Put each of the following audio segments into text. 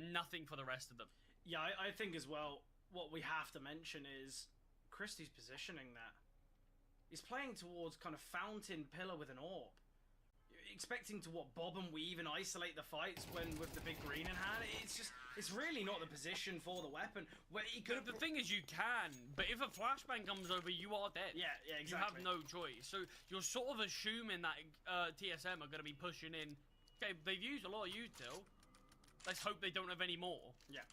nothing for the rest of them. Yeah, I think as well, what we have to mention is Christie's positioning there. He's playing towards kind of fountain pillar with an orb. Expecting to bob and weave and isolate the fights when with the big green in hand. It's really not the position for the weapon. Where he could. The thing is, you can, but if a flashbang comes over, you are dead. Yeah, exactly. You have no choice. So you're sort of assuming that TSM are going to be pushing in. Okay, they've used a lot of util. Let's hope they don't have any more. Yeah.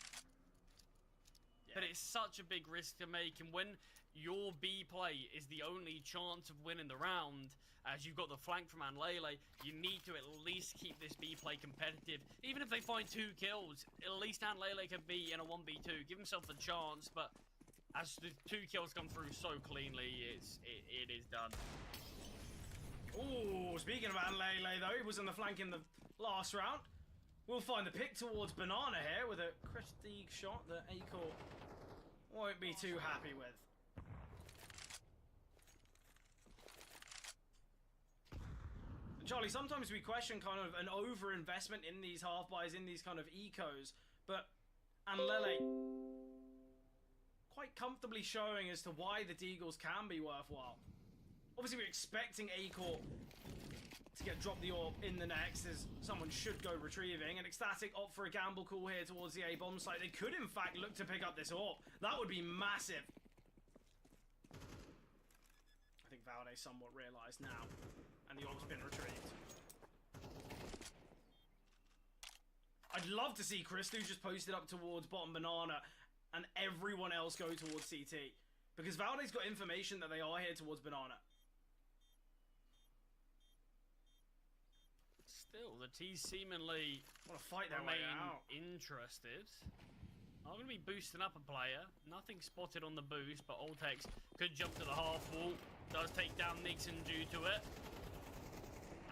But it's such a big risk to make, and when your B play is the only chance of winning the round, as you've got the flank from Anlele, you need to at least keep this B play competitive. Even if they find 2 kills, at least Anlele can be in a 1v2, give himself a chance, but as the 2 kills come through so cleanly, it is done. Ooh, speaking of Anlele though, he was on the flank in the last round. We'll find the pick towards Banana here with a Christie shot that Acor won't be too happy with. And Charlie, sometimes we question kind of an over-investment in these half-buys, in these kind of ecos, but Anlele quite comfortably showing as to why the Deagles can be worthwhile. Obviously, we're expecting Acor to get dropped the orb in the next, as someone should go retrieving, and Ecstatic opt for a gamble call here towards the A bomb site. They could in fact look to pick up this orb. That would be massive. I think Valde somewhat realised now, and the orb's been retrieved. I'd love to see Christu just posted up towards bottom banana and everyone else go towards CT, because Valde's got information that they are here towards banana. Still, the T's seemingly want to fight their way out. Interested. I'm going to be boosting up a player. Nothing spotted on the boost, but Oltex could jump to the half wall. Does take down Nixon due to it.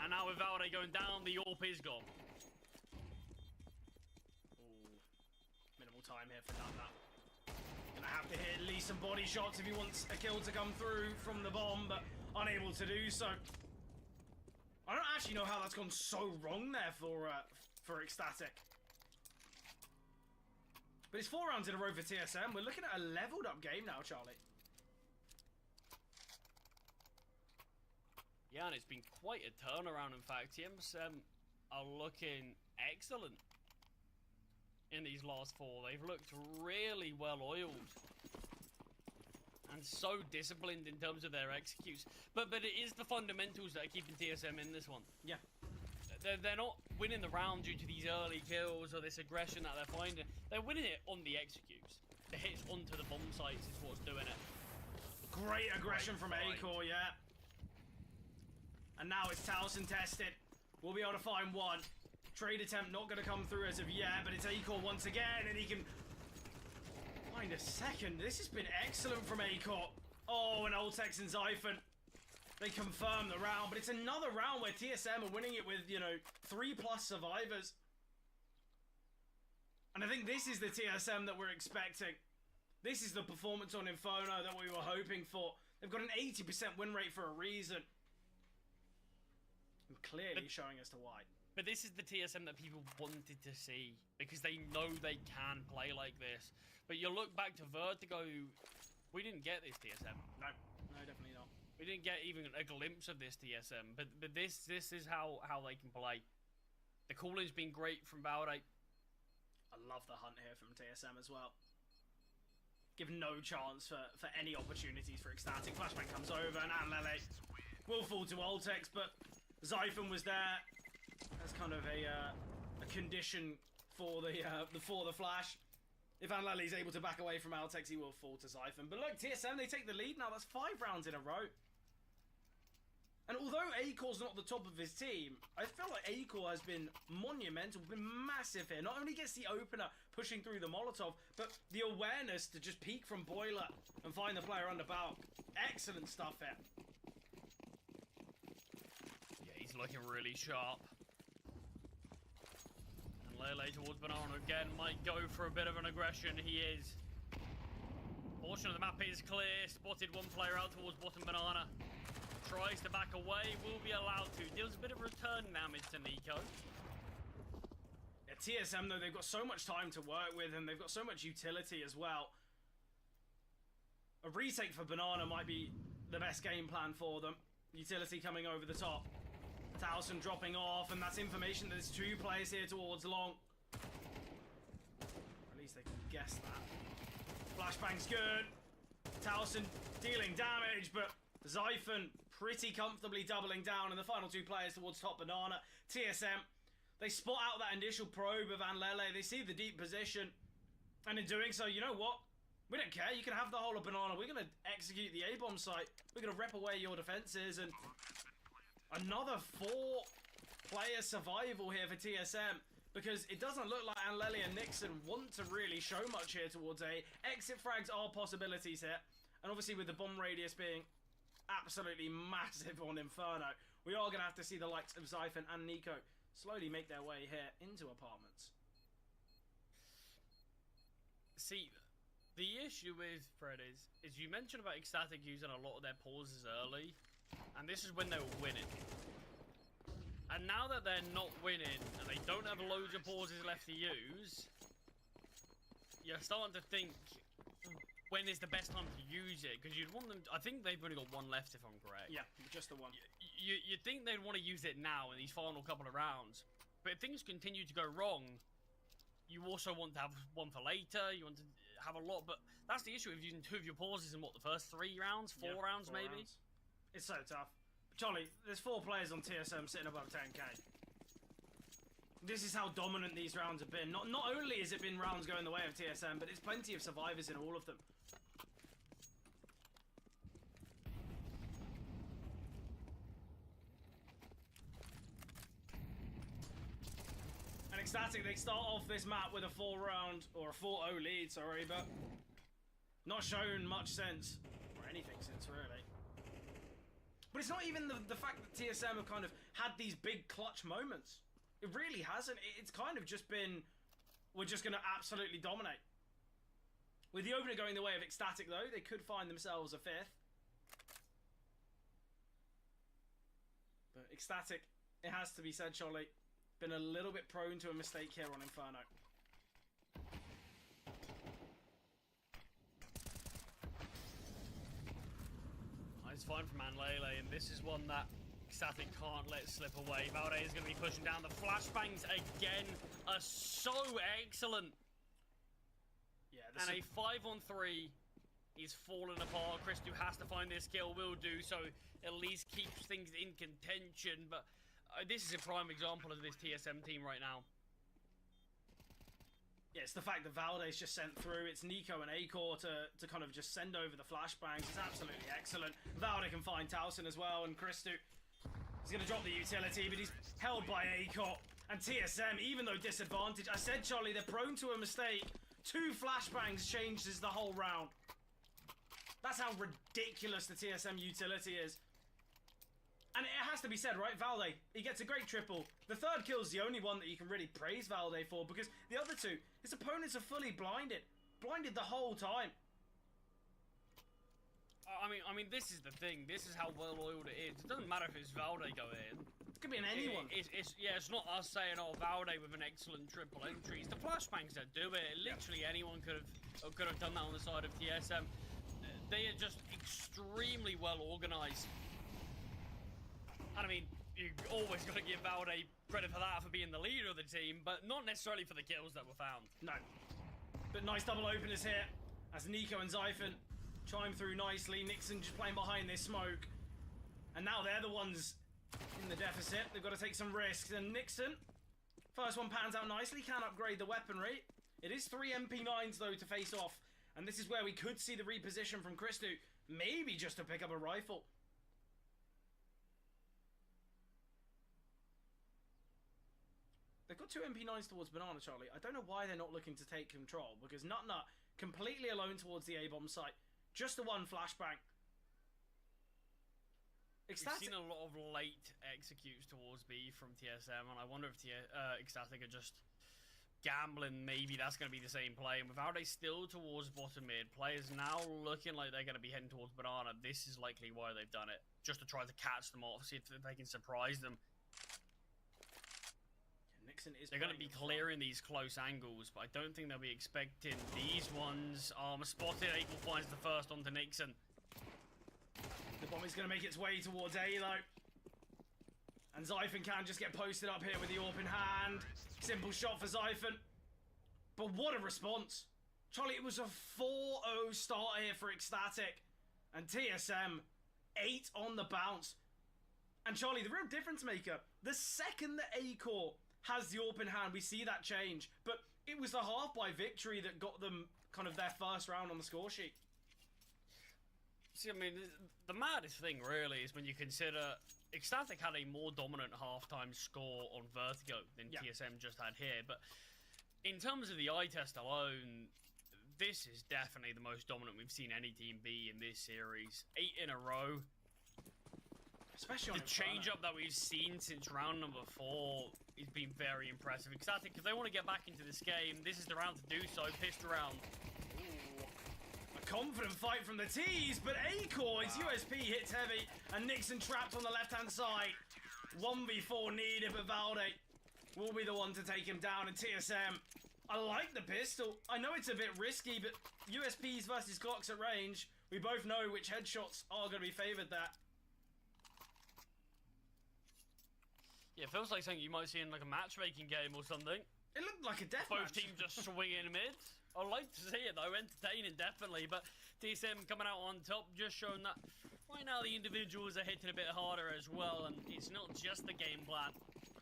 And now with Valde going down, the AWP is gone. Ooh, minimal time here for Nut. Gonna have to hit at least some body shots if he wants a kill to come through from the bomb, but unable to do so. I don't actually know how that's gone so wrong there for Ecstatic. But it's 4 rounds in a row for TSM. We're looking at a leveled up game now, Charlie. Yeah, and it's been quite a turnaround, in fact. TSM are looking excellent in these last 4. They've looked really well oiled. And so disciplined in terms of their executes. But it is the fundamentals that are keeping TSM in this one. Yeah. They're not winning the round due to these early kills or this aggression that they're finding. They're winning it on the executes. The hits onto the bomb sites is what's doing it. Great aggression from Acor, yeah. And now it's Towson tested. We'll be able to find one. Trade attempt not going to come through as of yet, but it's Acor once again, and he can find a second. This has been excellent from Acor. Oh, and Oltex and Zyphon. They confirm the round, but it's another round where TSM are winning it with, you know, 3+ survivors. And I think this is the TSM that we're expecting. This is the performance on Inferno that we were hoping for. They've got an 80% win rate for a reason. And clearly showing as to why. But this is the TSM that people wanted to see, because they know they can play like this. But you look back to Vertigo, we didn't get this TSM. No, definitely not. We didn't get even a glimpse of this TSM, but this is how they can play. The calling's been great from Valde. I love the hunt here from TSM as well. Give no chance for any opportunities for Ecstatic. Flashbang comes over and Anlele will fall to Oltex, but Zyphon was there as kind of a condition for the flash. If Anlele's able to back away from Oltex, he will fall to Zyphon. But look, TSM, they take the lead now. That's 5 rounds in a row. And although Acor's not the top of his team, I feel like Acor has been monumental, been massive here. Not only gets the opener pushing through the Molotov, but the awareness to just peek from Boiler and find the player under Balk. Excellent stuff here. Yeah, he's looking really sharp. And Lele towards Banana again, might go for a bit of an aggression. He is. Portion of the map is clear. Spotted one player out towards bottom Banana. Tries to back away, will be allowed to. Deals a bit of return damage to Nico. Yeah, Yeah, TSM though, they've got so much time to work with and they've got so much utility as well. A retake for Banana might be the best game plan for them. Utility coming over the top. Towson dropping off, and that's information that there's 2 players here towards long. Or at least they can guess that. Flashbang's good. Towson dealing damage, but Zyphon pretty comfortably doubling down, and the final 2 players towards top Banana. TSM, they spot out that initial probe of Anlele. They see the deep position, and in doing so, you know what? We don't care. You can have the whole of Banana. We're going to execute the A-bomb site. We're going to rip away your defenses, and another 4-player survival here for TSM, because it doesn't look like Anlele and Nixon want to really show much here towards A. Exit frags are possibilities here, and obviously with the bomb radius being absolutely massive on Inferno, we are going to have to see the likes of Zyphon and Nico slowly make their way here into apartments. See, the issue with Fred is you mentioned about Ecstatic using a lot of their pauses early, and this is when they were winning. And now that they're not winning, and they don't have loads of pauses left to use, you're starting to think, when is the best time to use it? Because you'd want them, I think they've only got 1 left if I'm correct. Yeah, just the 1. You'd think they'd want to use it now in these final couple of rounds. But if things continue to go wrong, you also want to have 1 for later, you want to have a lot, but that's the issue with using 2 of your pauses in what, the first 3 rounds? 4 rounds 4 maybe? rounds. It's so tough. Charlie, there's 4 players on TSM sitting above 10k. This is how dominant these rounds have been. Not only has it been rounds going the way of TSM, but there's plenty of survivors in all of them. And Ecstatic, they start off this map with a 4-round, or a 4-0 lead, sorry, but not shown much sense, or anything since, really. But it's not even the fact that TSM have kind of had these big clutch moments. It really hasn't. It's kind of just been, we're just going to absolutely dominate. With the opener going the way of Ecstatic, though, they could find themselves a 5th. But Ecstatic, it has to be said, Charlie, been a little bit prone to a mistake here on Inferno. It's fine from Anlele, and this is one that Ecstatic can't let slip away. Valde is going to be pushing down. The flashbangs again are so excellent. Yeah, and a 5-on-3 is falling apart. Christu has to find this kill, will do so, at least keeps things in contention. But this is a prime example of this TSM team right now. Yeah, it's the fact that Valde's just sent through. It's Nico and Acor to kind of just send over the flashbangs. It's absolutely excellent. Valde can find Towson as well, and Christu is going to drop the utility, but he's held by Acor. And TSM, even though disadvantaged, I said, Charlie, they're prone to a mistake. 2 flashbangs changes the whole round. That's how ridiculous the TSM utility is. And it has to be said, right? Valde, he gets a great triple. The 3rd kill is the only one that you can really praise Valde for, because the other 2, his opponents are fully blinded. Blinded the whole time. I mean, this is the thing. This is how well-oiled it is. It doesn't matter if it's Valde going in. It could be in anyone. It's not us saying, oh, Valde with an excellent triple entry. It's the flashbangs that do it. Literally anyone could have done that on the side of TSM. They are just extremely well organized. And I mean, you always got to give Valde credit for that, for being the leader of the team, but not necessarily for the kills that were found. No. But nice double openers here, as Nico and Zyphon chime through nicely. Nixon just playing behind this smoke. And now they're the ones in the deficit. They've got to take some risks. And Nixon, first one pans out nicely, can upgrade the weaponry. It is 3 MP9s, though, to face off. And this is where we could see the reposition from Christu, maybe just to pick up a rifle. They've got 2 MP9s towards Banana, Charlie. I don't know why they're not looking to take control, because Nut completely alone towards the A-bomb site. Just the 1 flashbang. We've seen a lot of late executes towards B from TSM, and I wonder if Ecstatic are just gambling. Maybe that's going to be the same play. And without still towards bottom mid, players now looking like they're going to be heading towards Banana. This is likely why they've done it, just to try to catch them off, see if they can surprise them. Nixon is. They're going to be clearing these close angles, but I don't think they'll be expecting these ones. Spotted. Eagle finds the first onto Nixon. The bomb is going to make its way towards A though. And Zyphon can just get posted up here with the AWP in hand. Simple shot for Zyphon. But what a response. Charlie, it was a 4-0 start here for Ecstatic. And TSM, 8 on the bounce. And Charlie, the real difference maker, the second that A-Core has the AWP in hand, we see that change. But it was the half-by victory that got them kind of their first round on the score sheet. See, I mean, the maddest thing really is when you consider Ecstatic had a more dominant halftime score on Vertigo than TSM just had here. But in terms of the eye test alone, this is definitely the most dominant we've seen any team be in this series. 8 in a row. Especially on the change-up that we've seen since round number 4 has been very impressive. Ecstatic, if they want to get back into this game, this is the round to do so. Pissed around. Confident fight from the T's, but A-Core, his USP hits heavy, and Nixon trapped on the left-hand side. 1v4 needed, but Valde will be the one to take him down, and TSM, I like the pistol. I know it's a bit risky, but USPs versus Glocks at range, we both know which headshots are going to be favoured there. Yeah, it feels like something you might see in like a matchmaking game or something. It looked like a deathmatch. Both teams just swinging mid. I'd like to see it though, entertaining definitely, but TSM coming out on top, just showing that right now the individuals are hitting a bit harder as well, and it's not just the game plan.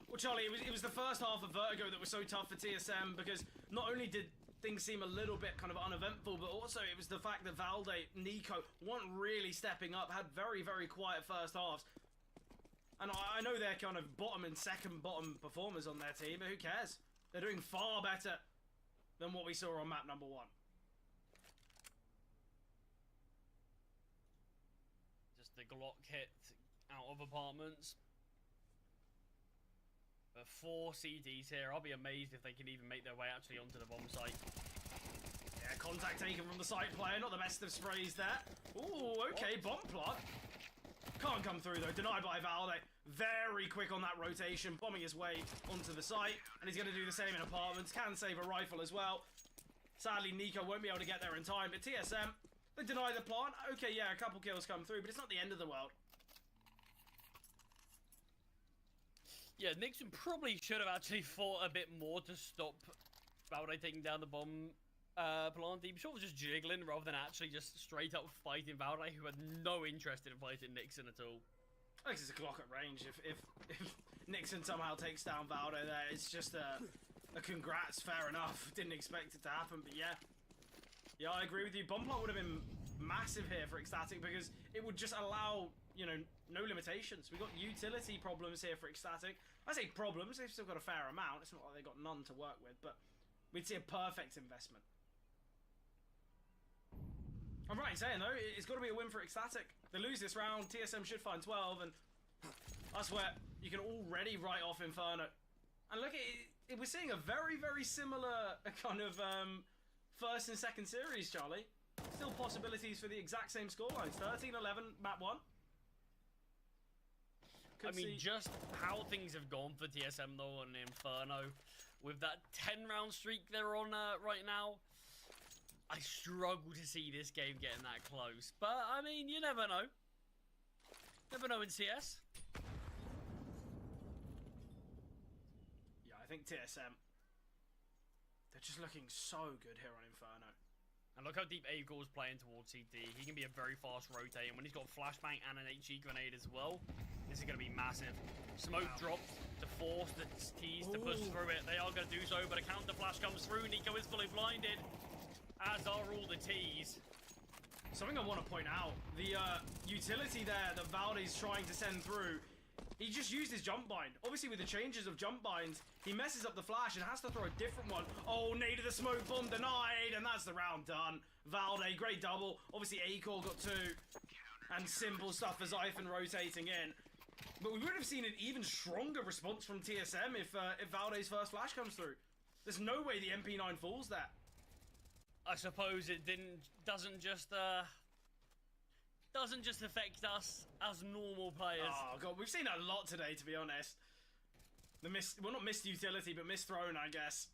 Well, Charlie, it was the first half of Vertigo that was so tough for TSM, because not only did things seem a little bit kind of uneventful, but also it was the fact that Valde, Nico weren't really stepping up, had very, very quiet first halves. And I know they're kind of bottom and second bottom performers on their team, but who cares? They're doing far better than what we saw on map number 1. Just the Glock hit out of apartments. But 4 CDs here. I'll be amazed if they can even make their way actually onto the bomb site. Yeah, contact taken from the site player. Not the best of sprays there. Ooh, okay, bomb plot. Can't come through though. Denied by Valde. Very quick on that rotation, bombing his way onto the site, and he's going to do the same in apartments. Can save a rifle as well. Sadly, Nico won't be able to get there in time, but TSM, they deny the plant. Okay, yeah, a couple kills come through, but it's not the end of the world. Yeah, Nixon probably should have actually fought a bit more to stop Valde taking down the bomb plant. He sort of just jiggling rather than actually just straight up fighting Valde, who had no interest in fighting Nixon at all. I think it's a Glock at range. If Nixon somehow takes down Valde there, it's just a congrats, fair enough. Didn't expect it to happen, but yeah. Yeah, I agree with you. Bomb plot would have been massive here for Ecstatic because it would just allow, you know, no limitations. We've got utility problems here for Ecstatic. I say problems, they've still got a fair amount. It's not like they've got none to work with, but we'd see a perfect investment. I'm right in saying, though, it's got to be a win for Ecstatic. They lose this round, TSM should find 12, and that's where you can already write off Inferno. And look, we're seeing a very, very similar kind of first and second series, Charlie. Still possibilities for the exact same scorelines. 13-11, map 1. I mean, just how things have gone for TSM, though, on Inferno. With that 10-round streak they're on right now, I struggle to see this game getting that close. But, I mean, you never know. Never know in CS. Yeah, I think TSM, they're just looking so good here on Inferno. And look how deep Aegor's playing towards CT. He can be a very fast rotate, and when he's got a flashbang and an HE grenade as well, this is going to be massive. Smoke dropped to force the T's to push through it. They are going to do so, but a counter flash comes through. Nico is fully blinded, as are all the T's. Something I want to point out, the utility there that Valde's trying to send through, he just used his jump bind. Obviously with the changes of jump binds, he messes up the flash and has to throw a different one. Oh, needed the smoke bomb, denied, and that's the round done. Valde, great double. Obviously A-Core got 2, and simple stuff for Zyphon rotating in. But we would have seen an even stronger response from TSM if Valde's first flash comes through. There's no way the MP9 falls there. I suppose it doesn't just affect us as normal players. Oh god, we've seen a lot today, to be honest. The well, not missed utility, but missed thrown, I guess.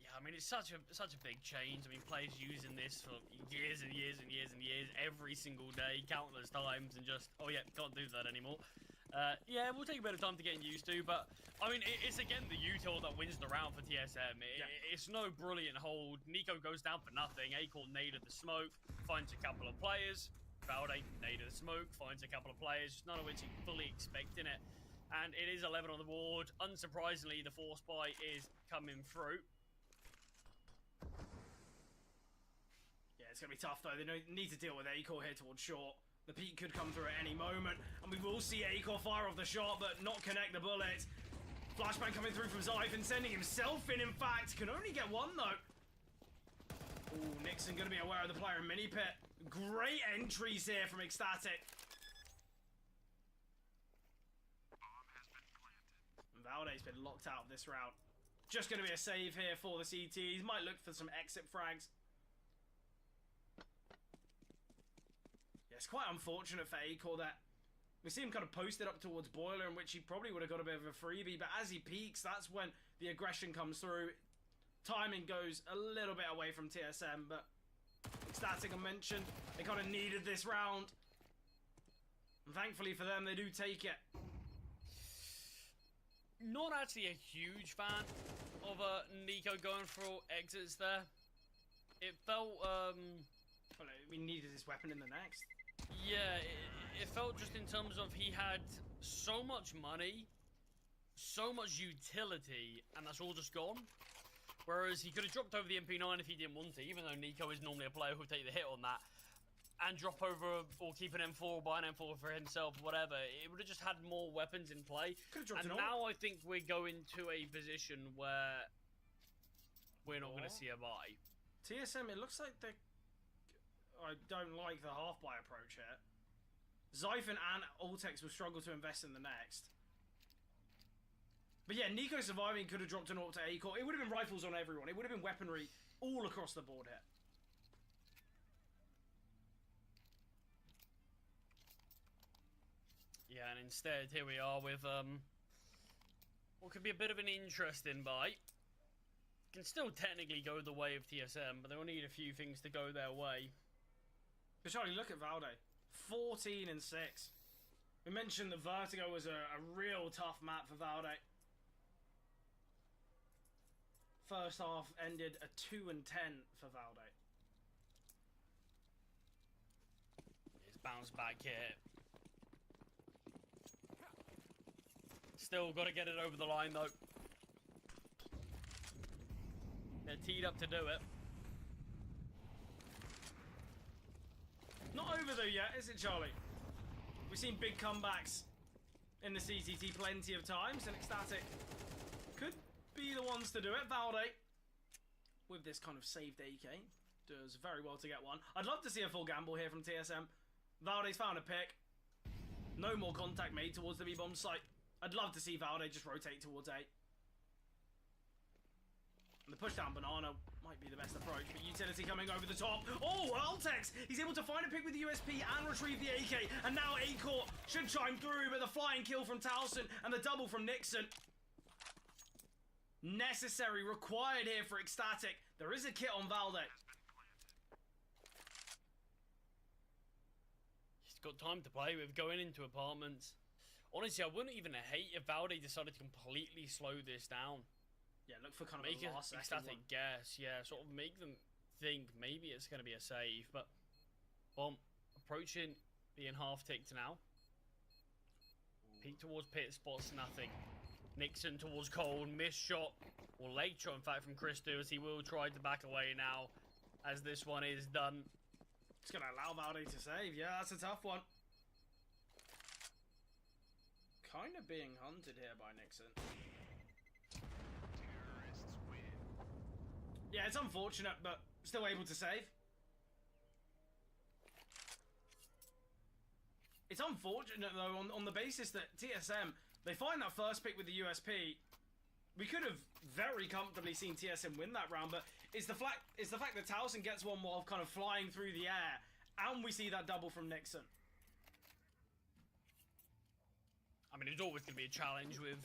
Yeah, I mean, it's such a big change. I mean, players using this for years and years and years and years, every single day, countless times, and just, oh yeah, can't do that anymore. Yeah, we'll take a bit of time to get used to, but I mean, it's again the util that wins the round for TSM. It's no brilliant hold. Nico goes down for nothing. Acorn naded the smoke, finds a couple of players. Valde naded the smoke, finds a couple of players, none of which he fully expecting it. And it is 11 on the board. Unsurprisingly, the force buy is coming through. Yeah, it's going to be tough, though. They need to deal with Acor here towards short. The peak could come through at any moment, and we will see Acor fire off the shot, but not connect the bullet. Flashbang coming through from Zyphon, sending himself in fact. Can only get one, though. Ooh, Nixon going to be aware of the player in mini-pit. Great entries here from Ecstatic. Valde's been locked out of this round. Just going to be a save here for the CTs. Might look for some exit frags. Yeah, it's quite unfortunate for Acor that we see him kind of posted up towards Boiler, in which he probably would have got a bit of a freebie, but as he peaks, that's when the aggression comes through. Timing goes a little bit away from TSM, but Ecstatic, I mentioned, they kind of needed this round. And thankfully for them, they do take it. Not actually a huge fan of Nico going for exits there. It felt, well, we needed his weapon in the next. Yeah, it felt just in terms of he had so much money, so much utility, and that's all just gone. Whereas he could have dropped over the MP9 if he didn't want to, even though Nico is normally a player who'll take the hit on that. And drop over or keep an M4 or buy an M4 for himself, whatever. It would have just had more weapons in play. And now I think we're going to a position where we're not going to see a buy. TSM, it looks like they... I don't like the half-buy approach here. Zyphon and Altex will struggle to invest in the next. But yeah, Nico surviving could have dropped an ult to Acor. It would have been rifles on everyone. It would have been weaponry all across the board here. Yeah, and instead, here we are with, what could be a bit of an interesting buy. Can still technically go the way of TSM, but they'll need a few things to go their way. But Charlie, look at Valde. 14 and 6. We mentioned that Vertigo was a real tough map for Valde. First half ended a 2 and 10 for Valde. It's bounced back here. Still got to get it over the line, though. They're teed up to do it. Not over, though, yet, is it, Charlie? We've seen big comebacks in the CTT plenty of times, and Ecstatic could be the ones to do it. Valde, with this kind of saved AK, does very well to get one. I'd love to see a full gamble here from TSM. Valde's found a pick. No more contact made towards the B-bomb site. I'd love to see Valde just rotate towards A. And the push down banana might be the best approach, but utility coming over the top. Oh, Altex! He's able to find a pick with the USP and retrieve the AK, and now Acor should chime through, but the flying kill from Towson and the double from Nixon. Necessary, required here for Ecstatic. There is a kit on Valde. He's got time to play with going into apartments. Honestly, I wouldn't even hate if Valde decided to completely slow this down. Yeah, look for kind of make a last Ecstatic guess, yeah, sort of make them think maybe it's going to be a save, but bomb approaching, being half-ticked now. Peek towards pit, spots nothing. Nixon towards Cole, missed shot, or late shot in fact from Christo, as he will try to back away now, as this one is done. It's going to allow Valde to save, yeah, that's a tough one. Kind of being hunted here by Nixon. Yeah, it's unfortunate, but still able to save. It's unfortunate, though, on the basis that TSM, they find that first pick with the USP. We could have very comfortably seen TSM win that round, but it's the fact that Towson gets one while kind of flying through the air, and we see that double from Nixon. I mean, there's always going to be a challenge with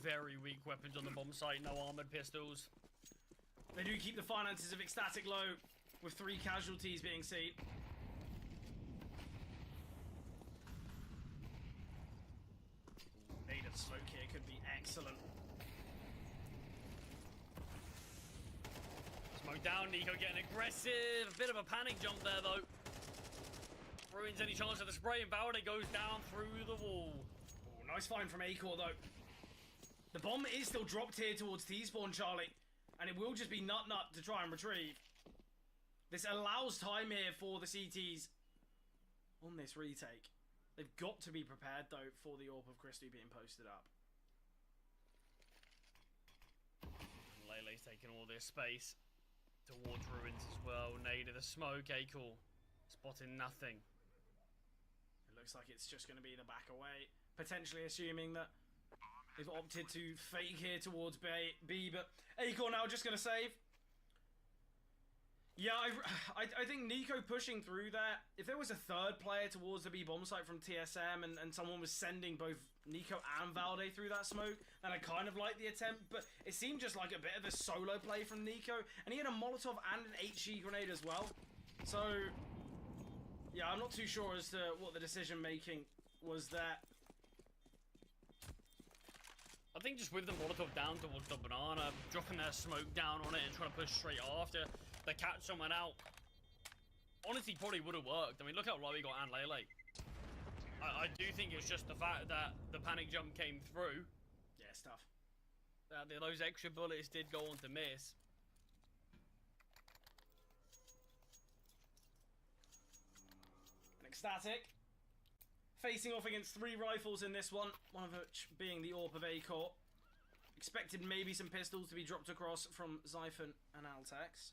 very weak weapons on the bomb site, no armored pistols. They do keep the finances of Ecstatic low, with 3 casualties being seen. Native smoke here could be excellent. Smoke down, Nico getting aggressive. A bit of a panic jump there, though. Ruins any chance of the spray, and Valde goes down through the wall. Ooh, nice find from Acor, though. The bomb is still dropped here towards T-spawn, Charlie, and it will just be nut to try and retrieve. This allows time here for the CTs on this retake. They've got to be prepared, though, for the AWP of Christie being posted up. Lele's taking all this space towards Ruins as well. Nade of the smoke, Acor spotting nothing. It looks like it's just going to be the back away, potentially assuming that they've opted to fake here towards B, but Acor now just going to save. Yeah, I think Nico pushing through there. If there was a third player towards the B bomb site from TSM and someone was sending both Nico and Valde through that smoke, then I kind of like the attempt, but it seemed just like a bit of a solo play from Nico, and he had a Molotov and an HE grenade as well. So, yeah, I'm not too sure as to what the decision making was there. I think just with the Molotov down towards the banana, dropping their smoke down on it and trying to push straight after, they catch someone out. Honestly, probably would have worked. I mean, look how low he got and Lele. I do think it's just the fact that the panic jump came through. Yeah, it's tough. That those extra bullets did go on to miss. Ecstatic facing off against 3 rifles in this one of which being the AWP of Acor. Expected maybe some pistols to be dropped across from Zyphon and Altex.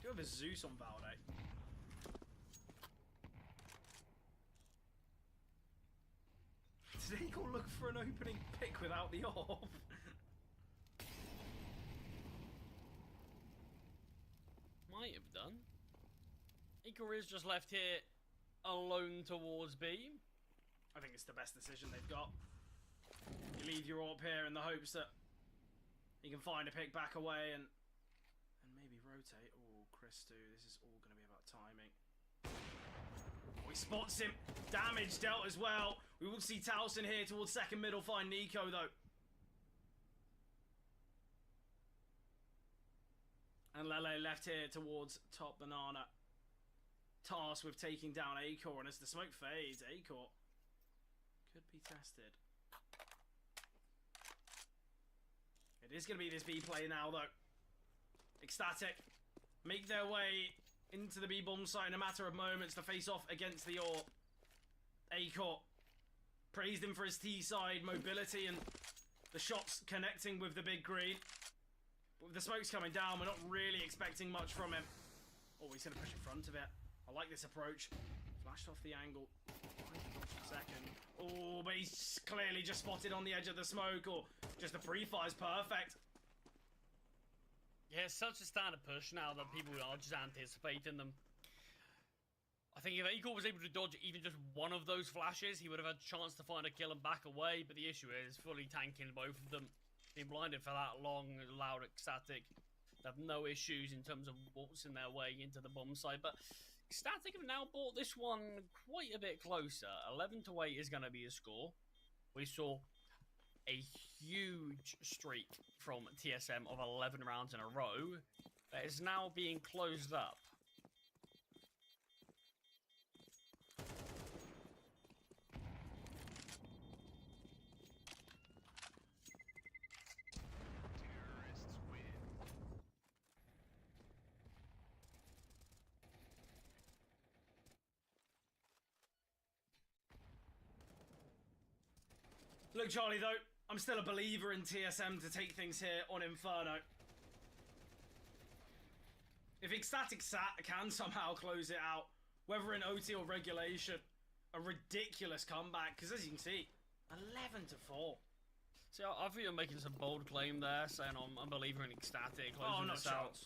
Do have a Zeus on Valde. Did Acor look for an opening pick without the AWP? Might have done. Acor is just left here alone towards B. I think it's the best decision they've got. You leave your AWP here in the hopes that you can find a pick back away and maybe rotate. Oh, Christo, this is all going to be about timing. Oh, he spots him. Damage dealt as well. We will see Towson here towards second middle. Find Nico, though. And Lele left here towards top banana. Tasked with taking down Acor. And as the smoke fades, Acor could be tested. It is going to be this B play now, though. Ecstatic make their way into the B bomb site in a matter of moments to face off against the AWP. Acor praised him for his T side mobility and the shots connecting with the big green. But with the smokes coming down, we're not really expecting much from him. Oh, he's going to push in front of it. I like this approach. Flashed off the angle. Second. Oh, but he's clearly just spotted on the edge of the smoke, or just the pre-fire's perfect. Yeah, it's such a standard push now that people are just anticipating them. I think if Acor was able to dodge even just one of those flashes, he would have had a chance to find a kill and back away, but the issue is fully tanking both of them. Being blinded for that long, allowed Ecstatic to have no issues in terms of waltzing their way into the bomb site, but Ecstatic have now brought this one quite a bit closer. 11-8 is going to be a score. We saw a huge streak from TSM of 11 rounds in a row that is now being closed up. Look, Charlie, though, I'm still a believer in TSM to take things here on Inferno. If Ecstatic can somehow close it out, whether in OT or regulation, a ridiculous comeback, because as you can see, 11-4. See, I feel you're making some bold claim there, saying I'm a believer in Ecstatic. Oh, not this out.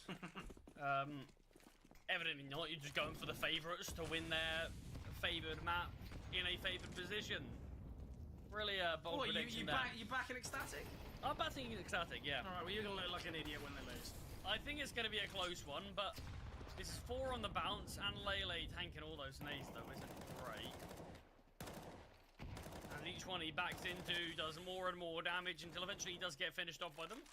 Evidently not. You're just going for the favourites to win their favoured map in a favoured position. Really bold prediction there. You back in Ecstatic? I'm backing Ecstatic, yeah. Alright, well, you're going to look like an idiot when they lose. I think it's going to be a close one, but this is 4 on the bounce, and Lele tanking all those nades, though, isn't great. And each one he backs into does more and more damage until eventually he does get finished off by them.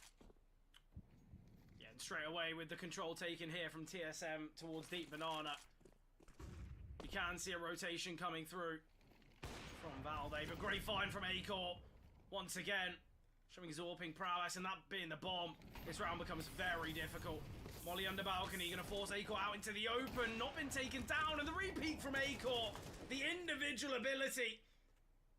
Yeah, and straight away with the control taken here from TSM towards Deep Banana. You can see a rotation coming through from Valde, but great find from Acor. Once again, showing his AWPing prowess, and that being the bomb, this round becomes very difficult. Molly under balcony, gonna force Acor out into the open, not been taken down, and the repeat from Acor. The individual ability.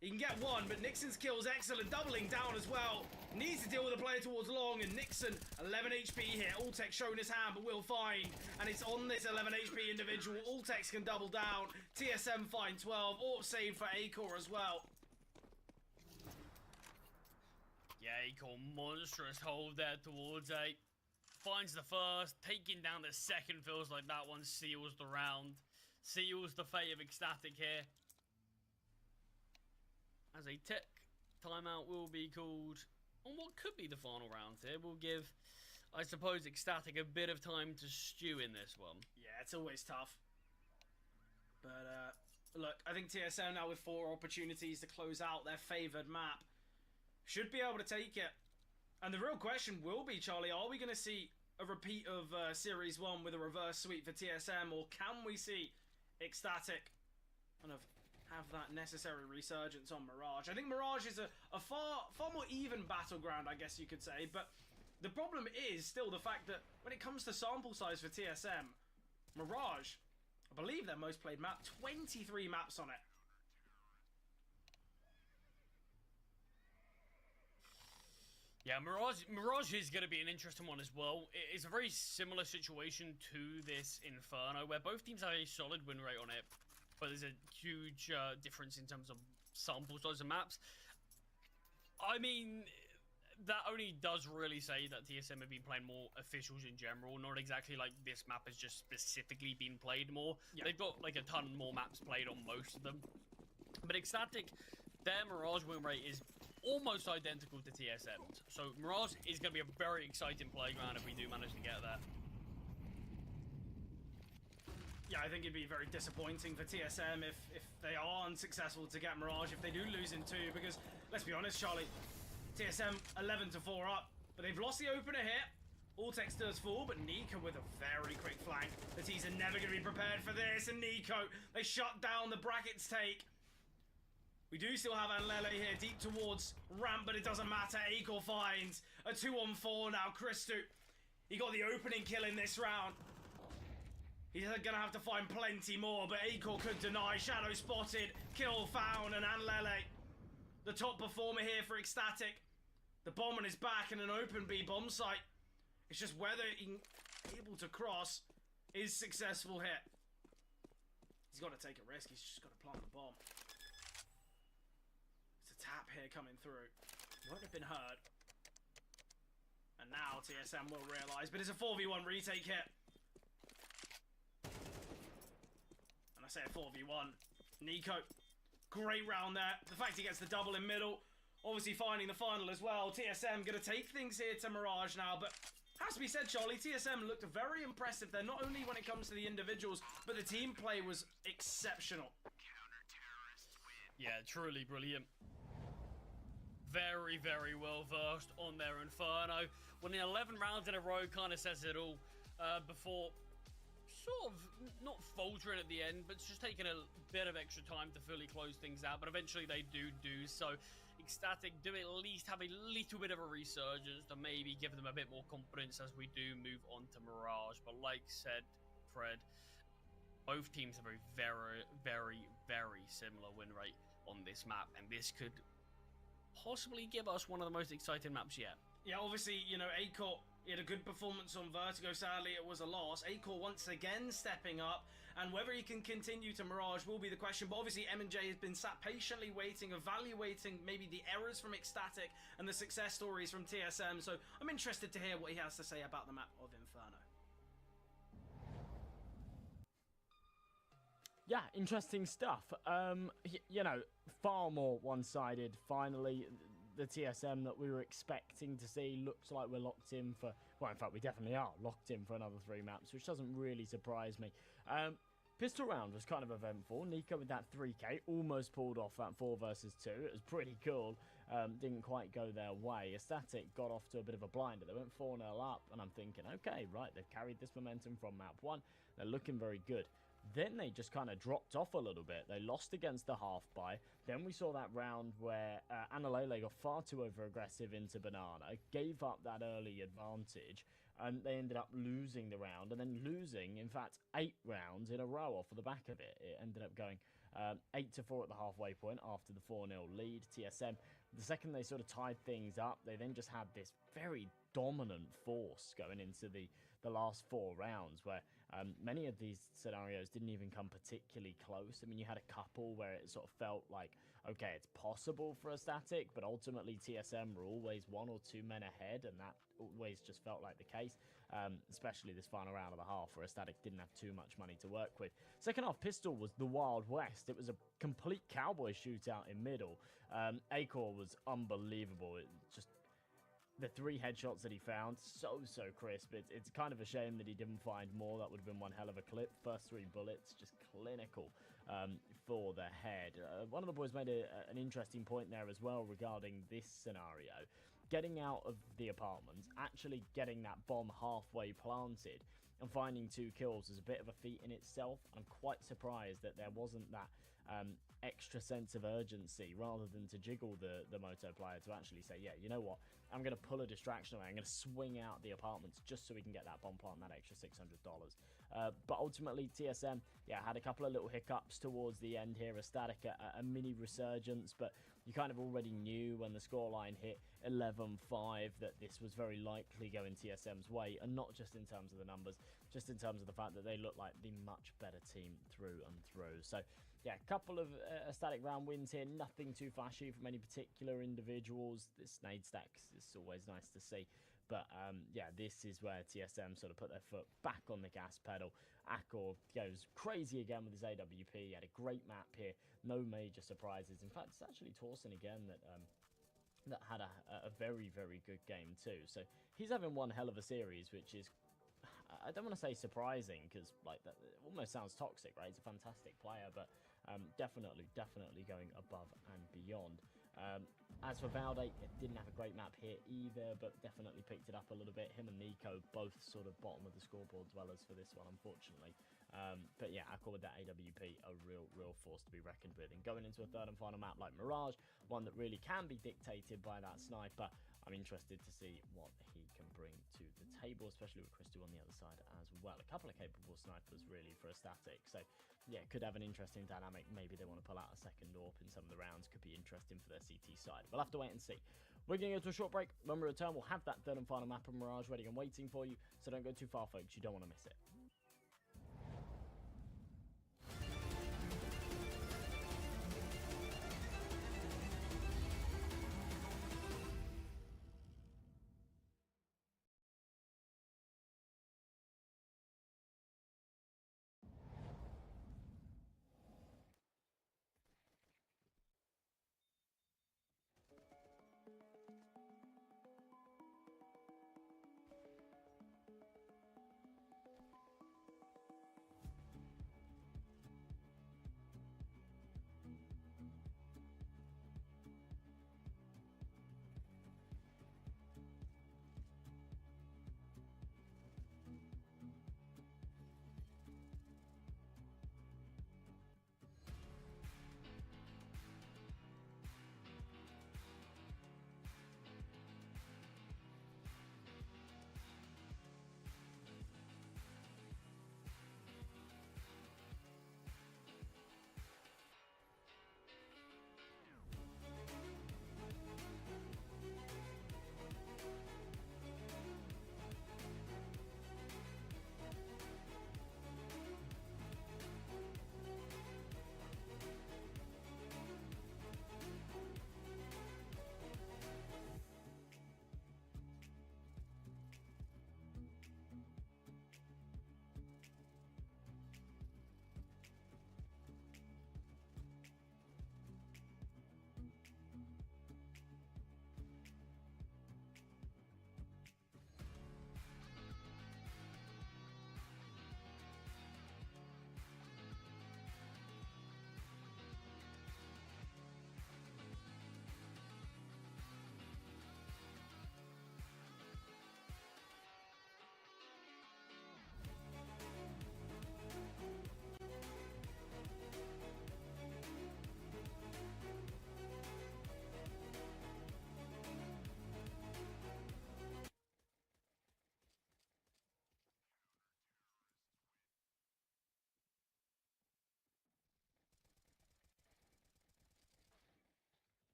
He can get one, but Nixon's kill's excellent, doubling down as well. Needs to deal with a player towards long, and Nixon, 11 HP here. Ultex showing his hand, but will find. And it's on this 11 HP individual. Ultex can double down. TSM find 12. AWP save for Acor as well. Yeah, Acor monstrous hold there towards A. Finds the first, taking down the second. Feels like that one seals the round. Seals the fate of Ecstatic here. As a tick, timeout will be called on what could be the final round here. We'll give, I suppose, Ecstatic a bit of time to stew in this one. Yeah, it's always tough. But, look, I think TSM now with 4 opportunities to close out their favoured map should be able to take it. And the real question will be, Charlie, are we going to see a repeat of Series 1 with a reverse sweep for TSM, or can we see Ecstatic kind of have that necessary resurgence on Mirage? I think Mirage is a far more even battleground, I guess you could say, but the problem is still the fact that when it comes to sample size for TSM, Mirage, I believe their most played map, 23 maps on it. Yeah, Mirage is going to be an interesting one as well. It's a very similar situation to this Inferno, where both teams have a solid win rate on it, but there's a huge difference in terms of sample size of maps. I mean, that only does really say that TSM have been playing more officials in general, not exactly like this map has just specifically been played more. Yep. They've got like a ton more maps played on most of them. But Ecstatic, their Mirage win rate is almost identical to TSM's. So Mirage is going to be a very exciting playground if we do manage to get there. Yeah, I think it'd be very disappointing for TSM if they are unsuccessful to get Mirage, if they do lose in 2, because, let's be honest, Charlie, TSM 11-4 up, but they've lost the opener here. Ultex does fall, but Nico with a very quick flank. The T's are never going to be prepared for this, and Nico, they shut down the brackets take. We do still have Anlele here, deep towards ramp, but it doesn't matter. Acor finds a 2-on-4 now. Christu, he got the opening kill in this round. He's going to have to find plenty more, but Acor could deny. Shadow spotted, kill found, and Anlele, the top performer here for Ecstatic. The bomb on his back and an open B bomb site. It's just whether he's able to cross is successful here. He's got to take a risk. He's just got to plant the bomb. Tap here coming through. Won't have been heard. And now TSM will realise, but it's a 4v1 retake hit. And I say a 4v1. Nico, great round there. The fact he gets the double in middle, obviously finding the final as well. TSM going to take things here to Mirage now, but has to be said, Charlie, TSM looked very impressive there, not only when it comes to the individuals, but the team play was exceptional. Yeah, truly brilliant. Very, very well versed on their Inferno. Winning 11 rounds in a row kind of says it all. Before sort of not faltering at the end, but just taking a bit of extra time to fully close things out. But eventually they do so. Ecstatic do at least have a little bit of a resurgence to maybe give them a bit more confidence as we do move on to Mirage. But like said, Fred, both teams have a very, very, very similar win rate on this map, and this could possibly give us one of the most exciting maps yet. Yeah, obviously, you know, Acor He had a good performance on Vertigo. Sadly, it was a loss. Acor once again stepping up, and whether he can continue to Mirage will be the question. But obviously, M&J has been sat patiently waiting, evaluating maybe the errors from Ecstatic and the success stories from TSM. So I'm interested to hear what he has to say about the map of Inferno. Yeah, interesting stuff. You know, far more one-sided. Finally, the TSM that we were expecting to see looks like we're locked in for... Well, in fact, we definitely are locked in for another 3 maps, which doesn't really surprise me. Pistol round was kind of eventful. Nico with that 3k almost pulled off that 4 versus 2. It was pretty cool. Didn't quite go their way. Ecstatic got off to a bit of a blinder. They went 4-0 up, and I'm thinking, okay, right, they've carried this momentum from map 1. They're looking very good. Then they just kind of dropped off a little bit. They lost against the half-buy. Then we saw that round where Analele got far too over-aggressive into Banana, gave up that early advantage, and they ended up losing the round, and then losing, in fact, 8 rounds in a row off of the back of it. It ended up going 8-4 at the halfway point after the 4-0 lead. TSM, the second they sort of tied things up, they then just had this very dominant force going into the last 4 rounds, where many of these scenarios didn't even come particularly close. I mean, you had a couple where it sort of felt like, okay, it's possible for a Static, but ultimately TSM were always 1 or 2 men ahead, and that always just felt like the case, especially this final round of the half, where a Static didn't have too much money to work with. Second half Pistol was the Wild West. It was a complete cowboy shootout in middle. Acor was unbelievable. It just... The 3 headshots that he found, so crisp. It's kind of a shame that he didn't find more. That would have been one hell of a clip. First 3 bullets, just clinical for the head. One of the boys made an interesting point there as well regarding this scenario. Getting out of the apartment, actually getting that bomb halfway planted, and finding 2 kills is a bit of a feat in itself. I'm quite surprised that there wasn't that extra sense of urgency, rather than to jiggle the Moto player to actually say, yeah, you know what, I'm going to pull a distraction away, I'm going to swing out the apartments just so we can get that bomb plant and that extra $600. But ultimately, TSM, yeah, had a couple of little hiccups towards the end here. A Static, a mini resurgence, but you kind of already knew when the scoreline hit 11-5 that this was very likely going TSM's way, and not just in terms of the numbers, just in terms of the fact that they look like the much better team through and through. So yeah, a couple of Static round wins here, nothing too flashy from any particular individuals. This nade stacks is always nice to see. But yeah, this is where TSM sort of put their foot back on the gas pedal. Acor goes crazy again with his AWP. He had a great map here, no major surprises. In fact, it's actually Torsen again that had a very good game too. So he's having one hell of a series, which is, I don't want to say surprising, because like that it almost sounds toxic, right? He's a fantastic player, but definitely going above and beyond. As for Valde, it didn't have a great map here either, but definitely picked it up a little bit. Him and Nico both sort of bottom of the scoreboard dwellers for this one, unfortunately. But yeah, Acor with that AWP, a real force to be reckoned with. And going into a third and final map like Mirage, one that really can be dictated by that sniper, I'm interested to see what he can bring to the table, especially with Crystal on the other side as well. A couple of capable snipers really for a Static, so yeah, could have an interesting dynamic. Maybe they want to pull out a second AWP in some of the rounds. Could be interesting for their CT side. We'll have to wait and see. We're going to go to a short break. When we return, we'll have that third and final map of Mirage ready and waiting for you, so don't go too far, folks. You don't want to miss it.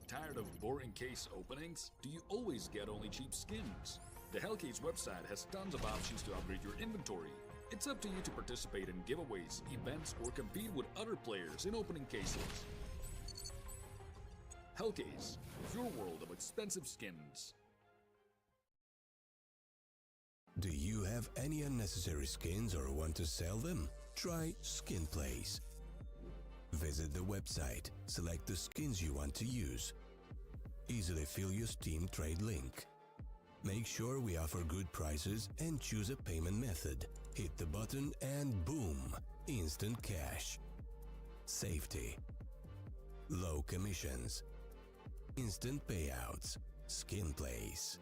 Tired of boring case openings? Do you always get only cheap skins? The Hellcase website has tons of options to upgrade your inventory. It's up to you to participate in giveaways, events, or compete with other players in opening cases. Hellcase, your world of expensive skins. Do you have any unnecessary skins or want to sell them? Try SkinPlace. Visit the website, select the skins you want to use. Easily fill your Steam trade link. Make sure we offer good prices and choose a payment method. Hit the button and boom, instant cash. Safety. Low commissions. Instant payouts. SkinPlace.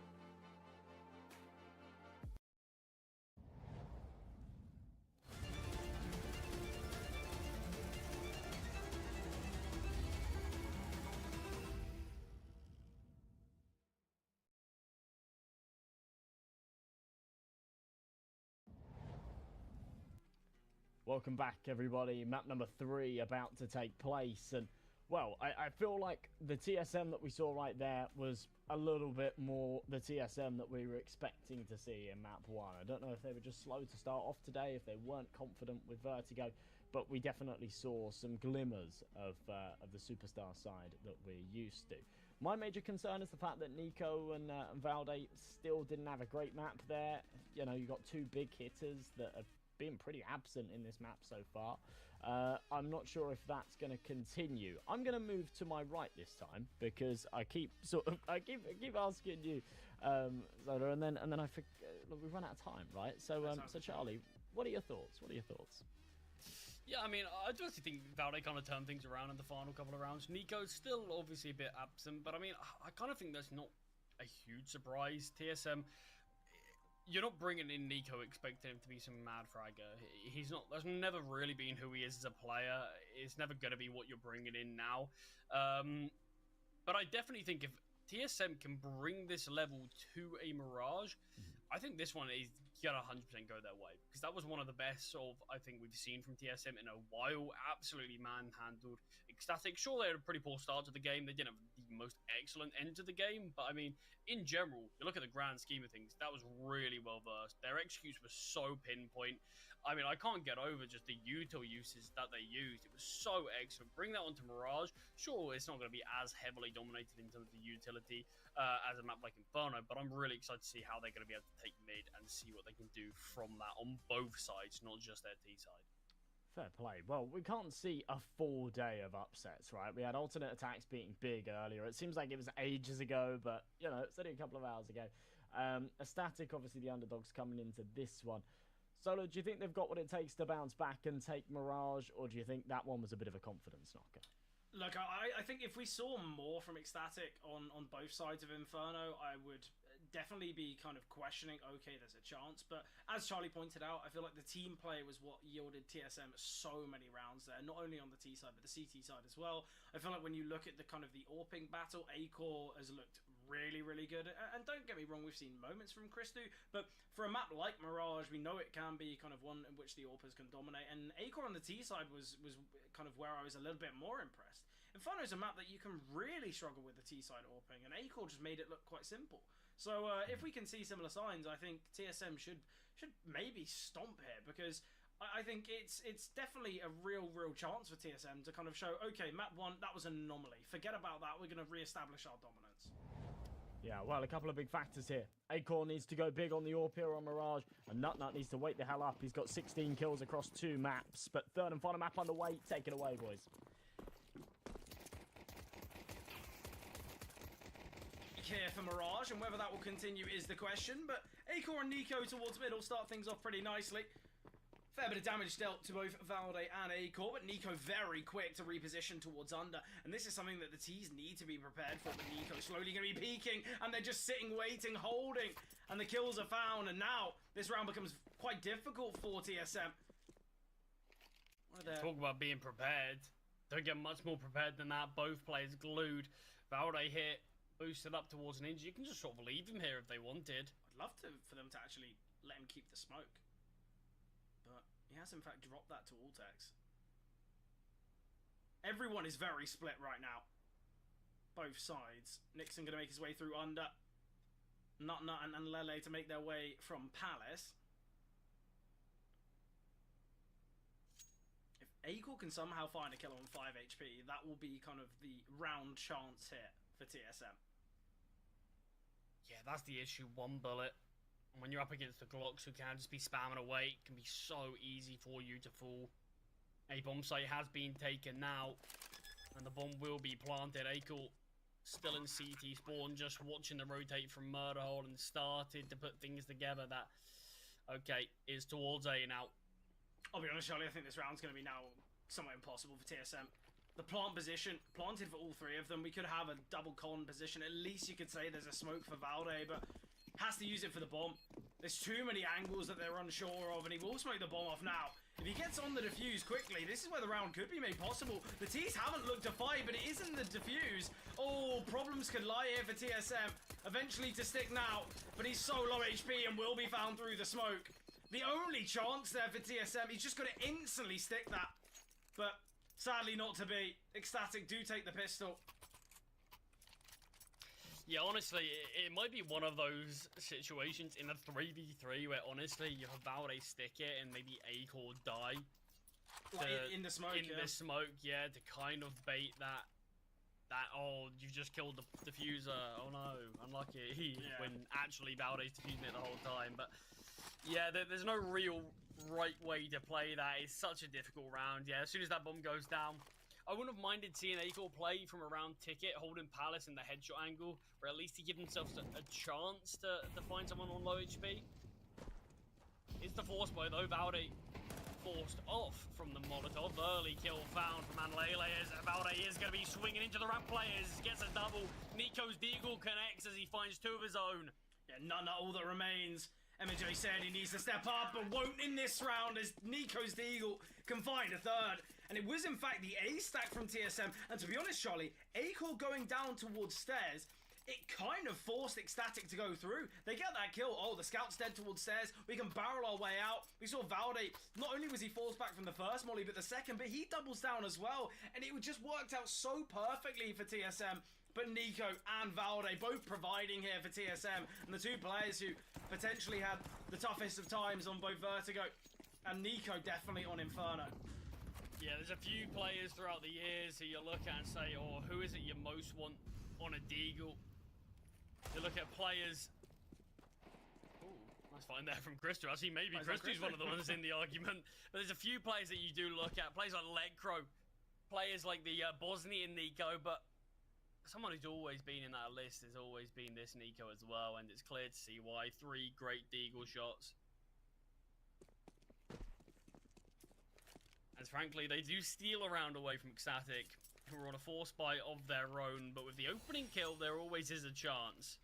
Welcome back, everybody. Map number 3 about to take place, and well, I feel like the TSM that we saw right there was a little bit more the TSM that we were expecting to see in map 1. I don't know if they were just slow to start off today, if they weren't confident with Vertigo, but we definitely saw some glimmers of the superstar side that we're used to. My major concern is the fact that Nico and Valde still didn't have a great map there. You know, you got 2 big hitters that have been pretty absent in this map so far. I'm not sure if that's going to continue. I'm going to move to my right this time because I keep asking you, Zola, and then I forget, we've run out of time, right? So so Charlie, what are your thoughts? Yeah, I mean, I do actually think Valde kind of turned things around in the final couple of rounds. Nico's still obviously a bit absent, but I mean, I kind of think that's not a huge surprise. TSM, you're not bringing in Nico expecting him to be some mad fragger. He's not. That's never really been who he is as a player. It's never going to be what you're bringing in now. But I definitely think if TSM can bring this level to a Mirage, I think this one is gonna 100% go their way, because that was one of the best I think we've seen from TSM in a while. Absolutely manhandled Ecstatic. Sure, they had a pretty poor start to the game. They didn't have the most excellent end to the game, but I mean, in general, you look at the grand scheme of things, that was really well versed. Their executes were so pinpoint. I mean, I can't get over just the util uses that they used. It was so excellent. Bring that onto Mirage. Sure, it's not going to be as heavily dominated in terms of the utility as a map like Inferno, but I'm really excited to see how they're going to be able to take mid and see what they can do from that on both sides, not just their T side. Fair play. Well, we can't see a full day of upsets, right? We had alternate attacks beating big earlier. It seems like it was ages ago, but, you know, it's only a couple of hours ago. Ecstatic, obviously the underdogs coming into this one. Solo, do you think they've got what it takes to bounce back and take Mirage, or do you think that one was a bit of a confidence knocker? Look, I think if we saw more from Ecstatic on both sides of Inferno, I would definitely be kind of questioning, okay, there's a chance. But as Charlie pointed out, I feel like the team play was what yielded TSM so many rounds there, not only on the T side, but the CT side as well. I feel like when you look at the kind of the AWPing battle, Acor has looked really, really good. And don't get me wrong, we've seen moments from Christu, but for a map like Mirage, we know it can be kind of one in which the AWPers can dominate. And Acor on the T side was kind of where I was a little bit more impressed. Inferno is a map that you can really struggle with the T side AWPing, and Acor just made it look quite simple. So if we can see similar signs, I think TSM should maybe stomp here, because I think it's definitely a real chance for TSM to kind of show, okay, map 1, that was an anomaly. Forget about that. We're going to re-establish our dominance. Yeah, well, a couple of big factors here. Acor needs to go big on the AWP here on Mirage, and Nut needs to wait the hell up. He's got 16 kills across 2 maps, but third and final map on the way. Take it away, boys. Here for Mirage, and whether that will continue is the question, but Acor and Nico towards middle start things off pretty nicely. Fair bit of damage dealt to both Valde and Acor, but Nico very quick to reposition towards under, and this is something that the T's need to be prepared for. But Nico slowly going to be peeking, and they're just sitting, waiting, holding, and the kills are found, and now this round becomes quite difficult for TSM. Talk about being prepared. Don't get much more prepared than that. Both players glued. Valde hit, boosted up towards an injury. You can just sort of leave him here if they wanted. I'd love for them to actually let him keep the smoke. But he has in fact dropped that to Altex. Everyone is very split right now. both sides. Nixon going to make his way through under. Nut and Lele to make their way from Palace. If Acor can somehow find a kill on 5 HP, that will be kind of the round chance here for TSM. Yeah, that's the issue. One bullet. And when you're up against the Glocks who can just be spamming away, it can be so easy for you to fall. A bomb site has been taken now, and the bomb will be planted. Acor still in CT spawn, just watching the rotate from Murder Hole and started to put things together that, okay, is towards A now. I'll be honest, Charlie, I think this round's going to be now somewhat impossible for TSM. The plant position, planted for all three of them. We could have a double con position. At least you could say there's a smoke for Valde, but has to use it for the bomb. There's too many angles that they're unsure of, and he will smoke the bomb off now. If he gets on the defuse quickly, this is where the round could be made possible. The T's haven't looked to fight, but it isn't the defuse. Oh, problems could lie here for TSM. Eventually to stick now, but he's so low HP and will be found through the smoke. The only chance there for TSM, he's just going to instantly stick that. But sadly not to be. Ecstatic do take the pistol. Yeah, honestly, it might be one of those situations in a 3v3 where, honestly, you have Valde stick it and maybe Acor die. Like in the smoke, In the smoke, yeah, to kind of bait that, oh, you just killed the diffuser, oh no, unlucky, Yeah. when actually Valde's diffusing it the whole time. But, yeah, there's no real right way to play that. It's such a difficult round, yeah. As soon as that bomb goes down, I wouldn't have minded seeing Acor play from around ticket, holding Palace in the headshot angle, or at least to give themselves a chance to find someone on low HP. It's the force play though. Valde forced off from the Molotov. Early kill found from Anlele as Valde is going to be swinging into the ramp players. Gets a double. Nico's Deagle connects as he finds two of his own. Yeah, none all that remains. MJ said he needs to step up, but won't in this round as Nico's Deagle can find a third. And it was, in fact, the A stack from TSM. And to be honest, Charlie, Acor going down towards stairs, it kind of forced Ecstatic to go through. They get that kill. Oh, the scout's dead towards stairs. We can barrel our way out. We saw Valde. Not only was he forced back from the first molly, but the second, but he doubles down as well. And it just worked out so perfectly for TSM. But Nico and Valde both providing here for TSM. And the two players who potentially had the toughest of times on both Vertigo. And Nico definitely on Inferno. Yeah, there's a few players throughout the years who you look at and say, oh, who is it you most want on a Deagle? You look at players... Ooh, nice find there from Crystal. Actually, maybe Crystal's one of the ones in the argument. But there's a few players that you do look at. Players like Lekro. Players like the Bosnian Nico. But someone who's always been in that list has always been this Nico as well. And it's clear to see why. 3 great Deagle shots. As frankly, they do steal a round away from Ecstatic, who are on a force buy of their own, but with the opening kill, there always is a chance.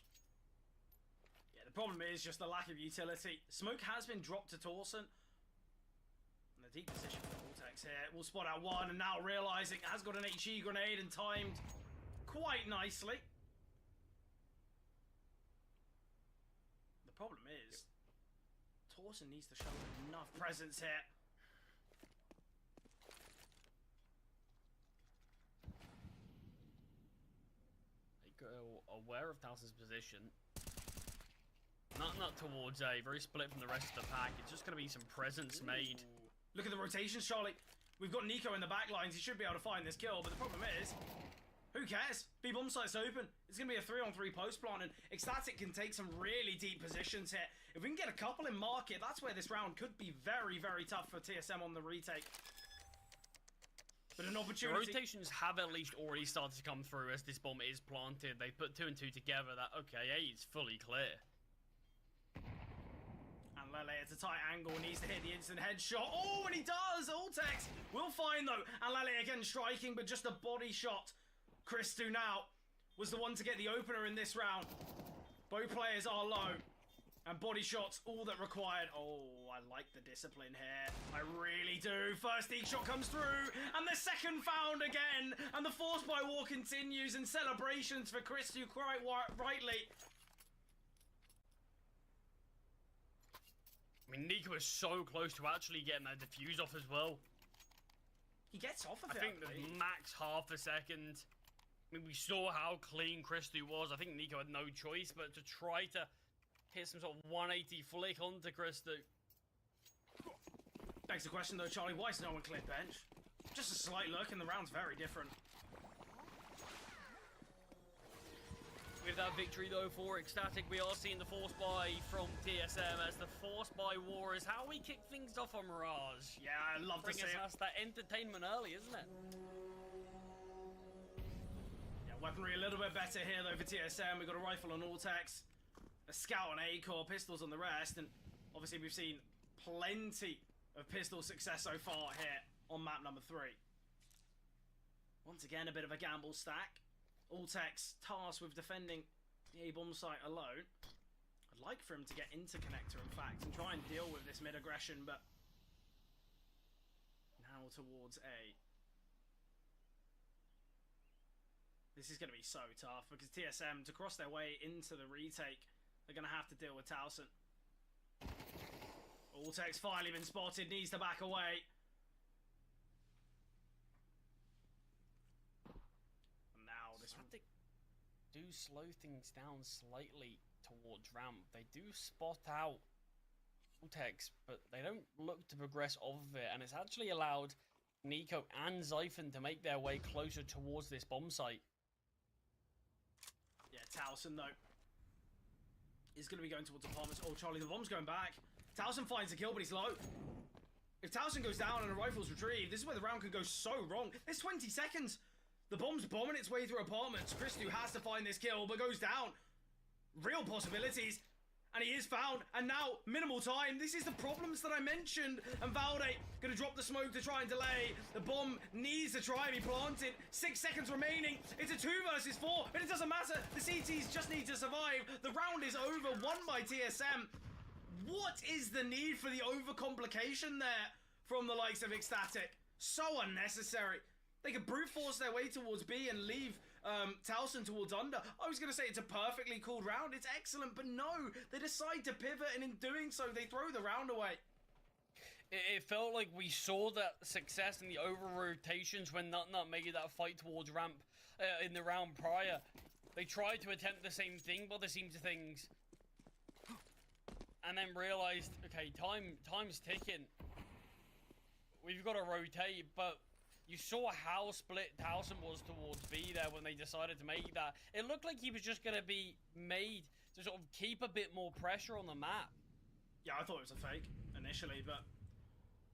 Yeah, the problem is just the lack of utility. Smoke has been dropped to Torsen. And the deep position for Vortex here. We'll spot out one, and now realizing has got an HE grenade and timed quite nicely. The problem is, Torsen needs to show enough presence here. Aware of Tausen's position. Not towards A, very split from the rest of the pack. It's just going to be some presence made. Look at the rotations, Charlie. We've got Nico in the back lines. He should be able to find this kill, but the problem is, who cares? B bomb site's open. It's going to be a 3-on-3 post plant, and Ecstatic can take some really deep positions here. If we can get a couple in market, that's where this round could be very, very tough for TSM on the retake. But an opportunity. The rotations have at least already started to come through as this bomb is planted. They put 2 and 2 together that, okay, A is fully clear. And Lele at a tight angle needs to hit the instant headshot. Oh, and he does! Ultex will find though. And Lele again striking, but just a body shot. Christu now was the one to get the opener in this round. Both players are low. And body shots, all that required. Oh, I like the discipline here. I really do. First deep shot comes through, and the second found again. And the force by war continues, and celebrations for Christu quite rightly. I mean, Nico is so close to actually getting that defuse off as well. He gets off of it, I think there's max half a second. I mean, we saw how clean Christu was. I think Nico had no choice but to try to hit some sort of 180 flick onto Christu. Begs the question though, Charlie, why is no one cleared bench? Just a slight look and the round's very different. With that victory though for Ecstatic, we are seeing the force buy from TSM as the force buy war is how we kick things off on Mirage. Yeah, I love to see it. Us that entertainment early, isn't it? Yeah, weaponry a little bit better here though for TSM. We've got a rifle on Ortex, a scout on A-core, pistols on the rest, and obviously we've seen plenty of pistol success so far here on map number 3. Once again, a bit of a gamble stack. Ortex tasked with defending the A-bomb site alone. I'd like for him to get into connector, in fact, and try and deal with this mid-aggression, but now towards A. This is going to be so tough because TSM, to cross their way into the retake, they're going to have to deal with Towson. Ortex finally been spotted, needs to back away. And now this one. Do slow things down slightly towards ramp. They do spot out Ortex, but they don't look to progress off of it, and it's actually allowed Nico and Zyphon to make their way closer towards this bomb site. Yeah, Towson though is going to be going towards apartments. Oh, Charlie, the bomb's going back. Towson finds a kill, but he's low. If Towson goes down and a rifle's retrieved, this is where the round could go so wrong. There's 20 seconds. The bomb's bombing its way through apartments. Christu has to find this kill, but goes down. Real possibilities. And he is found. And now, minimal time. This is the problems that I mentioned. And Valde going to drop the smoke to try and delay. The bomb needs to try and be planted. 6 seconds remaining. It's a 2 versus 4, but it doesn't matter. The CTs just need to survive. The round is over, won by TSM. What is the need for the overcomplication there from the likes of Ecstatic? So unnecessary. They could brute force their way towards B and leave Towson towards under. I was going to say it's a perfectly called round. It's excellent, but no. They decide to pivot, and in doing so, they throw the round away. It felt like we saw that success in the over-rotations when Nut made that fight towards ramp in the round prior. They tried to attempt the same thing by the seams of things. And then realised, okay, time's ticking. We've got to rotate, but you saw how split Towson was towards B there when they decided to make that. It looked like he was just going to be made to sort of keep a bit more pressure on the map. Yeah, I thought it was a fake initially, but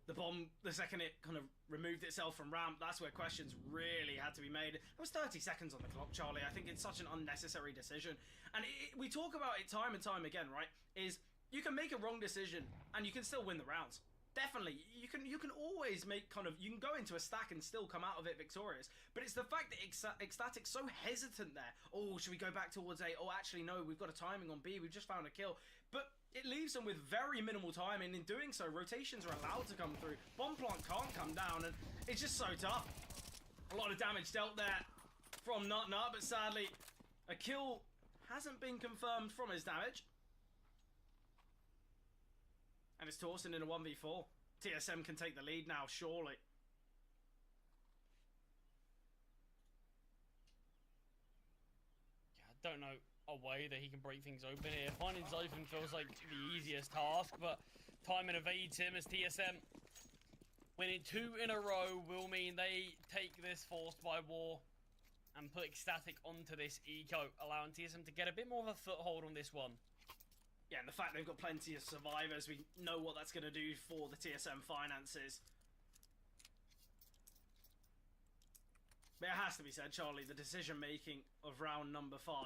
the bomb, the second it kind of removed itself from ramp, that's where questions really had to be made. There was 30 seconds on the clock, Charlie. I think it's such an unnecessary decision. And we talk about it time and time again, right? Is you can make a wrong decision and you can still win the rounds. Definitely, you can always make you can go into a stack and still come out of it victorious. But it's the fact that Ecstatic's so hesitant there. Oh, should we go back towards A? Oh, actually, no, we've got a timing on B. We've just found a kill. But it leaves them with very minimal time, and in doing so, rotations are allowed to come through. Bomb plant can't come down, and it's just so tough. A lot of damage dealt there from Nut, but sadly, a kill hasn't been confirmed from his damage. And it's Towson in a 1v4. TSM can take the lead now, surely. Yeah, I don't know a way that he can break things open here. Finding Zyphon feels like the easiest task, but time evades him as TSM winning 2 in a row will mean they take this forced by war and put Ecstatic onto this eco, allowing TSM to get a bit more of a foothold on this one. Yeah, and the fact they've got plenty of survivors, we know what that's going to do for the TSM finances. But it has to be said, Charlie, the decision-making of round number 5,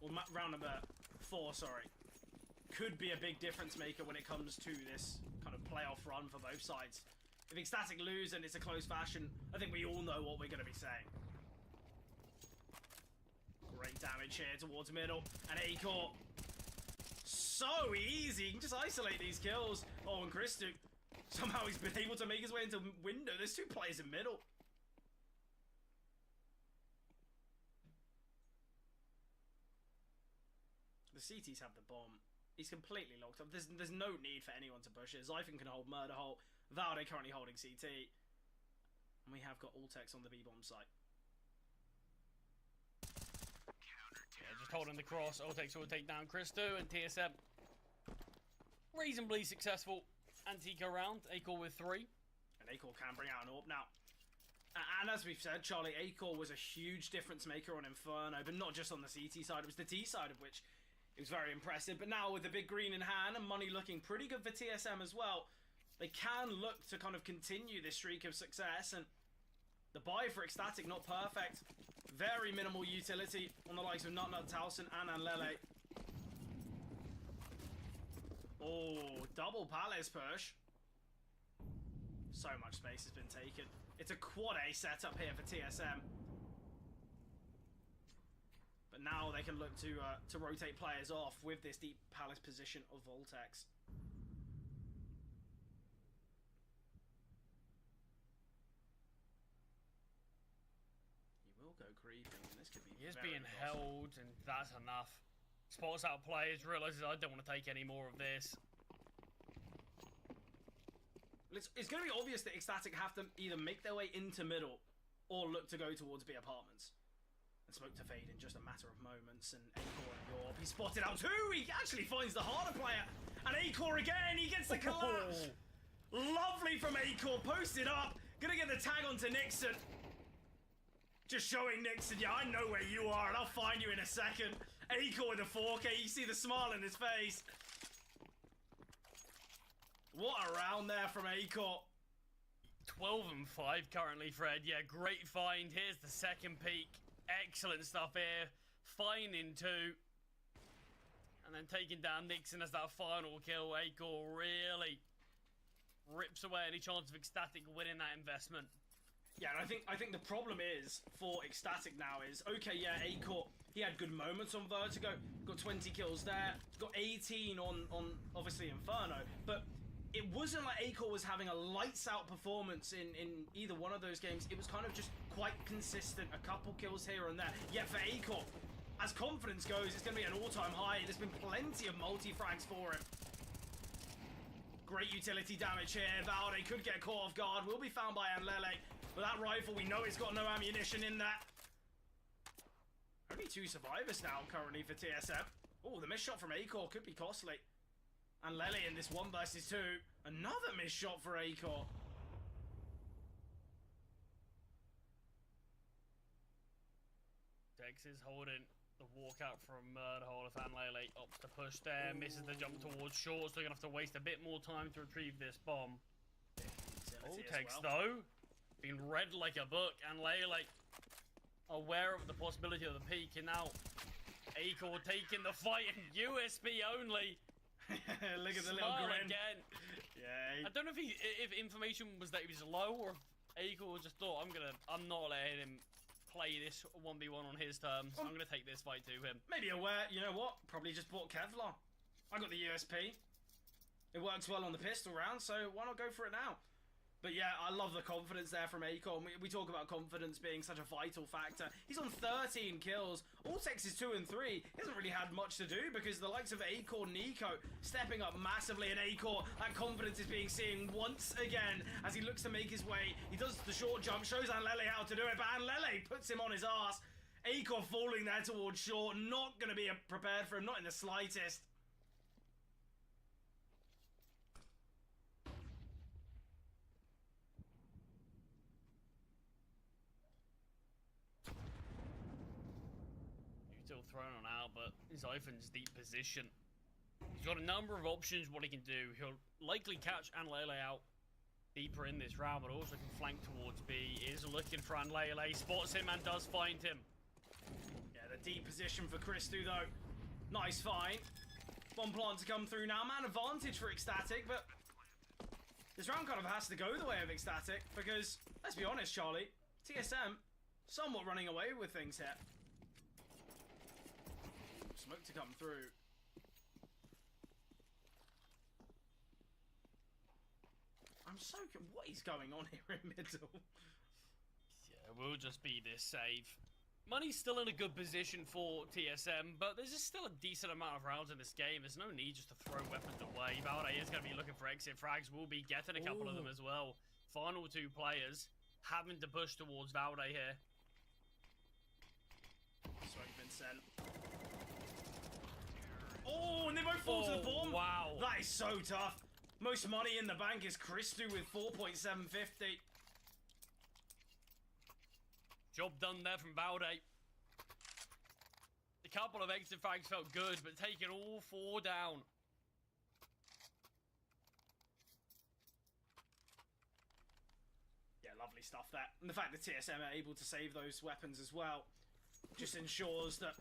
or round number 4, sorry, could be a big difference maker when it comes to this kind of playoff run for both sides. If Ecstatic lose and it's a close fashion, I think we all know what we're going to be saying. Great damage here towards middle, and A-Core. So easy, you can just isolate these kills. Oh, and Christu, somehow he's been able to make his way into window. There's 2 players in middle. The CTs have the bomb. He's completely locked up. There's no need for anyone to push it. Zyphon can hold Murder Hole. Valde currently holding CT. And we have got Ortex on the B-bomb site. holding the cross. Oltex will take down Christo, and TSM reasonably successful anti-eco round. Acor with 3. And Acor can bring out an AWP now. And as we've said, Charlie, Acor was a huge difference maker on Inferno, but not just on the CT side, it was the T side of which it was very impressive. But now with the big green in hand and money looking pretty good for TSM as well, they can look to kind of continue this streak of success. And the buy for Ecstatic, not perfect. Very minimal utility on the likes of Nut Towson and Anlele. Oh, double Palace push. So much space has been taken. It's a quad A setup here for TSM. But now they can look to rotate players off with this deep Palace position of Voltex. He will go creeping, and this could be He is very being costly. held, and that's enough. Spots out players, realizes I don't want to take any more of this. It's going to be obvious that Ecstatic have to either make their way into middle or look to go towards B apartments. And smoke to fade in just a matter of moments. And Acor and Yorp, he spotted out 2. He actually finds the harder player. And Acor again, he gets the collapse. Lovely from Acor, posted up. Gonna get the tag onto Nixon. Just showing Nixon, yeah, I know where you are and I'll find you in a second. Acor with a 4K, you see the smile in his face. What a round there from Acor. 12 and 5 currently, Fred. Yeah, great find. Here's the second peak. Excellent stuff here. Finding 2. And then taking down Nixon as that final kill. Acor really rips away any chance of Ecstatic winning that investment. Yeah, and I think the problem is for Ecstatic now is, okay, yeah, Acor, he had good moments on Vertigo. Got 20 kills there. Got 18 on obviously Inferno. But it wasn't like Acor was having a lights-out performance in either one of those games. It was kind of just quite consistent, a couple kills here and there. Yet for Acor, as confidence goes, it's going to be an all-time high. There's been plenty of multi-frags for him. Great utility damage here. Valde could get caught off guard. Will be found by Anlele. But that rifle, we know it's got no ammunition in that. Only 2 survivors now currently for TSM. Oh, the missed shot from Acor could be costly. And Lele in this 1 versus 2. Another missed shot for Acor. Dex is holding the walkout from Murder Hole. If Anlele opts to push there, misses the jump towards short, so they're going to have to waste a bit more time to retrieve this bomb. Oltex, though, being read like a book, and Lele aware of the possibility of the peak, and now Acor taking the fight, and USB only. Look at the little grin. Again. Yeah. I don't know if information was that he was low, or if Acor just thought, I'm not letting him play this 1v1 on his terms. I'm gonna take this fight to him. Maybe aware, you know what? Probably just bought Kevlar. I got the USP. It works well on the pistol round, so why not go for it now? But yeah, I love the confidence there from Acor. We talk about confidence being such a vital factor. He's on 13 kills. Oltex is 2 and 3. He hasn't really had much to do because the likes of Acor, Nico stepping up massively, and Acor, that confidence is being seen once again as he looks to make his way. He does the short jump, shows Anlele how to do it, but Anlele puts him on his ass. Acor falling there towards short, not going to be prepared for him, not in the slightest. Thrown on out, but Zyphon's deep position. He's got a number of options what he can do. He'll likely catch Anlele out deeper in this round, but also can flank towards B. Is looking for Anlele, spots him and does find him. Yeah, the deep position for Christu though. Nice find. Bomb plant to come through now. Man advantage for Ecstatic, but this round kind of has to go the way of Ecstatic because, let's be honest, Charlie, TSM somewhat running away with things here. Smoke to come through. I'm so... What is going on here in middle? Yeah, we'll just be this save. Money's still in a good position for TSM, but there's just still a decent amount of rounds in this game. There's no need just to throw weapons away. Valde is going to be looking for exit frags. We'll be getting a couple of them as well. Final 2 players having to push towards Valde here. Smoke been sent. Oh, and they both fall to the bomb. Wow. That is so tough. Most money in the bank is Christu with 4.750. Job done there from Balde. A couple of exit frags felt good, but taking all 4 down. Yeah, lovely stuff there. And the fact that TSM are able to save those weapons as well just ensures that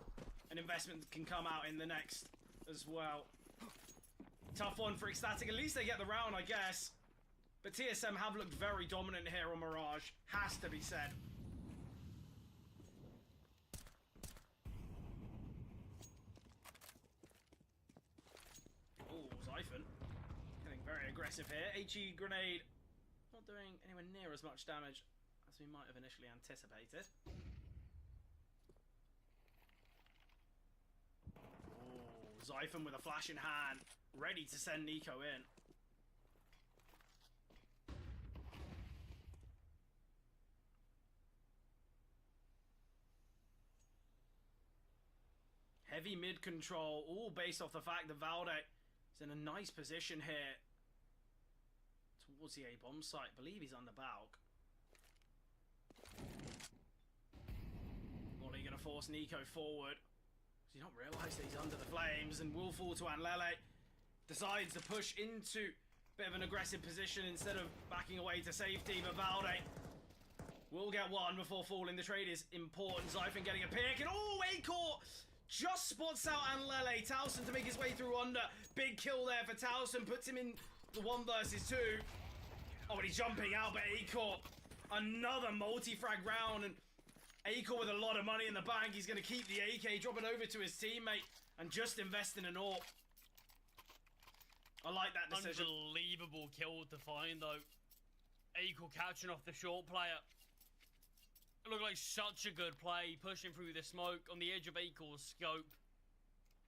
an investment can come out in the next as well. Tough one for Ecstatic. At least they get the round, I guess. But TSM have looked very dominant here on Mirage. Has to be said. Oh, Zyphon. Getting very aggressive here. HE grenade not doing anywhere near as much damage as we might have initially anticipated. Oh, Zyphon with a flash in hand, ready to send Nico in. Heavy mid control, all based off the fact that Valde is in a nice position here towards the A bomb site. I believe he's on the Balk. Molly gonna force Nico forward. Does he not realise that he's under the flames and will fall to Anlele? Decides to push into a bit of an aggressive position instead of backing away to safety, but Valde will get one before falling. The trade is important. Zyphon getting a pick, and oh, Acor just spots out Anlele. Towson to make his way through under. Big kill there for Towson, puts him in the 1 versus 2. Oh, and he's jumping out, but Acor, another multi-frag round, and Acor with a lot of money in the bank. He's going to keep the AK, drop it over to his teammate, and just invest in an AWP. I like that decision. Unbelievable kill to find, though. Acor catching off the short player. It looked like such a good play, pushing through the smoke on the edge of Acor's scope.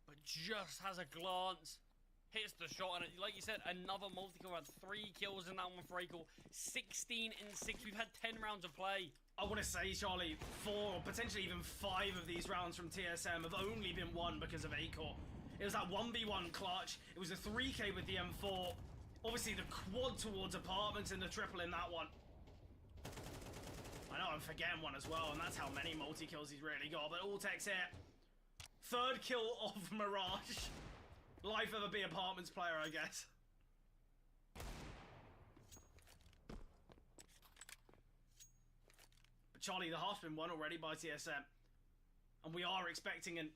But just has a glance, hits the shot, and like you said, another multi-kill round. 3 kills in that one for Acor. 16 in 6. We've had 10 rounds of play. I want to say, Charlie, 4 or potentially even 5 of these rounds from TSM have only been won because of Acor. It was that 1v1 clutch. It was a 3k with the M4. Obviously, the quad towards apartments and the triple in that one. I know I'm forgetting one as well, and that's how many multi-kills he's really got. But Alltex here. 3rd kill of Mirage. Life of a B apartments player, I guess. But Charlie, the half's been won already by TSM. And we are expecting at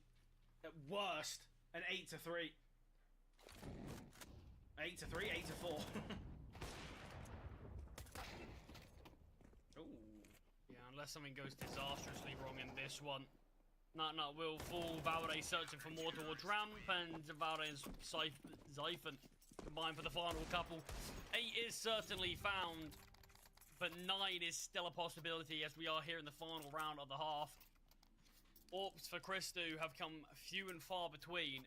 worst, an 8-3. 8-3, 8-4. Unless something goes disastrously wrong in this one. Nut will fall. Valde searching for more towards ramp, and Valde and Zyphon combined for the final couple. 8 is certainly found, but 9 is still a possibility as we are here in the final round of the half. AWPs for Christu have come few and far between.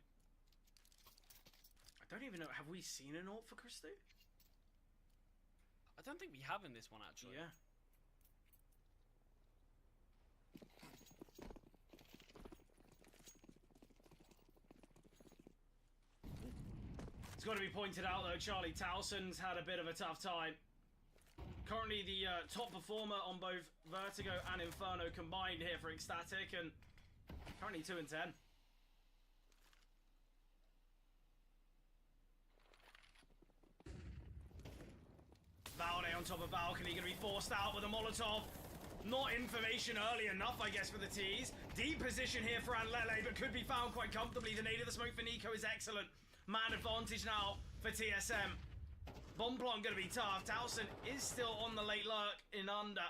I don't even know, have we seen an AWP for Christu? I don't think we have in this one, actually. Yeah. It's got to be pointed out, though, Charlie Towson's had a bit of a tough time. Currently the top performer on both Vertigo and Inferno combined here for Ecstatic, and currently 2 and 10. Valde on top of balcony, going to be forced out with a Molotov. Not information early enough, I guess, for the T's. Deep position here for Anlele, but could be found quite comfortably. The nade of the smoke for Nico is excellent. Man advantage now for TSM. Bomb plant going to be tough. Towson is still on the late lurk in under.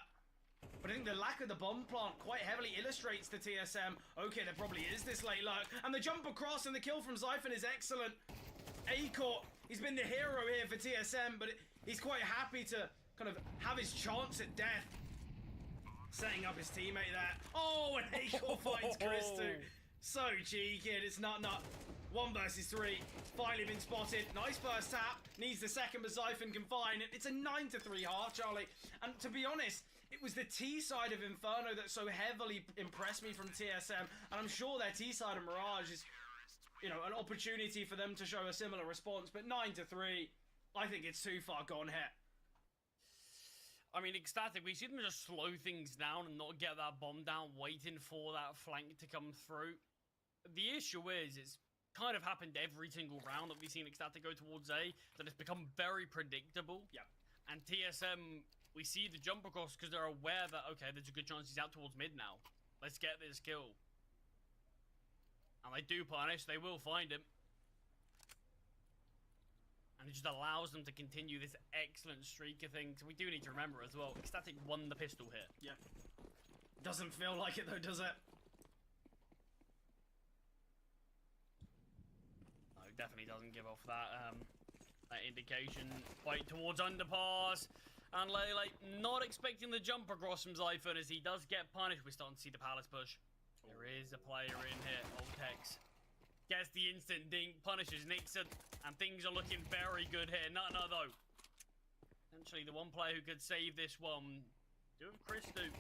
But I think the lack of the bomb plant quite heavily illustrates to TSM. Okay, there probably is this late lurk. And the jump across and the kill from Zyphon is excellent. Acor, he's been the hero here for TSM, but he's quite happy to kind of have his chance at death. Setting up his teammate there. Oh, and Acor finds Christu. So cheeky, it's not. 1 versus 3. Finally been spotted. Nice first tap. Needs the second, but Zyphon can find it. It's a 9-3 half, Charlie. And to be honest, it was the T side of Inferno that so heavily impressed me from TSM. And I'm sure their T side of Mirage is you know, an opportunity for them to show a similar response. But 9-3, I think it's too far gone here. I mean, Ecstatic, we see them just slow things down and not get that bomb down, waiting for that flank to come through. The issue is, it's kind of happened every single round that we've seen Ecstatic go towards A, that it's become very predictable. Yeah. And TSM, we see the jump across because they're aware that, okay, there's a good chance he's out towards mid now. Let's get this kill. And they do punish, they will find him. And it just allows them to continue this excellent streak of things. We do need to remember as well, Ecstatic won the pistol hit. Yeah. Doesn't feel like it though, does it? No, definitely doesn't give off that that indication. Fight towards underpass. And Lele not expecting the jump across from Zyphon as he does get punished. We're starting to see the Palace push. There is a player in here, Oltex. Gets the instant dink, punishes Nixon, and things are looking very good here. No, though. Essentially, the one player who could save this one, do have Christu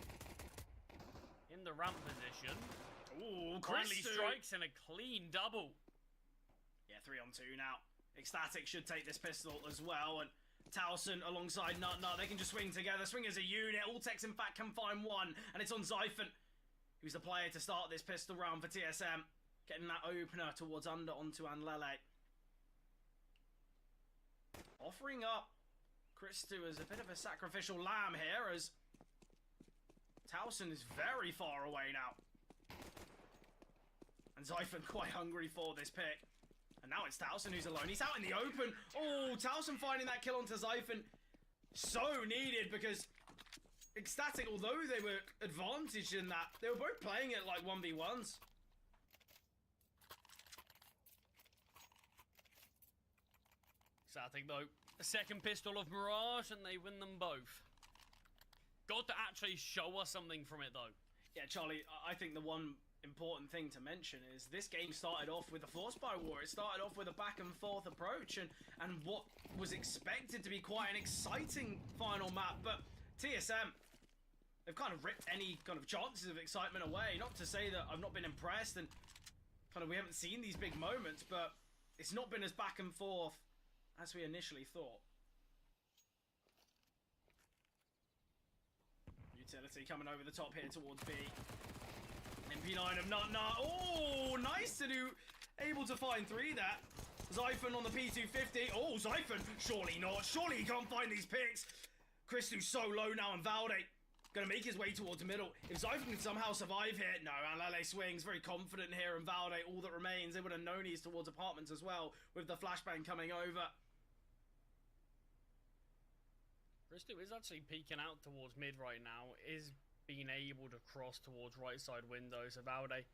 in the ramp position. Ooh, Finally Christu strikes in a clean double. Yeah, 3-on-2 now. Ecstatic should take this pistol as well, and Towson alongside Nut, they can just swing together, swing as a unit. Altex, in fact, can find one, and it's on Zyphon, who's the player to start this pistol round for TSM. Getting that opener towards under onto Anlele. Offering up Christu as a bit of a sacrificial lamb here, as Towson is very far away now. And Zyphon quite hungry for this pick. And now it's Towson who's alone. He's out in the open. Oh, Towson finding that kill onto Zyphon. So needed, because Ecstatic, although they were advantaged in that, they were both playing it like 1v1s. Ecstatic, though, a second pistol of Mirage, and they win them both. Got to actually show us something from it, though. Yeah, Charlie, I think the one important thing to mention is this game started off with a force buy war. It started off with a back and forth approach and what was expected to be quite an exciting final map, but TSM, they've kind of ripped any kind of chances of excitement away. Not to say that I've not been impressed and kind of we haven't seen these big moments, but it's not been as back and forth as we initially thought. Utility coming over the top here towards B. MP9 of Nut. Oh, nice to do. Able to find 3 there. Zyphon on the P250. Oh, Zyphon. Surely not. Surely he can't find these picks. Christu's so low now, and Valde gonna make his way towards the middle. If Zyphon can somehow survive here. No, Anlele swings. Very confident here, and Valde, all that remains. They would have known he's towards apartments as well, with the flashbang coming over. Christu is actually peeking out towards mid right now, is being able to cross towards right side window, so Valde,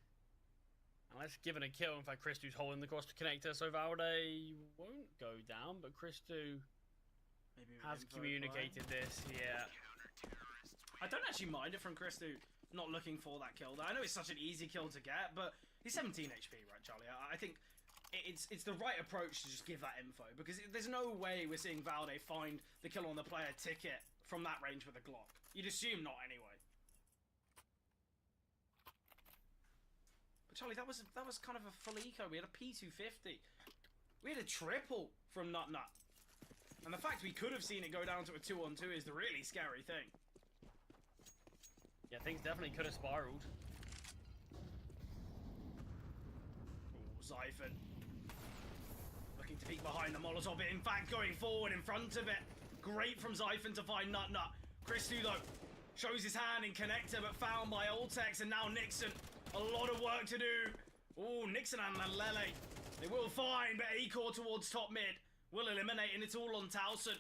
unless given a kill, in fact Christu's holding the cross to connector, so Valde won't go down, but Christu has communicated this, yeah. I don't actually mind it from Christu not looking for that kill. I know it's such an easy kill to get, but he's 17 HP, right, Charlie? I think it's the right approach to just give that info, because there's no way we're seeing Valde find the kill on the player ticket from that range with a Glock. You'd assume not anyway. But Charlie, that was kind of a full eco. We had a P250. We had a triple from Nut. And the fact we could have seen it go down to a 2-on-2 is the really scary thing. Yeah, things definitely could have spiraled. Ooh, Zyphon. Looking to peek behind the Molotov, in fact going forward in front of it. Great from Zyphon to find Nut. Christu, though, shows his hand in connector, but found by Oltex, and now Nixon. A lot of work to do. Ooh, Nixon and Lele. They will find, but A-Core towards top mid will eliminate, and it's all on Towson.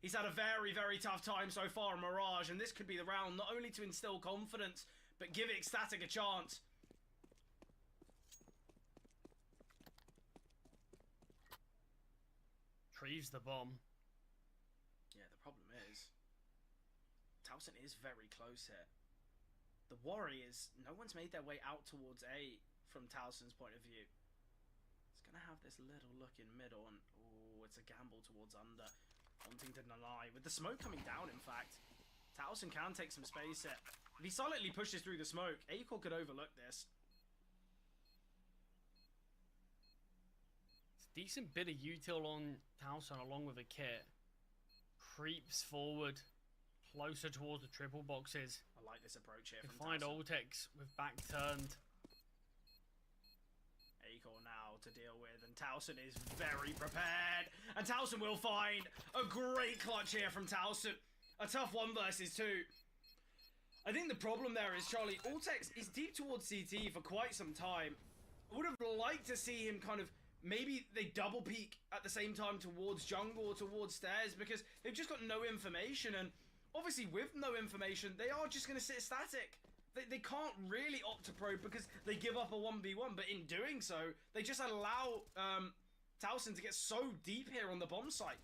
He's had a very, very tough time so far in Mirage, and this could be the round not only to instill confidence, but give Ecstatic a chance. Retrieves the bomb. Yeah, the problem is Towson is very close here. The worry is no one's made their way out towards A from Towson's point of view. It's gonna have this little look in middle, and oh, it's a gamble towards under, wanting to deny. With the smoke coming down, in fact, Towson can take some space here. If he silently pushes through the smoke, A-Core could overlook this. Decent bit of util on Towson along with a kit. Creeps forward, closer towards the triple boxes. I like this approach here You from find Towson. Oltex with back turned. Acor now to deal with, and Towson is very prepared. And Towson will find a great clutch here from Towson. A tough 1 versus 2. I think the problem there is, Charlie, Oltex is deep towards CT for quite some time. I would have liked to see him kind of, maybe they double peek at the same time towards jungle or towards stairs, because they've just got no information, and obviously with no information, they are just going to sit static. They can't really opt to probe because they give up a 1v1, but in doing so, they just allow Towson to get so deep here on the bomb site.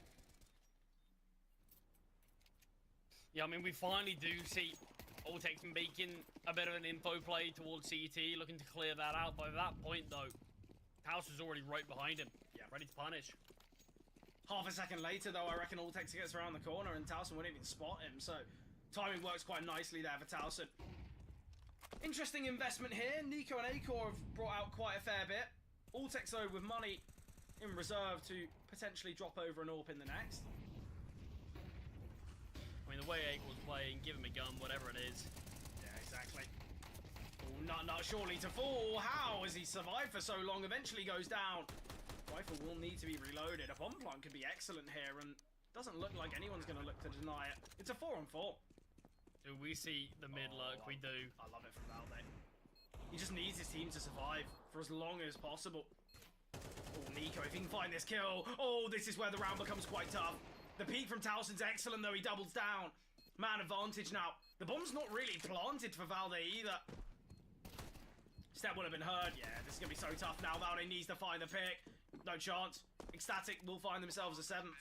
Yeah, I mean, we finally do see Oltex making a bit of an info play towards CT, looking to clear that out. By that point, though, Towson's already right behind him, ready to punish. Half a second later, though, I reckon Oltex gets around the corner and Towson wouldn't even spot him, so timing works quite nicely there for Towson. Interesting investment here. Nico and Acor have brought out quite a fair bit. Oltex, though, with money in reserve to potentially drop over an AWP in the next. I mean, the way Acor's playing, give him a gun, whatever it is. Yeah, exactly. Oh, not surely to fall. How has he survived for so long? Eventually goes down. Rifle will need to be reloaded. A bomb plant could be excellent here, and doesn't look like anyone's going to look to deny it. It's a 4-on-4. Do we see the mid lurk? We do. I love it from Valde. He just needs his team to survive for as long as possible. Oh, Nico, if he can find this kill. Oh, this is where the round becomes quite tough. The peek from Towson's excellent, though. He doubles down. Man advantage now. The bomb's not really planted for Valde either. Step would have been heard. Yeah, this is going to be so tough now. Valde needs to find the pick. No chance. Ecstatic will find themselves a 7th.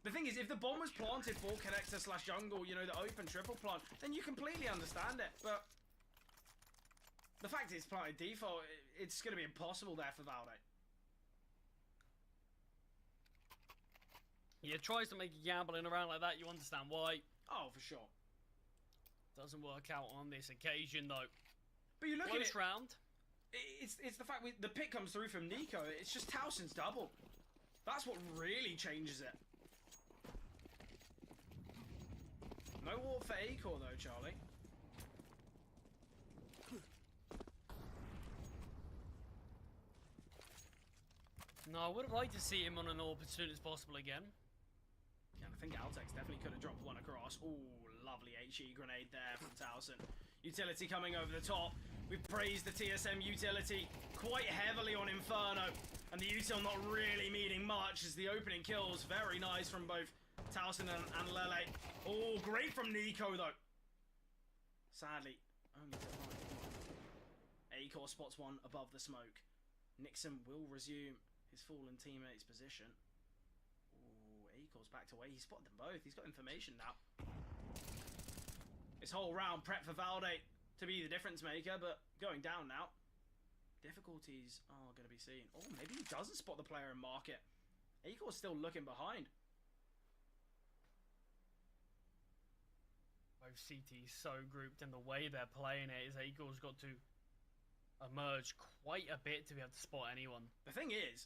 The thing is, if the bomb was planted for connector / jungle, you know, the open triple plant, then you completely understand it. But the fact it's planted default, it's going to be impossible there for Valde. Yeah, tries to make a gambling around like that. You understand why. Oh, for sure. Doesn't work out on this occasion, though. But you look at it. Round. It's the fact the pick comes through from Nico. It's just Towson's double. That's what really changes it. No war for Acor though, Charlie. No, I would have liked to see him on an AWP as soon as possible again. Yeah, I think Altex definitely could have dropped one across. Ooh, lovely HE grenade there from Towson. Utility coming over the top. We've praised the TSM utility quite heavily on Inferno. And the util not really meaning much as the opening kills. Very nice from both Towson and Lele. Oh, great from Nico though. Sadly, only to find Acor spots one above the smoke. Nixon will resume his fallen teammate's position. Ooh, Acor's backed away. He spotted them both. He's got information now. This whole round prep for Valde to be the difference maker, but going down now. Difficulties are going to be seen. Oh, maybe he doesn't spot the player and mark it. Acor's still looking behind. Both CT's so grouped, and the way they're playing it is Acor's got to emerge quite a bit to be able to spot anyone. The thing is,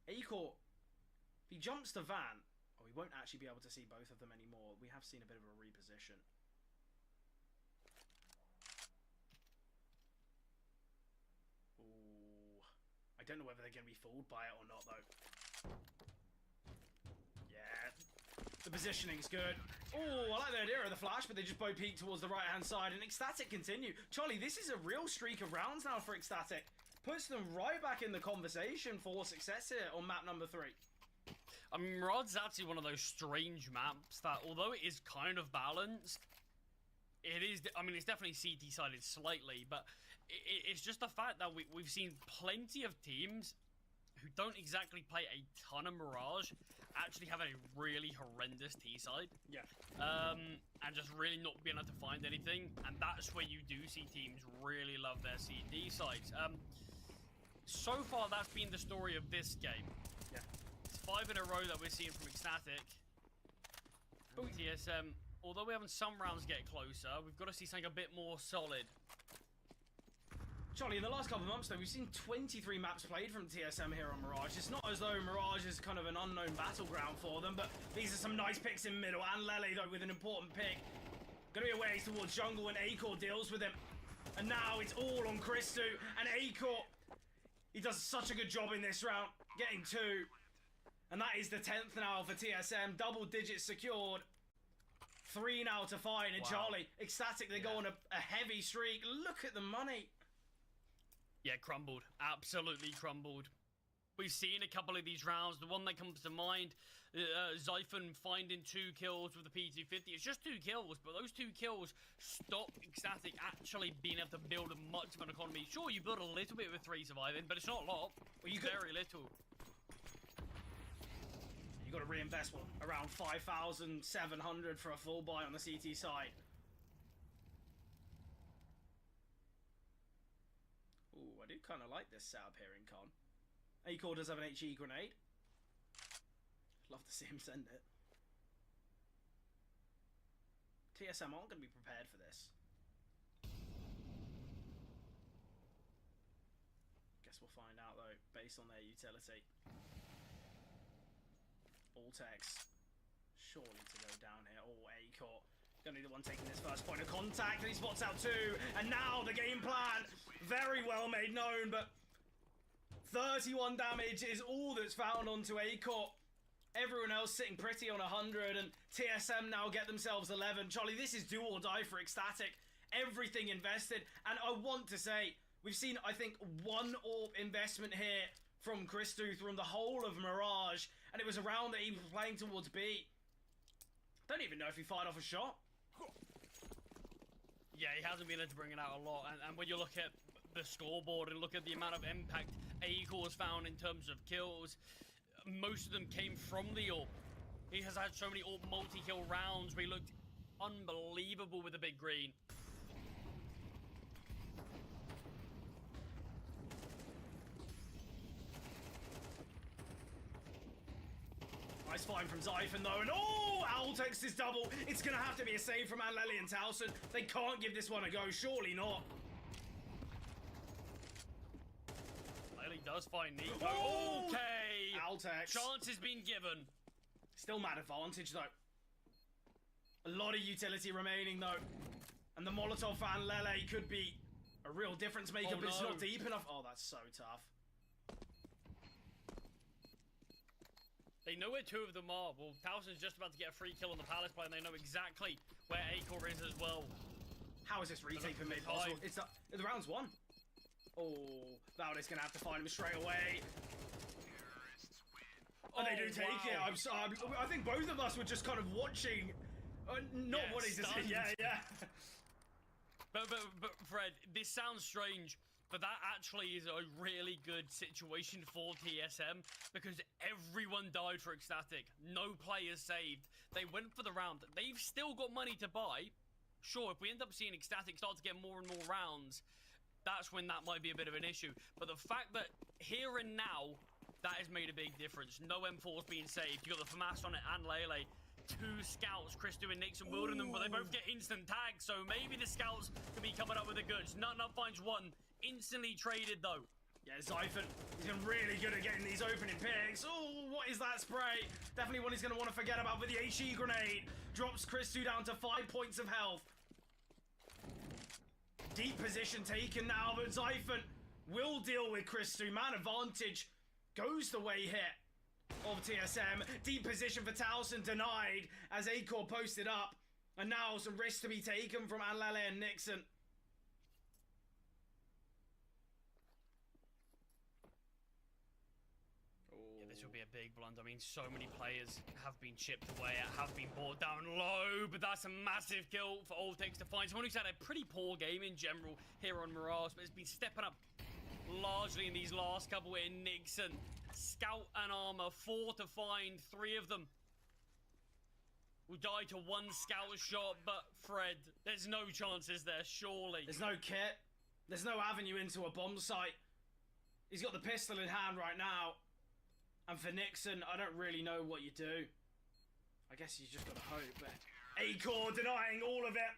Acor, if he jumps to Van, we won't actually be able to see both of them anymore. We have seen a bit of a reposition. Ooh, I don't know whether they're going to be fooled by it or not, though. Yeah, the positioning's good. Oh, I like the idea of the flash, but they just both peek towards the right-hand side, and Ecstatic continue. Charlie, this is a real streak of rounds now for Ecstatic. Puts them right back in the conversation for success here on map number 3. I mean, Mirad's actually one of those strange maps that, although it is kind of balanced, it is, I mean, it's definitely CT-sided slightly, but it's just the fact that we've seen plenty of teams who don't exactly play a ton of Mirage actually have a really horrendous T-side. Yeah. And just really not being able to find anything, and that's where you do see teams really love their CD sides. So far, that's been the story of this game. Yeah. It's 5 in a row that we're seeing from Ecstatic. And TSM, although we're having some rounds get closer, we've got to see something a bit more solid. Charlie, in the last couple of months, though, we've seen 23 maps played from TSM here on Mirage. It's not as though Mirage is kind of an unknown battleground for them, but these are some nice picks in middle. And Lele, though, with an important pick. Gonna be a ways towards jungle, and Acor deals with him. And now it's all on Christu, and Acor, he does such a good job in this round, getting 2. And that is the 10th now for TSM, double digits secured. 3 now to find, and Charlie, ecstatic, they go on a heavy streak. Look at the money. Yeah, crumbled. Absolutely crumbled. We've seen a couple of these rounds. The one that comes to mind, Zyphon finding 2 kills with the P250. It's just 2 kills, but those 2 kills stop Ecstatic actually being able to build much of an economy. Sure, you build a little bit with 3 surviving, but it's not a lot. Well, very little. You got to reinvest around 5,700 for a full buy on the CT side. Ooh, I do kind of like this setup here in Con. Acor does have an HE grenade. I'd love to see him send it. TSM aren't going to be prepared for this. Guess we'll find out though, based on their utility. Altex, surely to go down here. Oh, Acor, gonna be the one taking this first point of contact, and he spots out 2. And now the game plan, very well made known, but 31 damage is all that's found onto Acor. Everyone else sitting pretty on 100, and TSM now get themselves 11. Charlie, this is do or die for Ecstatic. Everything invested, and I want to say, we've seen, I think, 1 AWP investment here from Christu from the whole of Mirage, and it was a round that he was playing towards B. Don't even know if he fired off a shot. Yeah, he hasn't been able to bring it out a lot, and when you look at the scoreboard and look at the amount of impact Acor's found in terms of kills, most of them came from the AWP. He has had so many AWP multi-kill rounds where he looked unbelievable with the big green. Nice find from Zyphon though, and oh, Altex is double. It's gonna have to be a save from Anleli and Towson. They can't give this one a go, surely not. Lely does find Nico. Oh! Okay. Altex. Chance has been given. Still mad advantage though. A lot of utility remaining though. And the Molotov fan Lele could be a real difference maker, but it's not deep enough. Oh, that's so tough. They know where 2 of them are. Well, Towson's just about to get a free kill on the Palace play, and they know exactly where Acor is as well. How is this retake for mid possible? It's the round's won. Oh, Valdez gonna have to find him straight away. Oh, they do take it. I think both of us were just kind of watching, not wanting to see. Yeah. But Fred, this sounds strange, but that actually is a really good situation for TSM because everyone died for Ecstatic. No players saved. They went for the round. They've still got money to buy. Sure, if we end up seeing Ecstatic start to get more and more rounds, that's when that might be a bit of an issue. But the fact that here and now, that has made a big difference. No M4's being saved. You got the FAMAS on it and Lele. 2 scouts, Christu and Nixon, wielding them, but they both get instant tags, so maybe the scouts could be coming up with the goods. Nut finds 1. Instantly traded though. Yeah, Zyphon, he's been really good at getting these opening picks. Oh, what is that spray? Definitely one he's going to want to forget about with the HE grenade. Drops Christu down to 5 points of health. Deep position taken now, but Zyphon will deal with Christu. Man advantage goes the way here of TSM. Deep position for Towson denied as Acor posted up. And now some risks to be taken from Anlele and Nixon. This will be a big blunder. I mean, so many players have been chipped away, have been brought down low, but that's a massive kill for Altex to find someone who's had a pretty poor game in general here on Mirage, but has been stepping up largely in these last couple in Nixon. Scout and armor, 4 to find, 3 of them will die to 1 scout shot, but Fred, there's no chances there, surely. There's no kit. There's no avenue into a bomb site. He's got the pistol in hand right now. And for Nixon, I don't really know what you do. I guess you just gotta hope, but Acor denying all of it.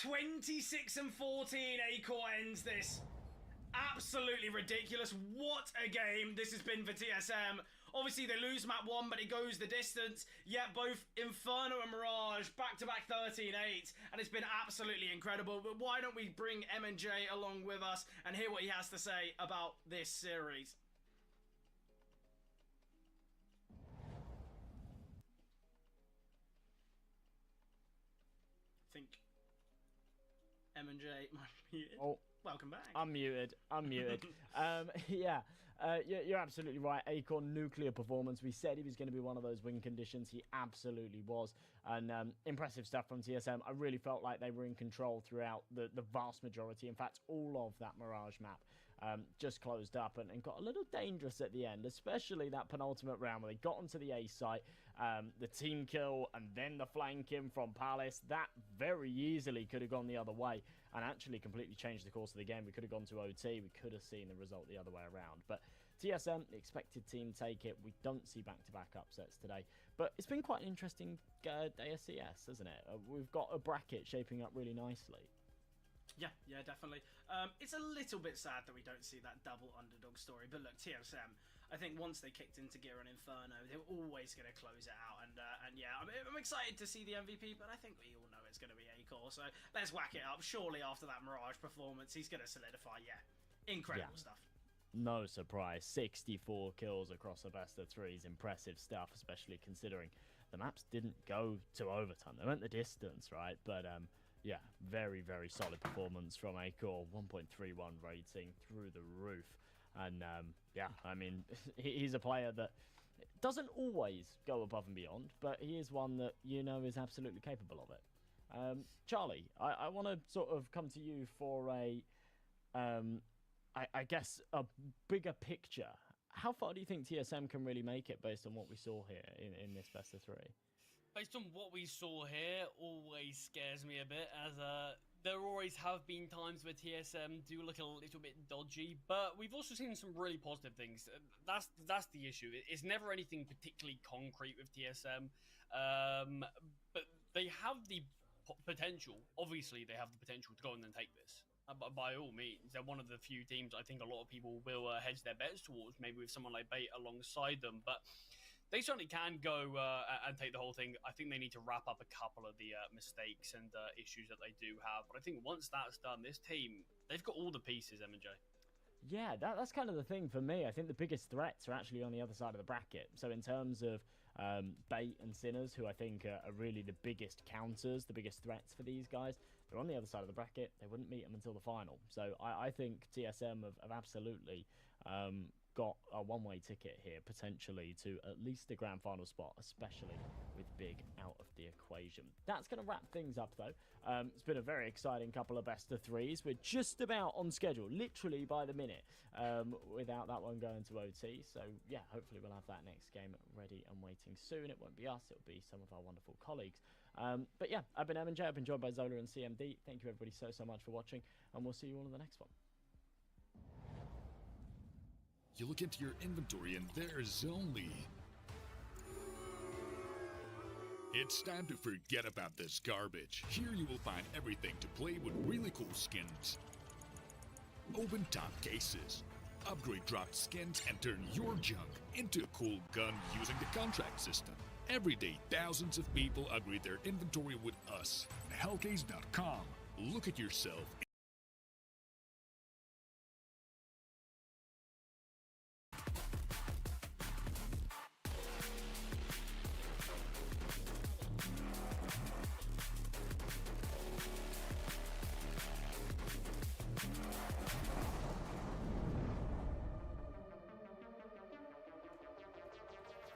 26 and 14, Acor ends this. Absolutely ridiculous. What a game this has been for TSM. Obviously, they lose map 1, but it goes the distance. Yet both Inferno and Mirage back-to-back 13-8, and it's been absolutely incredible. But why don't we bring M&J along with us and hear what he has to say about this series? I think M&J might be muted. Oh. Welcome back. I'm muted. Yeah, you're absolutely right. Acorn, nuclear performance. We said he was going to be one of those win conditions. He absolutely was. And impressive stuff from TSM. I really felt like they were in control throughout the vast majority. In fact, all of that Mirage map just closed up and got a little dangerous at the end, especially that penultimate round where they got onto the A site, the team kill, and then the flanking from Palace. That very easily could have gone the other way and actually completely changed the course of the game. We could have gone to OT. We could have seen the result the other way around. But TSM, the expected team take it. We don't see back-to-back upsets today. But it's been quite an interesting day of CS, hasn't it? We've got a bracket shaping up really nicely. Yeah, definitely. It's a little bit sad that we don't see that double underdog story. But look, TSM, I think once they kicked into gear on Inferno, they were always going to close it out. And yeah, I'm excited to see the MVP, but I think we all know it's going to be Acor. So let's whack it up. Surely after that Mirage performance, he's going to solidify. Yeah, incredible stuff. No surprise. 64 kills across a best of 3 is impressive stuff, especially considering the maps didn't go to overtime. They went the distance, right? But yeah, very, very solid performance from Acor. 1.31 rating through the roof. And yeah, I mean, he's a player that doesn't always go above and beyond, but he is one that you know is absolutely capable of it. Charlie, I want to sort of come to you for a, I guess, a bigger picture. How far do you think TSM can really make it based on what we saw here in this best of 3? Based on what we saw here, always scares me a bit, as there always have been times where TSM do look a little bit dodgy, but we've also seen some really positive things. That's the issue. It's never anything particularly concrete with TSM, but they have the potential. Obviously, they have the potential to go and then take this. By all means, they're one of the few teams I think a lot of people will hedge their bets towards, maybe with someone like Bait alongside them, but they certainly can go and take the whole thing. I think they need to wrap up a couple of the mistakes and issues that they do have. But I think once that's done, this team, they've got all the pieces, M&J. Yeah, that's kind of the thing for me. I think the biggest threats are actually on the other side of the bracket. So in terms of Bait and Sinners, who I think are really the biggest counters, the biggest threats for these guys, they're on the other side of the bracket. They wouldn't meet them until the final. So I think TSM have absolutely got a one-way ticket here, potentially, to at least the grand final spot, especially with Big out of the equation. That's going to wrap things up, though. It's been a very exciting couple of best of 3s. We're just about on schedule, literally by the minute, without that one going to OT. So, yeah, hopefully we'll have that next game ready and waiting soon. It won't be us, it'll be some of our wonderful colleagues. But, yeah, I've been M&J. I've been joined by Zola and CMD. Thank you, everybody, so much for watching, and we'll see you all in the next one. You look into your inventory and there's only... It's time to forget about this garbage. Here you will find everything to play with really cool skins. Open top cases, upgrade dropped skins, and turn your junk into a cool gun using the contract system. Every day, thousands of people upgrade their inventory with us. Hellcase.com. Look at yourself.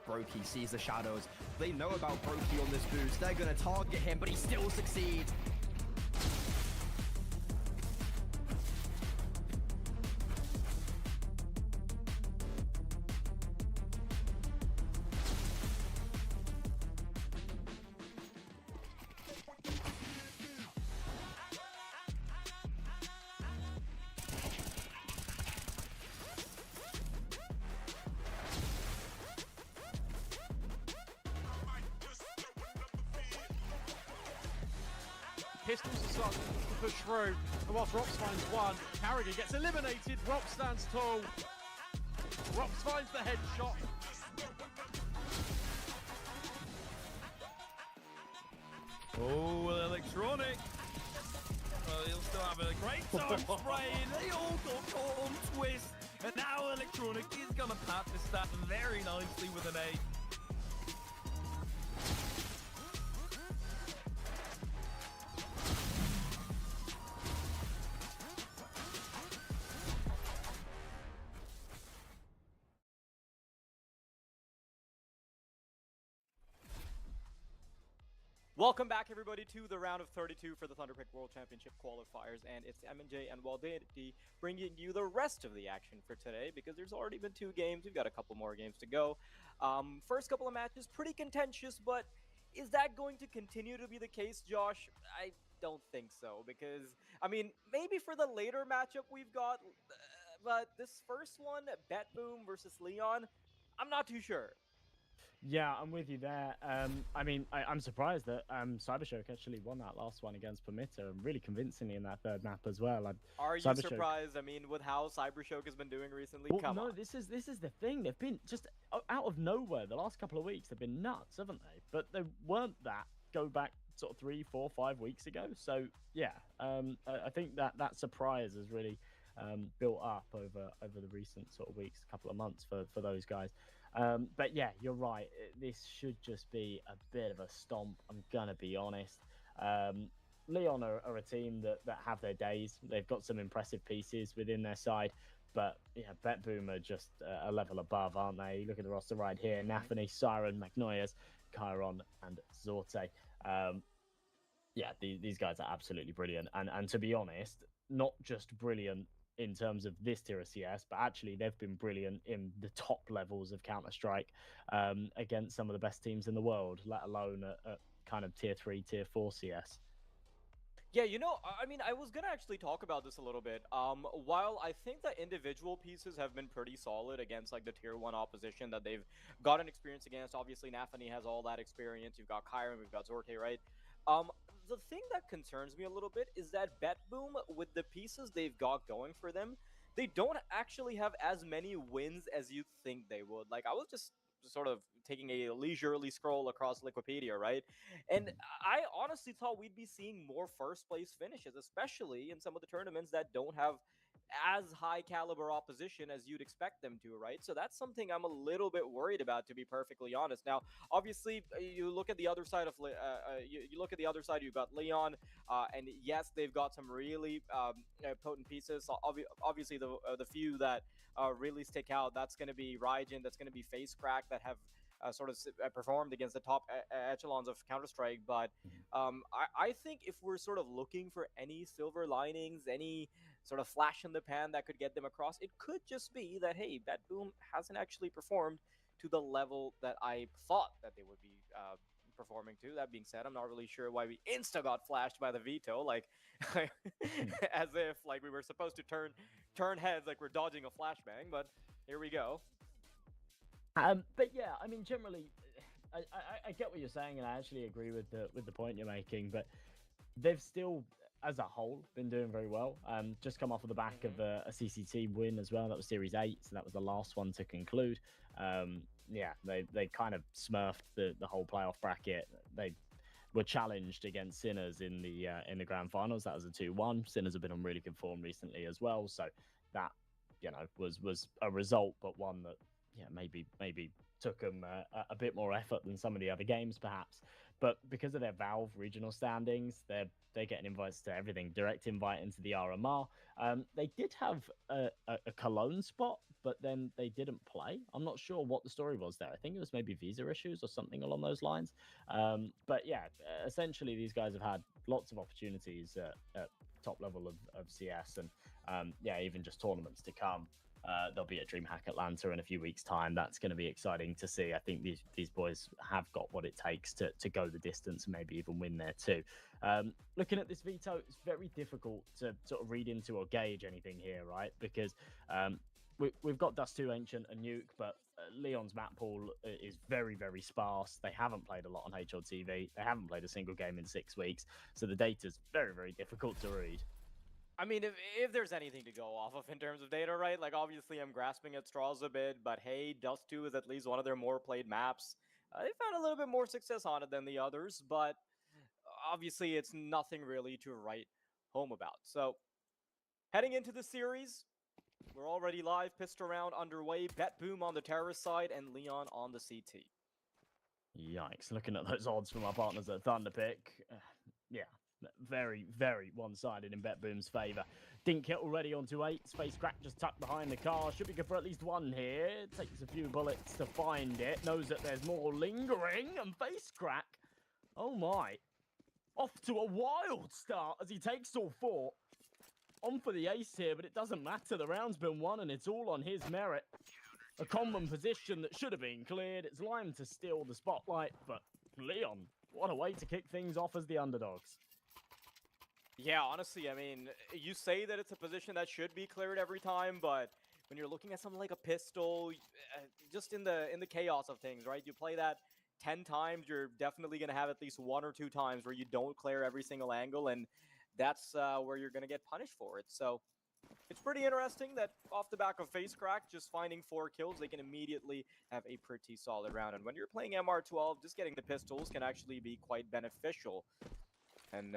Brokey sees the shadows. They know about Brokey on this boost. They're going to target him, but he still succeeds. Pistols are starting to push through. And whilst Rops finds one, Carragher gets eliminated. Rops stands tall. Rops finds the headshot. Oh, electronic. Well, he'll still have a great time spraying. They all got caught on twist. And now electronic is going to pat this stat very nicely with an 8. Welcome back, everybody, to the round of 32 for the Thunderpick World Championship qualifiers, and it's M&J and Waldity bringing you the rest of the action for today, because there's already been 2 games. We've got a couple more games to go. First couple of matches, pretty contentious, but is that going to continue to be the case, Josh? I don't think so, because, I mean, maybe for the later matchup we've got, but this first one, BetBoom versus Leon, I'm not too sure. Yeah, I'm with you there. I mean, I'm surprised that Cybershoke actually won that last one against Permitta, and really convincingly in that third map as well. Are you surprised? I mean, with how Cybershoke has been doing recently? Well, Come on. this is the thing. They've been just out of nowhere the last couple of weeks. They've been nuts, haven't they? But they weren't that. Go back sort of 3, 4, 5 weeks ago. So yeah, I think that surprise has really built up over the recent sort of weeks, couple of months for those guys. But yeah, you're right. This should just be a bit of a stomp. I'm gonna be honest. Leon are a team that have their days. They've got some impressive pieces within their side, but yeah, BetBoom are just a level above, aren't they? Look at the roster right here: Nafany, Siren, Magnoyas, Chiron, and Zorte. Yeah, these guys are absolutely brilliant. And to be honest, not just brilliant in terms of this tier of CS, but actually they've been brilliant in the top levels of Counter-Strike against some of the best teams in the world, let alone at kind of tier 3, tier 4 CS. Yeah, you know, I mean, I was going to actually talk about this a little bit. While I think that individual pieces have been pretty solid against, like, the tier 1 opposition that they've gotten experience against, obviously Nafany has all that experience. You've got Chiron, we've got Zorte, right? The thing that concerns me a little bit is that BetBoom, with the pieces they've got going for them, they don't actually have as many wins as you'd think they would. Like, I was just sort of taking a leisurely scroll across Wikipedia, right? And I honestly thought we'd be seeing more first place finishes, especially in some of the tournaments that don't have as high caliber opposition as you'd expect them to, right? So that's something I'm a little bit worried about, to be perfectly honest. Now, obviously, you look at the other side of you look at the other side. You've got Leon, and yes, they've got some really potent pieces. Obviously, the few that really stick out, that's going to be Raijin, that's going to be FaceCrack, that have sort of performed against the top echelons of Counter-Strike. But I think if we're sort of looking for any silver linings, any sort of flash in the pan that could get them across, it could just be that, hey, BetBoom hasn't actually performed to the level that I thought that they would be performing to. That being said, I'm not really sure why we insta got flashed by the veto, like as if like we were supposed to turn heads like we're dodging a flashbang, but here we go. But yeah, I mean, generally, I get what you're saying, and I actually agree with the point you're making. But they've still, as a whole, been doing very well. Just come off of the back of a CCT win as well. That was Series 8, so that was the last one to conclude. Yeah, they kind of smurfed the whole playoff bracket. They were challenged against Sinners in the grand finals. That was a 2-1. Sinners have been on really good form recently as well, so that, you know, was a result, but one that, yeah, maybe took them a bit more effort than some of the other games, perhaps. But because of their Valve regional standings, they're getting invites to everything. Direct invite into the RMR. They did have a Cologne spot, but then they didn't play. I'm not sure what the story was there. I think it was maybe visa issues or something along those lines. But yeah, essentially these guys have had lots of opportunities at top level of CS, and yeah, even just tournaments to come. They'll be at DreamHack Atlanta in a few weeks' time. That's going to be exciting to see. I think these boys have got what it takes to go the distance and maybe even win there too. Looking at this veto, it's very difficult to sort of read into or gauge anything here, right? Because we've got Dust 2, Ancient, and Nuke, but Leon's map pool is very, very sparse. They haven't played a lot on HLTV. They haven't played a single game in 6 weeks. So the data's very, very difficult to read. I mean, if there's anything to go off of in terms of data, right? Like, obviously, I'm grasping at straws a bit, but hey, Dust 2 is at least one of their more played maps. They found a little bit more success on it than the others, but obviously, it's nothing really to write home about. So, heading into the series, we're already live, pissed around underway. Bet Boom on the terrorist side and Leon on the CT. Yikes. Looking at those odds from our partners at Thunderpick. Yeah, very, very one-sided in Bet Boom's favour. Dink hit already onto 8. Space Crack just tucked behind the car. Should be good for at least one here. Takes a few bullets to find it. Knows that there's more lingering. And Face Crack, oh my. Off to a wild start as he takes all 4. On for the ace here, but it doesn't matter. The round's been won, and it's all on his merit. A common position that should have been cleared. It's Lime to steal the spotlight, but Leon, what a way to kick things off as the underdogs. Yeah, honestly, I mean, you say that it's a position that should be cleared every time, but when you're looking at something like a pistol, just in the chaos of things, right? You play that 10 times, you're definitely going to have at least 1 or 2 times where you don't clear every single angle, and that's where you're going to get punished for it. So it's pretty interesting that off the back of Face Crack, just finding 4 kills, they can immediately have a pretty solid round. And when you're playing MR12, just getting the pistols can actually be quite beneficial. And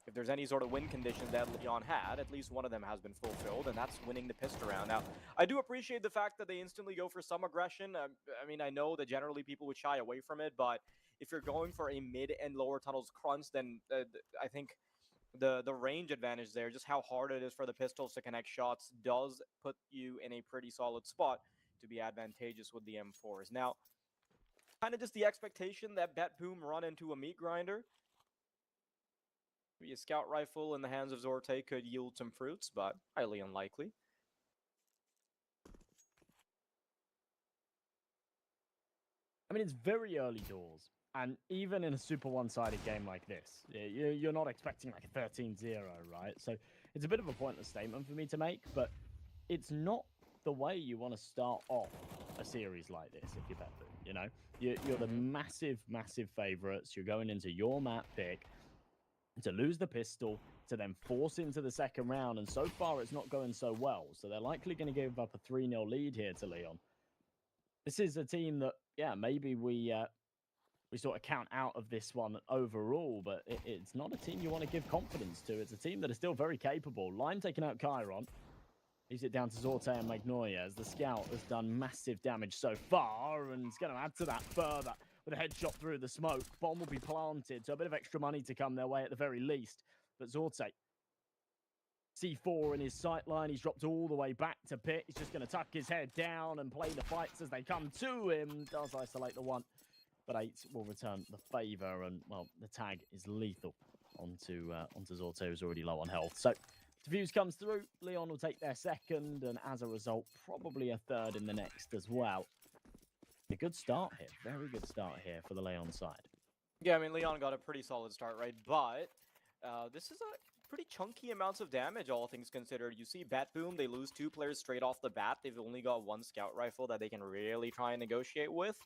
if there's any sort of win condition that Leon had, at least one of them has been fulfilled, and that's winning the pistol round. Now, I do appreciate the fact that they instantly go for some aggression. I mean, I know that generally people would shy away from it, but if you're going for a mid and lower tunnels crunch, then I think the range advantage there, just how hard it is for the pistols to connect shots, does put you in a pretty solid spot to be advantageous with the M4s. Now, kind of just the expectation that Bet Boom run into a meat grinder. Maybe a scout rifle in the hands of Zorte could yield some fruits, but highly unlikely. I mean, it's very early doors. And even in a super one-sided game like this, you're not expecting like a 13-0, right? So it's a bit of a pointless statement for me to make, but it's not the way you want to start off a series like this if you're Bet Boom, you know? You're the massive, massive favourites. You're going into your map pick to lose the pistol, to then force into the second round, and so far it's not going so well. So they're likely going to give up a 3-0 lead here to Leon. This is a team that, yeah, maybe we sort of count out of this one overall, but it's not a team you want to give confidence to. It's a team that is still very capable. Lime taking out Chiron. Leaves it down to Zorte and Magnolia as the scout has done massive damage so far, and it's going to add to that further with a headshot through the smoke. Bomb will be planted, so a bit of extra money to come their way at the very least. But Zorte, C4 in his sight line. He's dropped all the way back to pit. He's just going to tuck his head down and play the fights as they come to him. Does isolate the 1. But 8 will return the favour, and, well, the tag is lethal onto Zorte, who's already low on health. So, Defuse comes through. Leon will take their second, and as a result, probably a third in the next as well. A good start here. Very good start here for the Leon side. Yeah, I mean, Leon got a pretty solid start, right? But this is a pretty chunky amounts of damage, all things considered. You see Bet Boom, they lose 2 players straight off the bat. They've only got 1 scout rifle that they can really try and negotiate with.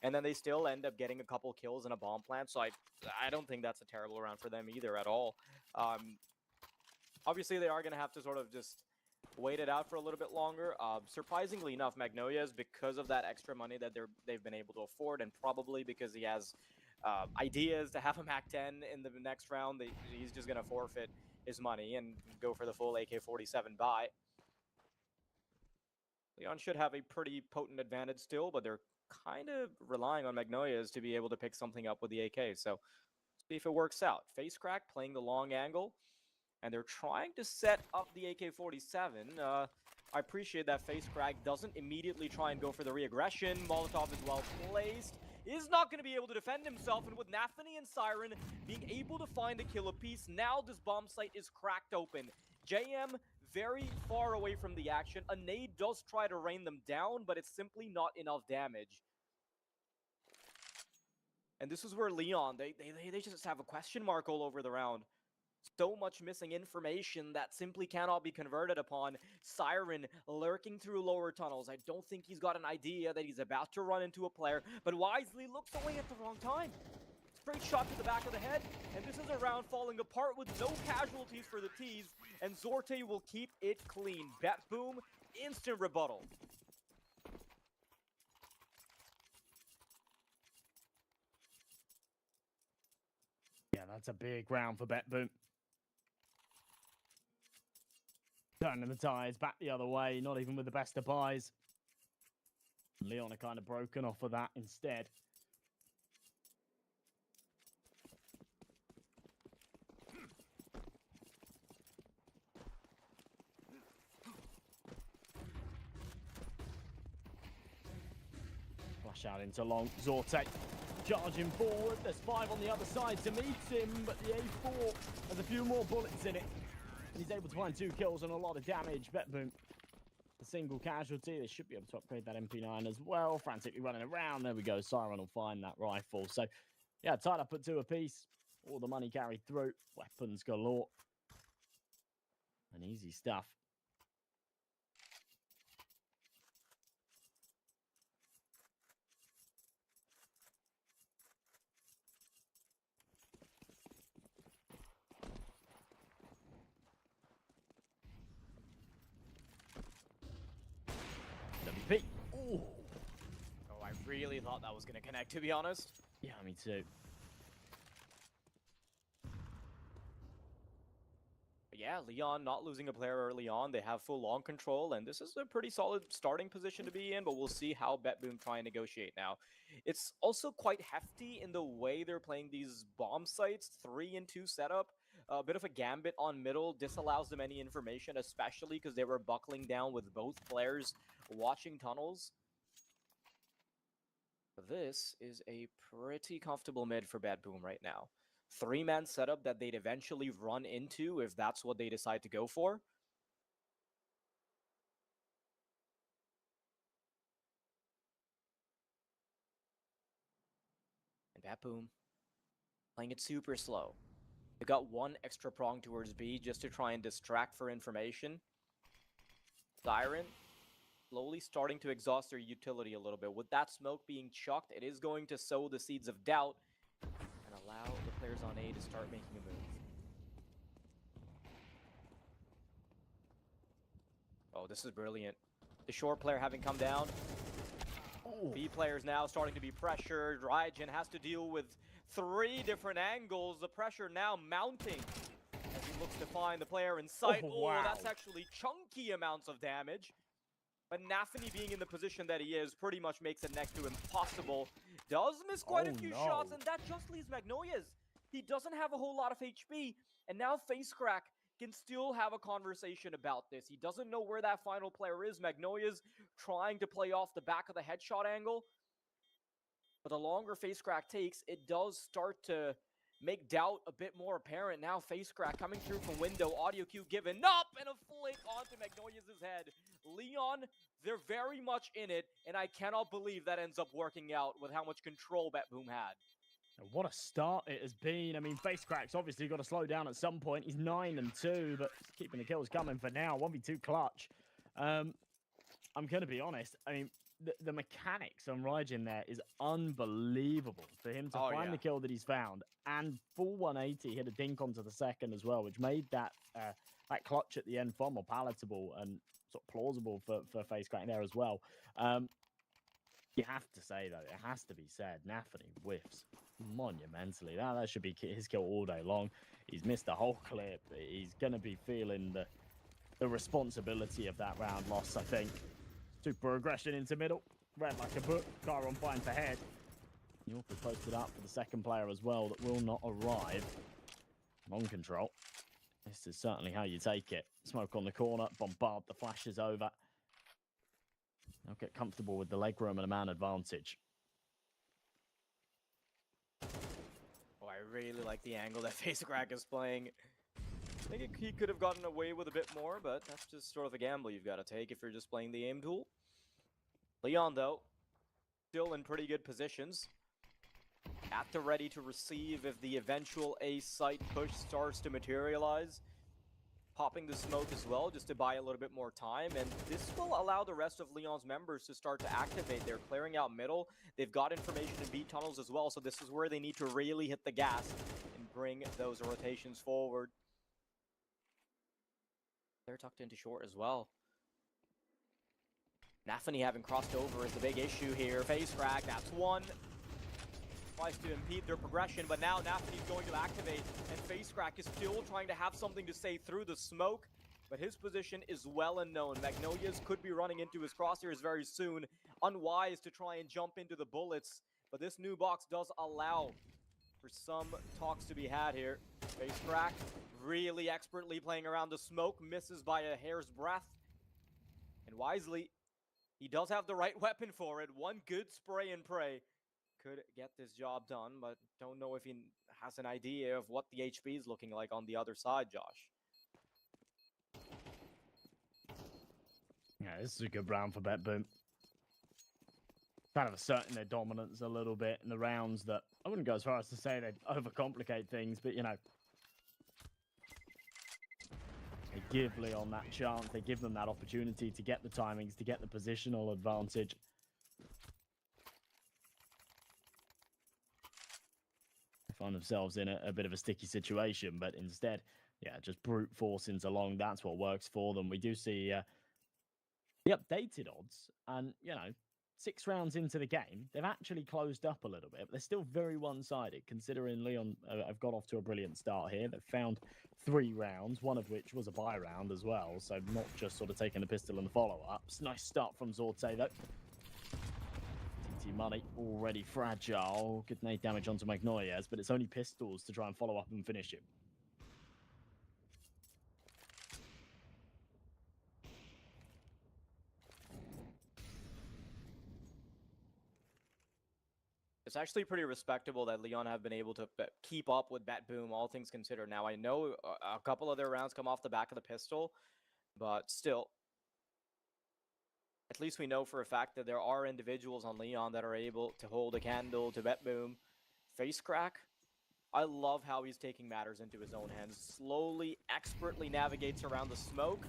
And then they still end up getting a couple kills in a bomb plant. So I don't think that's a terrible round for them either at all. Obviously, they are going to have to sort of just wait it out for a little bit longer. Surprisingly enough, Magnolia's, because of that extra money that they've been able to afford, and probably because he has ideas to have a Mac 10 in the next round, he's just going to forfeit his money and go for the full AK-47 buy. Leon should have a pretty potent advantage still, but they're kind of relying on Magnolia's to be able to pick something up with the AK. So see if it works out. Face Crack playing the long angle, and they're trying to set up the AK-47. I appreciate that Face Crack doesn't immediately try and go for the re-aggression. Molotov is well placed. Is not going to be able to defend himself, and with Nafany and Siren being able to find a kill apiece, now this bomb site is cracked open. JM very far away from the action. A nade does try to rain them down, but it's simply not enough damage. And this is where Leon, they just have a question mark all over the round. So much missing information that simply cannot be converted upon. Siren lurking through lower tunnels. I don't think he's got an idea that he's about to run into a player, but wisely looks away at the wrong time. Straight shot to the back of the head, and this is a round falling apart with no casualties for the T's, and Zorte will keep it clean. Bet Boom, instant rebuttal. Yeah, that's a big round for Bet Boom. Turning the tides back the other way, not even with the best of buys. Leon are kind of broken off of that instead. Flash out into long. Zorte charging forward. There's 5 on the other side to meet him, but the A4 has a few more bullets in it. He's able to find 2 kills and a lot of damage. Bet Boom, a single casualty. They should be able to upgrade that MP9 as well. Frantically running around. There we go. Siren will find that rifle. So, yeah, tied up at 2 apiece. All the money carried through. Weapons galore. And easy stuff. WP. Ooh. Oh, I really thought that was going to connect, to be honest. Yeah, me too. But yeah, Leon not losing a player early on. They have full long control, and this is a pretty solid starting position to be in, but we'll see how Bet Boom try and negotiate now. It's also quite hefty in the way they're playing these bomb sites, 3-in-2 setup. A bit of a gambit on middle disallows them any information, especially because they were buckling down with both players watching tunnels. This is a pretty comfortable mid for Bet Boom right now. 3-man setup that they'd eventually run into if that's what they decide to go for. And Bet Boom playing it super slow. They got 1 extra prong towards B just to try and distract for information. Siren slowly starting to exhaust their utility a little bit. With that smoke being chucked, it is going to sow the seeds of doubt and allow the players on A to start making a move. Oh, this is brilliant. The short player having come down. Ooh. B players now starting to be pressured. Raijin has to deal with 3 different angles. The pressure now mounting as he looks to find the player in sight. Oh, wow. That's actually chunky amounts of damage. But Nafany being in the position that he is pretty much makes it next to impossible. Does miss quite a few shots, and that just leaves Magnolia's. He doesn't have a whole lot of HP, and now FaceCrack can still have a conversation about this. He doesn't know where that final player is. Magnolia's trying to play off the back of the headshot angle. But the longer FaceCrack takes, it does start to make doubt a bit more apparent. Now FaceCrack coming through from window, audio cue given up, and a flick onto Magnolia's head. Leon, they're very much in it, and I cannot believe that ends up working out with how much control Bet Boom had. What a start it has been. I mean, FaceCrack's obviously got to slow down at some point. He's 9-2, but he's keeping the kills coming for now. 1v2 clutch. I'm going to be honest. I mean, the mechanics on Raijin there is unbelievable. For him to find the kill that he's found and full 180, hit a dink onto the second as well, which made that that clutch at the end far more palatable and sort of plausible for FaceCrack there as well. You have to say, though, it has to be said, Nafany whiffs monumentally. That should be his kill all day long. He's missed the whole clip. He's going to be feeling the responsibility of that round loss, I think. Super aggression into middle. Red like a book. Chiron finds the head. York is posted up for the second player as well that will not arrive. On control. This is certainly how you take it. Smoke on the corner. Bombard the flashes over. They'll get comfortable with the leg room and a man advantage. Oh, I really like the angle that FaceCrack is playing. I think he could have gotten away with a bit more, but that's just sort of a gamble you've got to take if you're just playing the aim tool. Leon, though, still in pretty good positions. at the ready to receive if the eventual A site push starts to materialize. Popping the smoke as well, just to buy a little bit more time, and this will allow the rest of Leon's members to start to activate. They're clearing out middle. They've got information in B tunnels as well, so this is where they need to really hit the gas and bring those rotations forward. They're tucked into short as well. Nafany having crossed over is the big issue here. Face crack, that's one. Tries to impede their progression, but now Nafany's going to activate, and Face Crack is still trying to have something to say through the smoke, but his position is well unknown. Magnolias could be running into his crosshairs very soon. Unwise to try and jump into the bullets, but this new box does allow for some talks to be had here. Face Crack really expertly playing around the smoke, misses by a hair's breadth, and wisely, he does have the right weapon for it. One good spray and pray could get this job done, but don't know if he has an idea of what the HP is looking like on the other side, Josh. Yeah, this is a good round for BetBoom. Kind of asserting their dominance a little bit in the rounds that I wouldn't go as far as to say they overcomplicate things, but you know, they give Leon that chance, they give them that opportunity to get the timings, to get the positional advantage. Find themselves in a bit of a sticky situation, but instead, yeah, just brute force into long. That's what works for them. We do see the updated odds, and you know, 6 rounds into the game, they've actually closed up a little bit, but they're still very one-sided, considering Leon have got off to a brilliant start here. They've found 3 rounds, one of which was a buy round as well, so not just sort of taking the pistol and the follow-ups. Nice start from Zorte, though. Money already fragile. Good nade damage onto Magnolias, but it's only pistols to try and follow up and finish him. It's actually pretty respectable that Leon have been able to keep up with BetBoom, all things considered. Now, I know a couple of their rounds come off the back of the pistol, but still, at least we know for a fact that there are individuals on Leon that are able to hold a candle to BetBoom. Face Crack, I love how he's taking matters into his own hands. Slowly, expertly navigates around the smoke.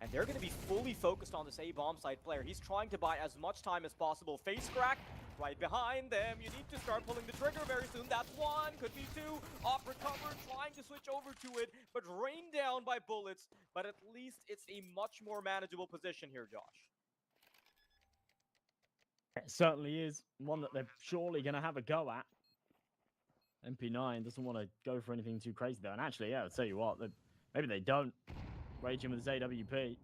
And they're going to be fully focused on this A-bomb site player. He's trying to buy as much time as possible. Face Crack, right behind them. You need to start pulling the trigger very soon. That's 1, could be 2. Off recover, trying to switch over to it, but rained down by bullets. But at least it's a much more manageable position here, Josh. It certainly is. One that they're surely going to have a go at. MP9 doesn't want to go for anything too crazy, though. And actually, yeah, I'll tell you what, maybe they don't. Raging with his AWP.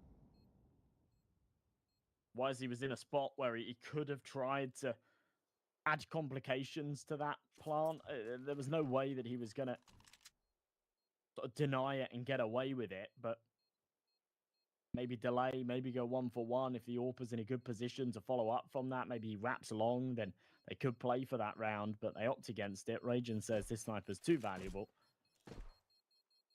Wisely was in a spot where he could have tried to add complications to that plant. There was no way that he was going to sort of deny it and get away with it, but maybe delay, maybe go 1 for 1. If the AWP's in a good position to follow up from that, maybe he wraps along, then they could play for that round, but they opt against it. Raging says this sniper's too valuable.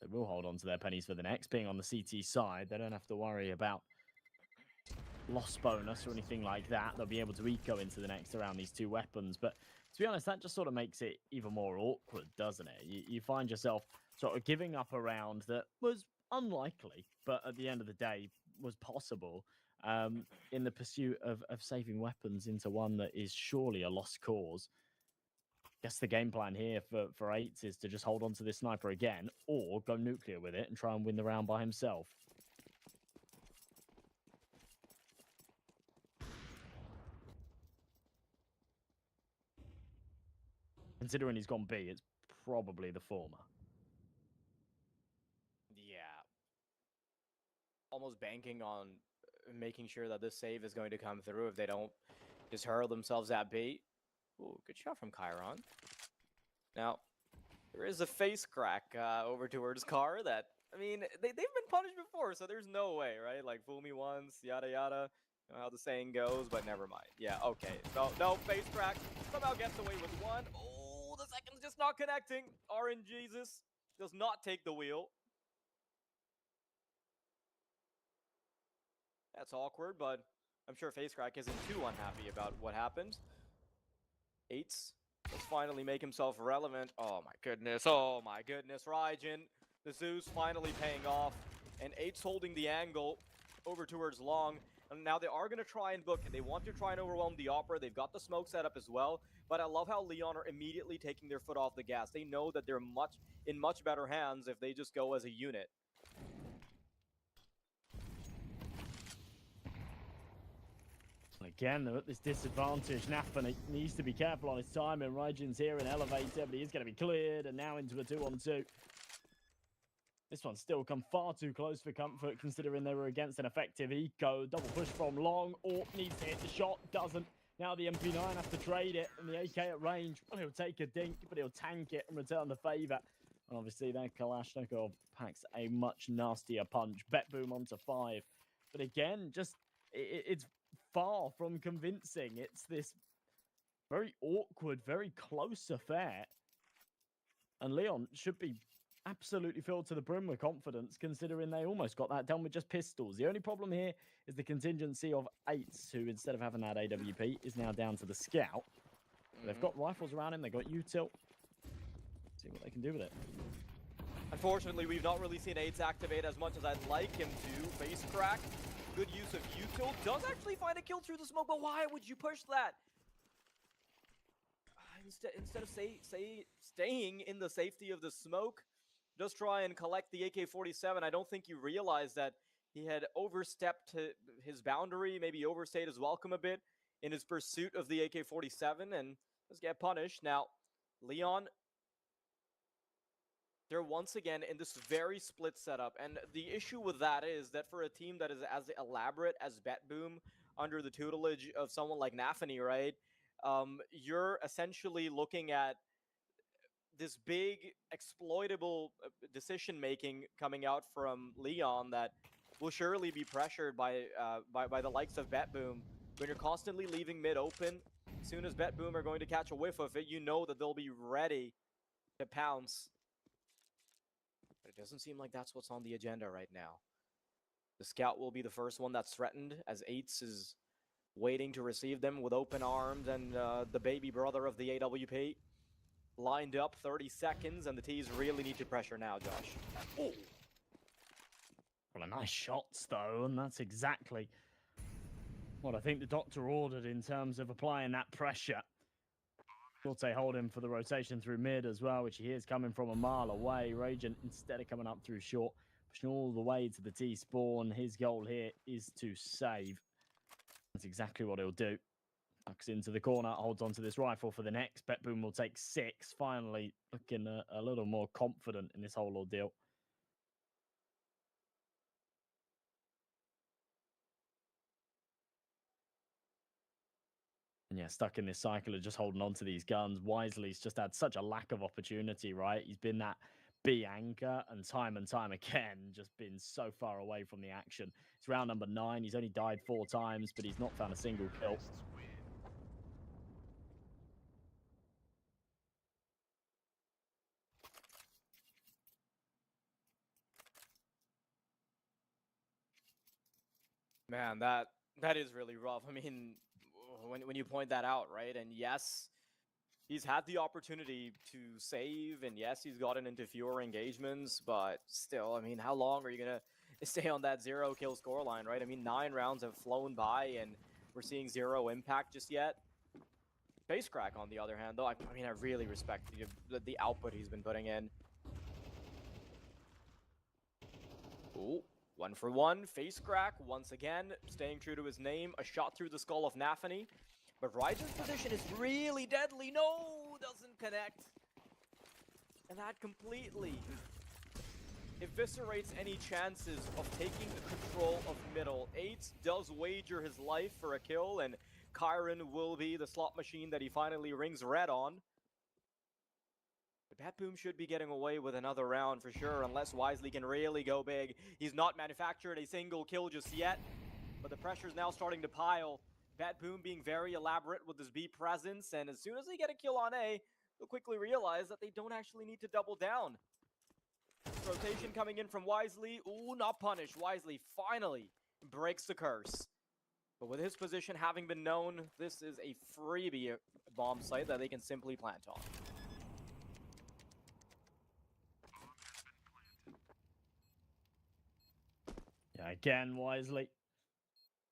They will hold on to their pennies for the next. Being on the CT side, they don't have to worry about loss bonus or anything like that. They'll be able to eco into the next around these 2 weapons. But to be honest, that just sort of makes it even more awkward, doesn't it? You find yourself sort of giving up a round that was unlikely, but at the end of the day was possible in the pursuit of saving weapons into one that is surely a lost cause. Guess the game plan here for Eights is to just hold on to this sniper again, or go nuclear with it and try and win the round by himself. Considering he's gone B, it's probably the former. Yeah. Almost banking on making sure that this save is going to come through if they don't just hurl themselves at B. Ooh, good shot from Chiron. Now, there is a face crack over towards Car that, I mean, they've been punished before, so there's no way, right? Like, fool me once, yada yada. You know how the saying goes, but never mind. Yeah, okay. No, face crack. Somehow gets away with 1. Oh, the second's just not connecting. RNGesus does not take the wheel. That's awkward, but I'm sure Face Crack isn't too unhappy about what happened. Eights Let's finally make himself relevant. Oh my goodness, Raijin. The Zeus finally paying off, and 8's holding the angle over towards Long. And now they are going to try and book it. They want to try and overwhelm the Opera. They've got the smoke set up as well. But I love how Leon are immediately taking their foot off the gas. They know that they're in much better hands if they just go as a unit. Again, they're at this disadvantage. Nafan needs to be careful on his timing. Raijin's here in elevator, but he is going to be cleared, and now into a 2-on-2. This one's still come far too close for comfort, considering they were against an effective eco. Double push from Long. Orc needs to hit the shot, doesn't. Now the MP9 has to trade it, and the AK at range. Well, he'll take a dink, but he'll tank it and return the favor. And obviously, that Kalashnikov packs a much nastier punch. Bet boom onto 5. But again, just it's far from convincing. It's this very awkward, very close affair. And Leon should be absolutely filled to the brim with confidence, considering they almost got that done with just pistols. The only problem here is the contingency of 8s, who instead of having that AWP is now down to the scout. They've got rifles around him, they've got util. See what they can do with it. Unfortunately, we've not really seen 8s activate as much as I'd like him to. Face crack, good use of util. Does actually find a kill through the smoke, but why would you push that? Instead of staying in the safety of the smoke, just try and collect the AK-47. I don't think you realized that he had overstepped his boundary, maybe overstayed his welcome a bit in his pursuit of the AK-47, and just get punished. Now, Leon, they're once again in this very split setup, and the issue with that is that for a team that is as elaborate as BetBoom under the tutelage of someone like Nafany, right, you're essentially looking at this big exploitable decision-making coming out from Leon that will surely be pressured by the likes of BetBoom. When you're constantly leaving mid open, as soon as BetBoom are going to catch a whiff of it, you know that they'll be ready to pounce. But it doesn't seem like that's what's on the agenda right now. The scout will be the first one that's threatened, as 8s is waiting to receive them with open arms, and the baby brother of the AWP lined up. 30 seconds, and the T's really need to pressure now, Josh. Oh. Well, a nice shots, though, and that's exactly what I think the doctor ordered in terms of applying that pressure. Forte hold him for the rotation through mid as well, which he hears coming from a mile away. Ragent, instead of coming up through short, pushing all the way to the T spawn. His goal here is to save. That's exactly what he'll do. Tucks into the corner, holds onto this rifle for the next. BetBoom will take 6. Finally looking a little more confident in this whole ordeal. And yeah, stuck in this cycle of just holding on to these guns. Wisely's just had such a lack of opportunity, right? He's been that B anchor, and time again, just been so far away from the action. It's round number 9. He's only died 4 times, but he's not found a single kill. Man, that is really rough. I mean, when you point that out, right? And yes, he's had the opportunity to save, and yes, he's gotten into fewer engagements, but still, I mean, how long are you going to stay on that 0-kill scoreline, right? I mean, 9 rounds have flown by, and we're seeing 0 impact just yet. Face crack, on the other hand, though, I mean, I really respect the output he's been putting in. Ooh. 1 for 1, face crack, once again, staying true to his name, a shot through the skull of Nafany. But Raijin's position is really deadly. No, doesn't connect. And that completely eviscerates any chances of taking control of middle. 8 does wager his life for a kill, and Kyron will be the slot machine that he finally rings red on. BetBoom should be getting away with another round for sure, unless Wisely can really go big. He's not manufactured a single kill just yet, but the pressure's now starting to pile. BetBoom being very elaborate with his B presence, and as soon as they get a kill on A, they'll quickly realize that they don't actually need to double down. Rotation coming in from Wisely. Ooh, not punished. Wisely finally breaks the curse. But with his position having been known, this is a freebie bomb site that they can simply plant on. Yeah, again, wisely.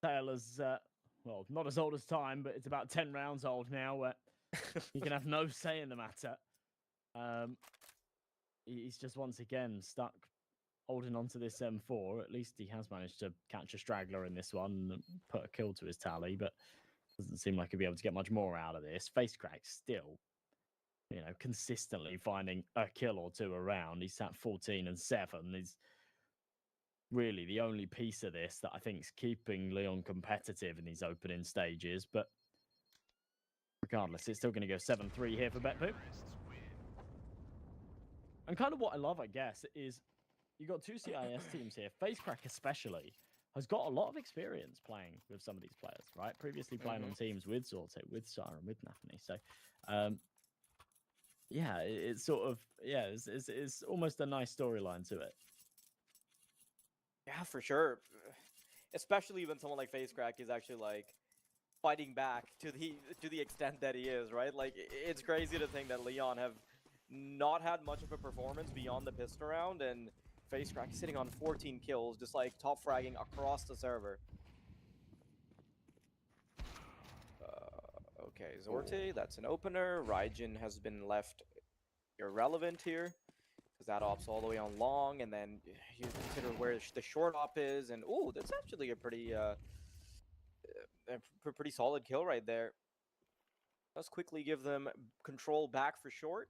Taylor's, well, not as old as time, but it's about 10 rounds old now, where he can have no say in the matter. He's just once again stuck holding on to this M4. At least he has managed to catch a straggler in this one and put a kill to his tally, but doesn't seem like he'll be able to get much more out of this. Facecrack still, you know, consistently finding a kill or two around. He's at 14 and 7. He's really the only piece of this that I think is keeping Leon competitive in these opening stages. But regardless, it's still going to go 7-3 here for BetBoo. And kind of what I love, I guess, is you've got two CIS teams here. Facecrack especially has got a lot of experience playing with some of these players, right? Previously playing on teams with Zorte, with Siren, with Nafany. So, yeah, it's sort of, yeah, it's almost a nice storyline to it. Yeah, for sure. Especially when someone like Facecrack is actually like fighting back to the extent that he is, right? Like, it's crazy to think that Leon have not had much of a performance beyond the pistol round, and Facecrack is sitting on 14 kills, just like top fragging across the server. Okay, Zorte, that's an opener. Raijin has been left irrelevant here, because that op's all the way on long, and then you consider where the short op is, and ooh, that's actually a pretty pretty solid kill right there. Let's quickly give them control back for short.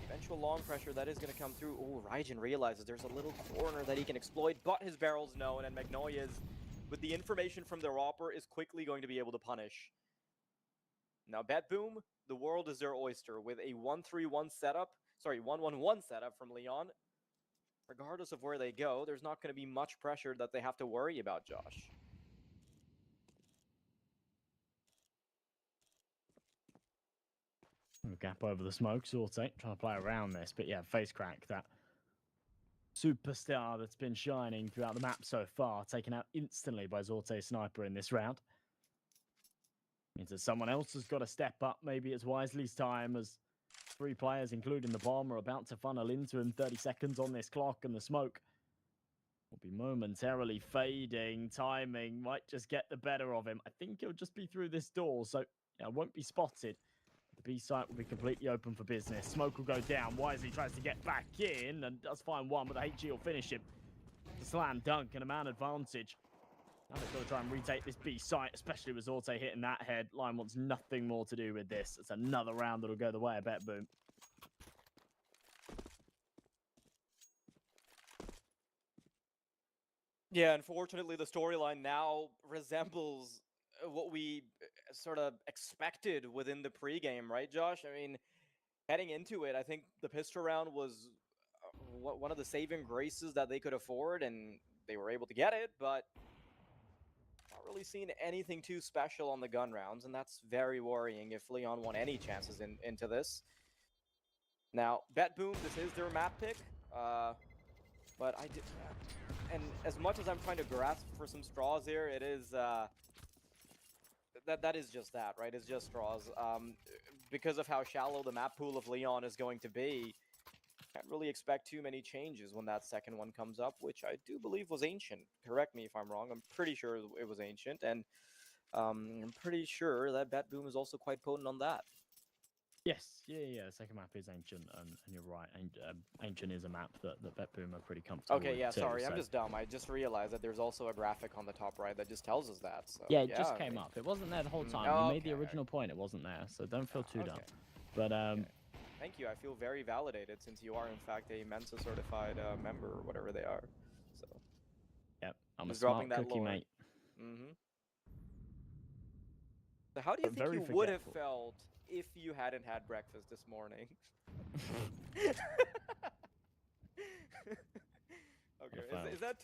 Eventual long pressure, that is going to come through. Ooh, Raijin realizes there's a little corner that he can exploit, but his barrel's known, and Magnolia, with the information from the Ropper, is quickly going to be able to punish. Now, BetBoom, the world is their oyster, with a 1-3-1 setup. Sorry, 1-1-1 setup from Leon. Regardless of where they go, there's not going to be much pressure that they have to worry about, Josh. Gap over the smoke, Zorte trying to play around this, but yeah, Facecrack, that superstar that's been shining throughout the map so far, taken out instantly by Zorte Sniper in this round. Means that someone else has got to step up. Maybe it's Wisely's time, as 3 players, including the bomb, are about to funnel into him. 30 seconds on this clock, and the smoke will be momentarily fading. Timing might just get the better of him. I think he'll just be through this door, so yeah, won't be spotted. The B site will be completely open for business. Smoke will go down. Wisely tries to get back in and does find one, but the HG will finish him. The slam dunk and a man advantage. Now they've got to try and retake this B site, especially with Zorte hitting that head. Line wants nothing more to do with this. It's another round that'll go the way of BetBoom. Yeah, unfortunately, the storyline now resembles what we sort of expected within the pregame, right, Josh? I mean, heading into it, I think the pistol round was one of the saving graces that they could afford, and they were able to get it, but not really seen anything too special on the gun rounds, and that's very worrying if Leon want any chances into this. Now, BetBoom, this is their map pick, but I did... And as much as I'm trying to grasp for some straws here, it is... That is just that, right? It's just straws. Because of how shallow the map pool of Leon is going to be, can't really expect too many changes when that second one comes up, which I do believe was Ancient. Correct me if I'm wrong. I'm pretty sure it was Ancient, and I'm pretty sure that BetBoom is also quite potent on that. Yes, yeah. The second map is Ancient, and you're right. Ancient is a map that BetBoom are pretty comfortable with. Okay, yeah, too, sorry, so. I'm just dumb. I just realized that there's also a graphic on the top right that just tells us that. So, yeah, it just came up. It wasn't there the whole time. You made the original point. It wasn't there, so don't feel too dumb. But Thank you. I feel very validated since you are in fact a Mensa certified member or whatever they are. So. Yep, I'm a smart cookie, lore. mate. So how do you think you would have felt if you hadn't had breakfast this morning? Okay, is that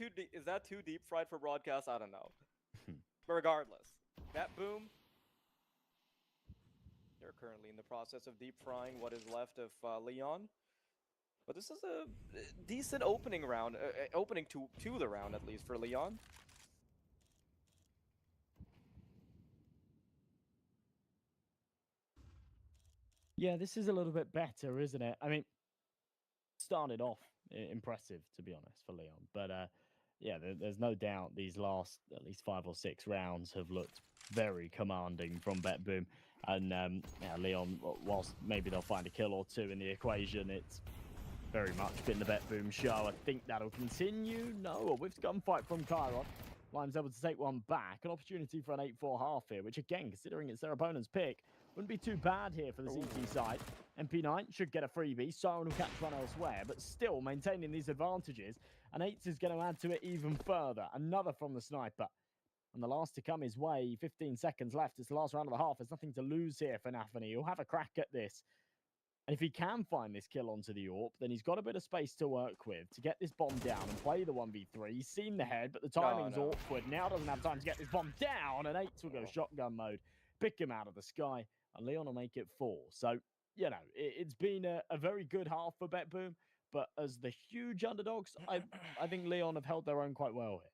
too deep fried for broadcast? I don't know. But regardless, BetBoom, they're currently in the process of deep frying what is left of Leon. But this is a decent opening round, opening to the round at least for Leon. . Yeah, this is a little bit better, isn't it? I mean, started off impressive, to be honest, for Leon. But yeah, there's no doubt these last at least 5 or 6 rounds have looked very commanding from BetBoom. And yeah, Leon, whilst maybe they'll find a kill or two in the equation, it's very much been the BetBoom show. I think that'll continue. No, a whiffed gunfight from Chiron. Lime's able to take one back. An opportunity for an 8-4 half here, which again, considering it's their opponent's pick, wouldn't be too bad here for the CT side. MP9 should get a freebie. Siren will catch one elsewhere, but still maintaining these advantages. And 8 is going to add to it even further. Another from the sniper. And the last to come his way. 15 seconds left. It's the last round of the half. There's nothing to lose here for Nafany. He'll have a crack at this. And if he can find this kill onto the AWP, then he's got a bit of space to work with to get this bomb down and play the 1v3. He's seen the head, but the timing's awkward. Now doesn't have time to get this bomb down, and 8 will go shotgun mode, pick him out of the sky, and Leon will make it 4. So, you know, it's been a very good half for BetBoom, but as the huge underdogs, I think Leon have held their own quite well here.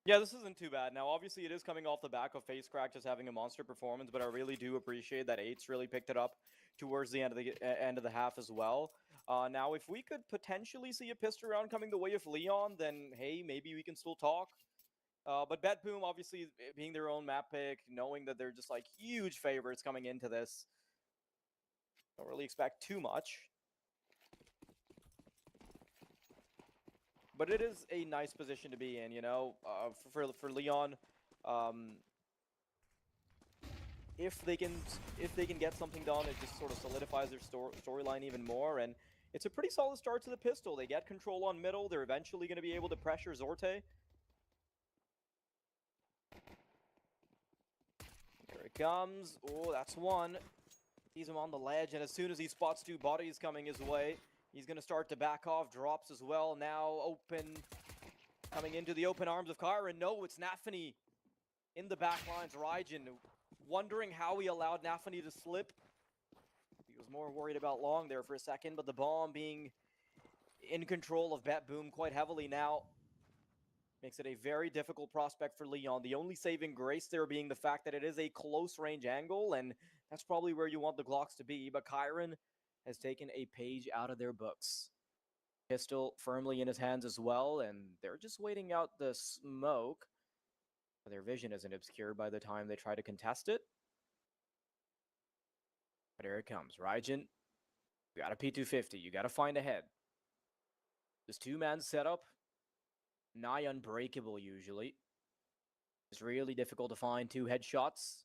Yeah, this isn't too bad. Now, obviously, it is coming off the back of Face Crack just having a monster performance, but I really do appreciate that 8's really picked it up towards the end of the half as well. Now, if we could potentially see a pistol round coming the way of Leon, then, hey, maybe we can still talk. But BetBoom, obviously, being their own map pick, knowing that they're just, like, huge favorites coming into this, don't really expect too much. But it is a nice position to be in, you know, for Leon. If they can get something done, it just sort of solidifies their storyline even more. And it's a pretty solid start to the pistol. They get control on middle. They're eventually going to be able to pressure Zorte. Here it comes. Oh, that's one. Sees him on the ledge, and as soon as he spots 2 bodies coming his way, he's going to start to back off, drops as well. Now open, coming into the open arms of Chiron. No, it's Nafany in the back lines. Raijin wondering how he allowed Nafany to slip. He was more worried about Long there for a second, but the bomb being in control of BetBoom quite heavily now makes it a very difficult prospect for Leon. The only saving grace there being the fact that it is a close range angle, and that's probably where you want the Glocks to be, but Chiron has taken a page out of their books. Pistol firmly in his hands as well, and they're just waiting out the smoke. Their vision isn't obscured by the time they try to contest it. But here it comes. Raijin, you got a P250. You got to find a head. This 2-man setup, nigh unbreakable usually. It's really difficult to find 2 headshots.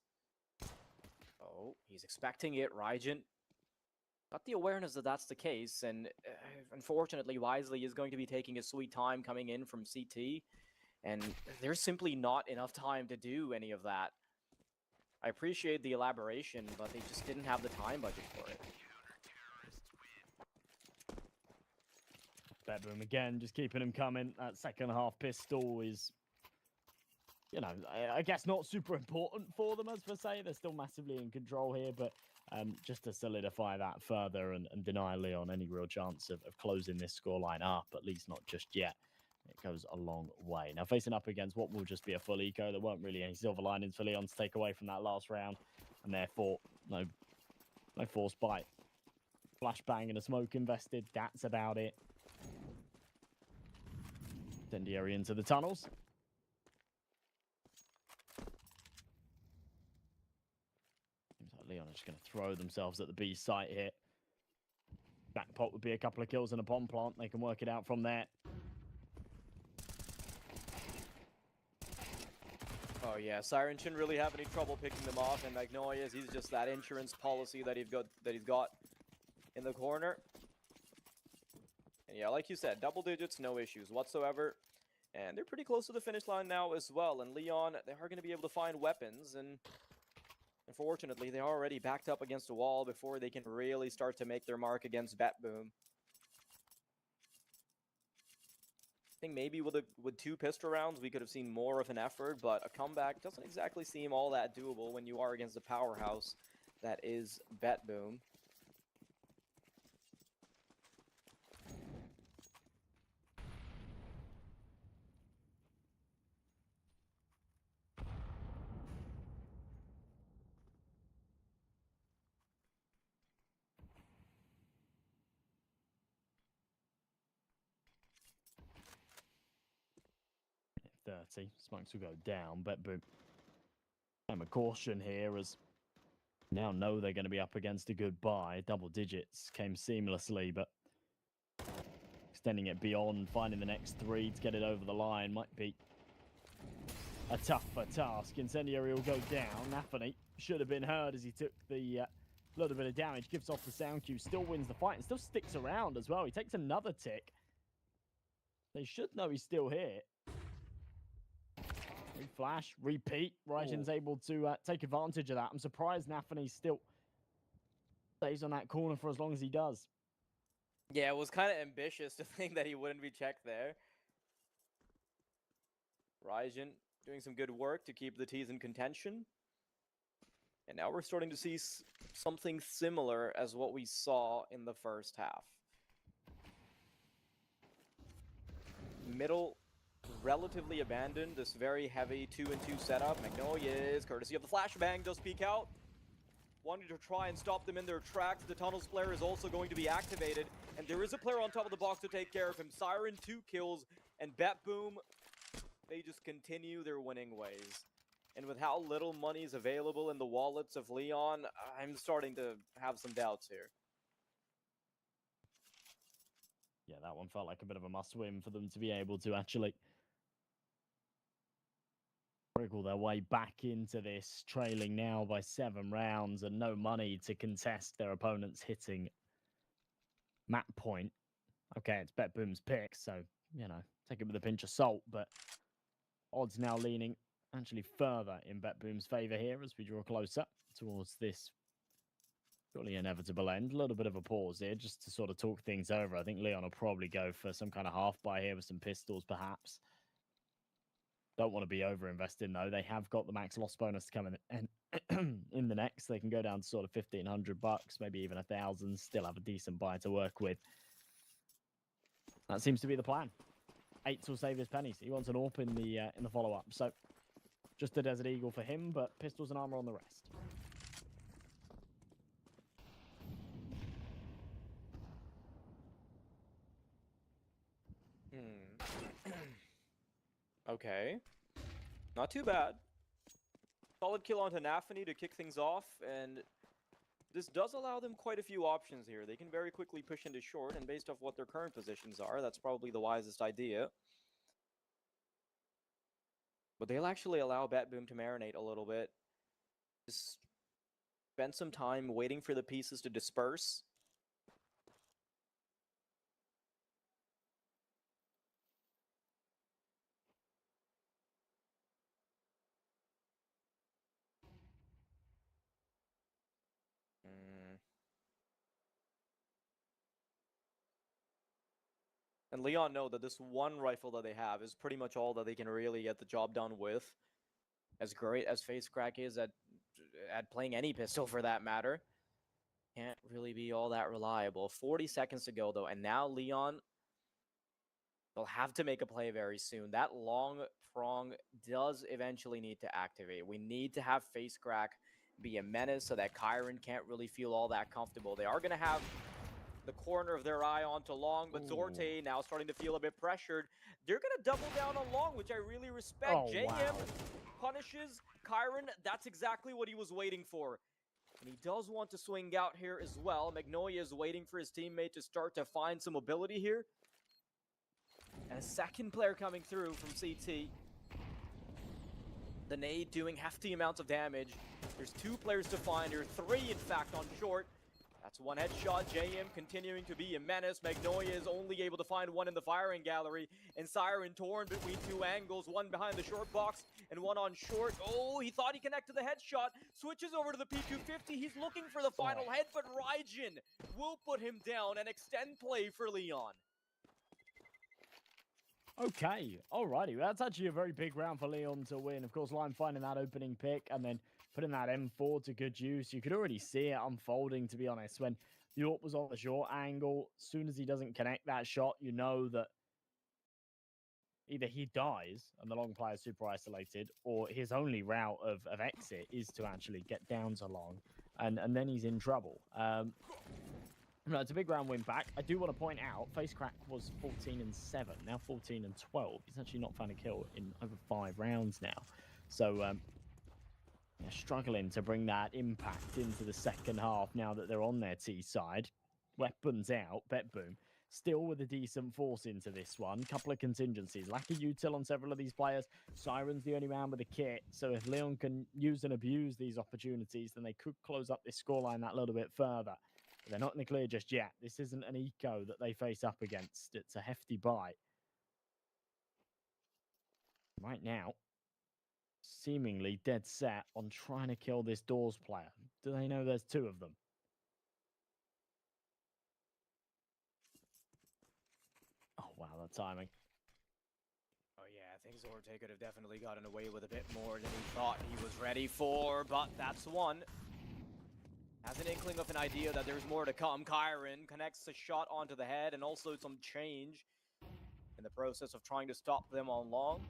Oh, he's expecting it. Raijin got the awareness that that's the case, and unfortunately, Wisely is going to be taking his sweet time coming in from CT, and there's simply not enough time to do any of that. I appreciate the elaboration, but they just didn't have the time budget for it. BetBoom again, just keeping him coming. That second half pistol is, you know, I guess not super important for them as per se. They're still massively in control here, but just to solidify that further and deny Leon any real chance of closing this scoreline up, at least not just yet. It goes a long way. Now facing up against what will just be a full eco, there weren't really any silver linings for Leon to take away from that last round, and therefore no force bite. Flashbang and a smoke invested, that's about it. Incendiary into the tunnels. Seems like Leon are just going to throw themselves at the B site here. Backpot would be a couple of kills and a bomb plant. They can work it out from there. Oh yeah, Siren shouldn't really have any trouble picking them off, and Magnolia's, he's just that insurance policy that he's got in the corner. And yeah, like you said, double digits, no issues whatsoever. And they're pretty close to the finish line now as well. And Leon, they are going to be able to find weapons. And unfortunately, they're already backed up against a wall before they can really start to make their mark against BetBoom. I think maybe with 2 pistol rounds, we could have seen more of an effort. But a comeback doesn't exactly seem all that doable when you are against the powerhouse that is BetBoom. 30. Smokes will go down. Bet boom. I'm a caution here as now know they're going to be up against a good buy. Double digits came seamlessly, but extending it beyond, finding the next 3 to get it over the line might be a tougher task. Incendiary will go down. Nafany should have been heard as he took the little bit of damage. Gives off the sound cue. Still wins the fight and still sticks around as well. He takes another tick. They should know he's still here. Flash, repeat. Raijin's able to take advantage of that. I'm surprised Nafany still stays on that corner for as long as he does. Yeah, it was kind of ambitious to think that he wouldn't be checked there. Raijin doing some good work to keep the T's in contention. And now we're starting to see something similar as what we saw in the first half. Middle relatively abandoned, this very heavy 2-and-2 setup. Magnolias, courtesy of the flashbang, does peek out. Wanting to try and stop them in their tracks. The tunnels player is also going to be activated. And there is a player on top of the box to take care of him. Siren, 2 kills. And Bet Boom, they just continue their winning ways. And with how little money is available in the wallets of Leon, I'm starting to have some doubts here. Yeah, that one felt like a bit of a must-win for them to be able to actually wriggle their way back into this, trailing now by 7 rounds and no money to contest their opponents hitting map point. Okay, it's Bet Boom's pick, so, you know, take it with a pinch of salt, but odds now leaning actually further in Bet Boom's favor here as we draw closer towards this surely inevitable end. A little bit of a pause here just to sort of talk things over. I think Leon will probably go for some kind of half buy here with some pistols, perhaps. Don't want to be over-investing, though. They have got the max loss bonus to come in the next. They can go down to sort of $1,500, maybe even 1,000. Still have a decent buy to work with. That seems to be the plan. 8 will save his pennies. He wants an AWP in the follow-up. So just a Desert Eagle for him, but pistols and armor on the rest. Okay. Not too bad. Solid kill onto Nafany to kick things off, and this does allow them quite a few options here. They can very quickly push into short, and based off what their current positions are, that's probably the wisest idea. But they'll actually allow Bet Boom to marinate a little bit. Just spend some time waiting for the pieces to disperse. And Leon know that this one rifle that they have is pretty much all that they can really get the job done with. As great as Face Crack is at playing any pistol for that matter, can't really be all that reliable. 40 seconds to go though, and now Leon, they'll have to make a play very soon. That long prong does eventually need to activate. We need to have Face Crack be a menace so that Kyron can't really feel all that comfortable. They are going to have the corner of their eye onto Long, but Zorte now starting to feel a bit pressured. They're going to double down on Long, which I really respect. JM punishes Kyron. That's exactly what he was waiting for. And he does want to swing out here as well. Magnolia is waiting for his teammate to start to find some mobility here. And a second player coming through from CT. The nade doing hefty amounts of damage. There's 2 players to find here, 3 in fact on short. That's one headshot. JM continuing to be a menace. Magnolia is only able to find one in the firing gallery. And Siren torn between 2 angles. One behind the short box and one on short. Oh, he thought he connected the headshot. Switches over to the P250. He's looking for the final head, but Raijin will put him down and extend play for Leon. Okay, alrighty. That's actually a very big round for Leon to win. Of course, Lime finding that opening pick and then putting that M4 to good use. You could already see it unfolding, to be honest. When the AWP was on the short angle, as soon as he doesn't connect that shot, you know that either he dies and the long player is super isolated, or his only route of exit is to actually get down to long, and then he's in trouble. No, it's a big round win back. I do want to point out, FaceCrack was 14-7, now 14-12. He's actually not found a kill in over 5 rounds now. So, they're struggling to bring that impact into the second half now that they're on their T side. Weapons out, BetBoom still with a decent force into this one. Couple of contingencies. Lack of util on several of these players. Siren's the only man with a kit. So if Leon can use and abuse these opportunities, then they could close up this scoreline that little bit further. But they're not in the clear just yet. This isn't an eco that they face up against. It's a hefty bite. Right now, seemingly dead set on trying to kill this Doors player. Do they know there's 2 of them? Oh, wow, that timing. Oh yeah, I think Zorte could have definitely gotten away with a bit more than he thought he was ready for, but that's one. Has an inkling of an idea that there's more to come. Kyron connects a shot onto the head and also some change in the process of trying to stop them on long.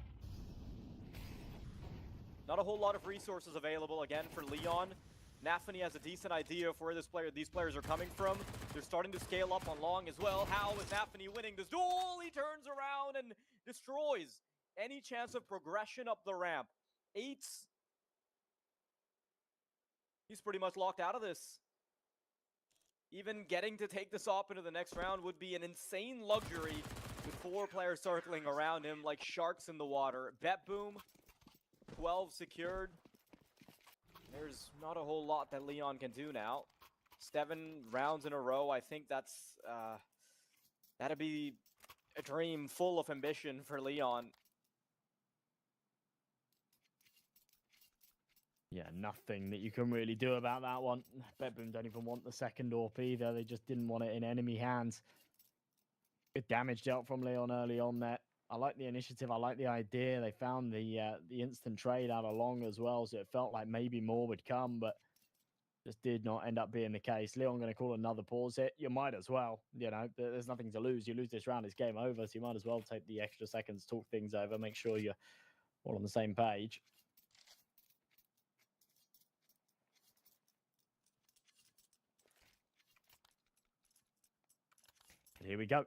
Not a whole lot of resources available again for Leon. Nafany has a decent idea for where these players are coming from. They're starting to scale up on long as well. How is Nafany winning this duel? He turns around and destroys any chance of progression up the ramp. 8. He's pretty much locked out of this. Even getting to take this op into the next round would be an insane luxury with 4 players circling around him like sharks in the water. BetBoom, 12 secured. There's not a whole lot that Leon can do now. 7 rounds in a row, I think that'd be a dream full of ambition for Leon. Yeah, nothing that you can really do about that one. BetBoom don't even want the second AWP either. They just didn't want it in enemy hands. Good damage dealt from Leon early on there. I like the initiative. I like the idea. They found the instant trade out along as well, so it felt like maybe more would come, but just did not end up being the case. Leon going to call another pause hit. You might as well. You know, there's nothing to lose. You lose this round, it's game over, so you might as well take the extra seconds, talk things over, make sure you're all on the same page. And here we go.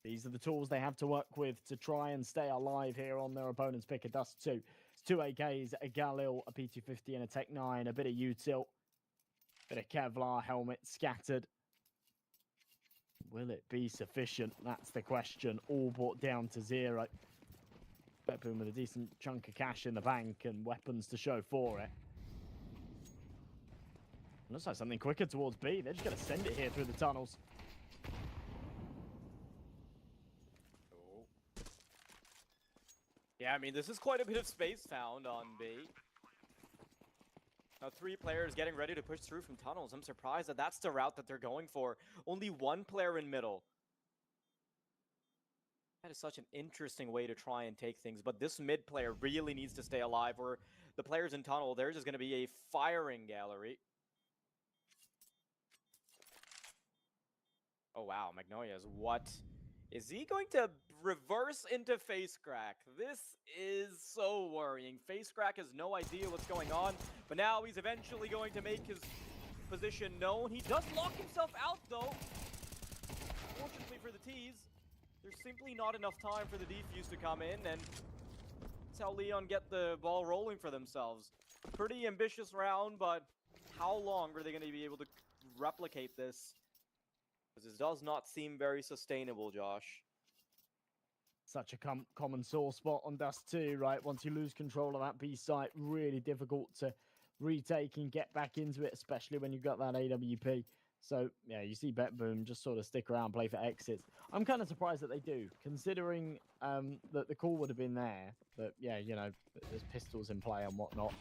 These are the tools they have to work with to try and stay alive here on their opponent's pick of Dust 2. It's 2 AKs, a Galil, a P250, and a Tech 9, a bit of util, bit of Kevlar helmet scattered. Will it be sufficient? That's the question. All brought down to 0. BetBoom with a decent chunk of cash in the bank and weapons to show for it. Looks like something quicker towards B. They're just going to send it here through the tunnels. Yeah, I mean, this is quite a bit of space found on B. Now 3 players getting ready to push through from tunnels. I'm surprised that that's the route that they're going for. Only 1 player in middle. That is such an interesting way to try and take things, but this mid player really needs to stay alive, or the players in tunnel, there's just going to be a firing gallery. Oh wow, Magnolia's what? Is he going to reverse into FaceCrack? This is so worrying. FaceCrack has no idea what's going on, but now he's eventually going to make his position known. He does lock himself out, though. Fortunately for the T's, there's simply not enough time for the defuse to come in, and that's how Leon get the ball rolling for themselves. Pretty ambitious round, but how long are they going to be able to replicate this? Because it does not seem very sustainable, Josh. Such a common sore spot on Dust 2, right? Once you lose control of that B site, really difficult to retake and get back into it, especially when you've got that AWP. So, yeah, you see BetBoom just sort of stick around, play for exits. I'm kind of surprised that they do, considering that the call would have been there. But, yeah, you know, there's pistols in play and whatnot.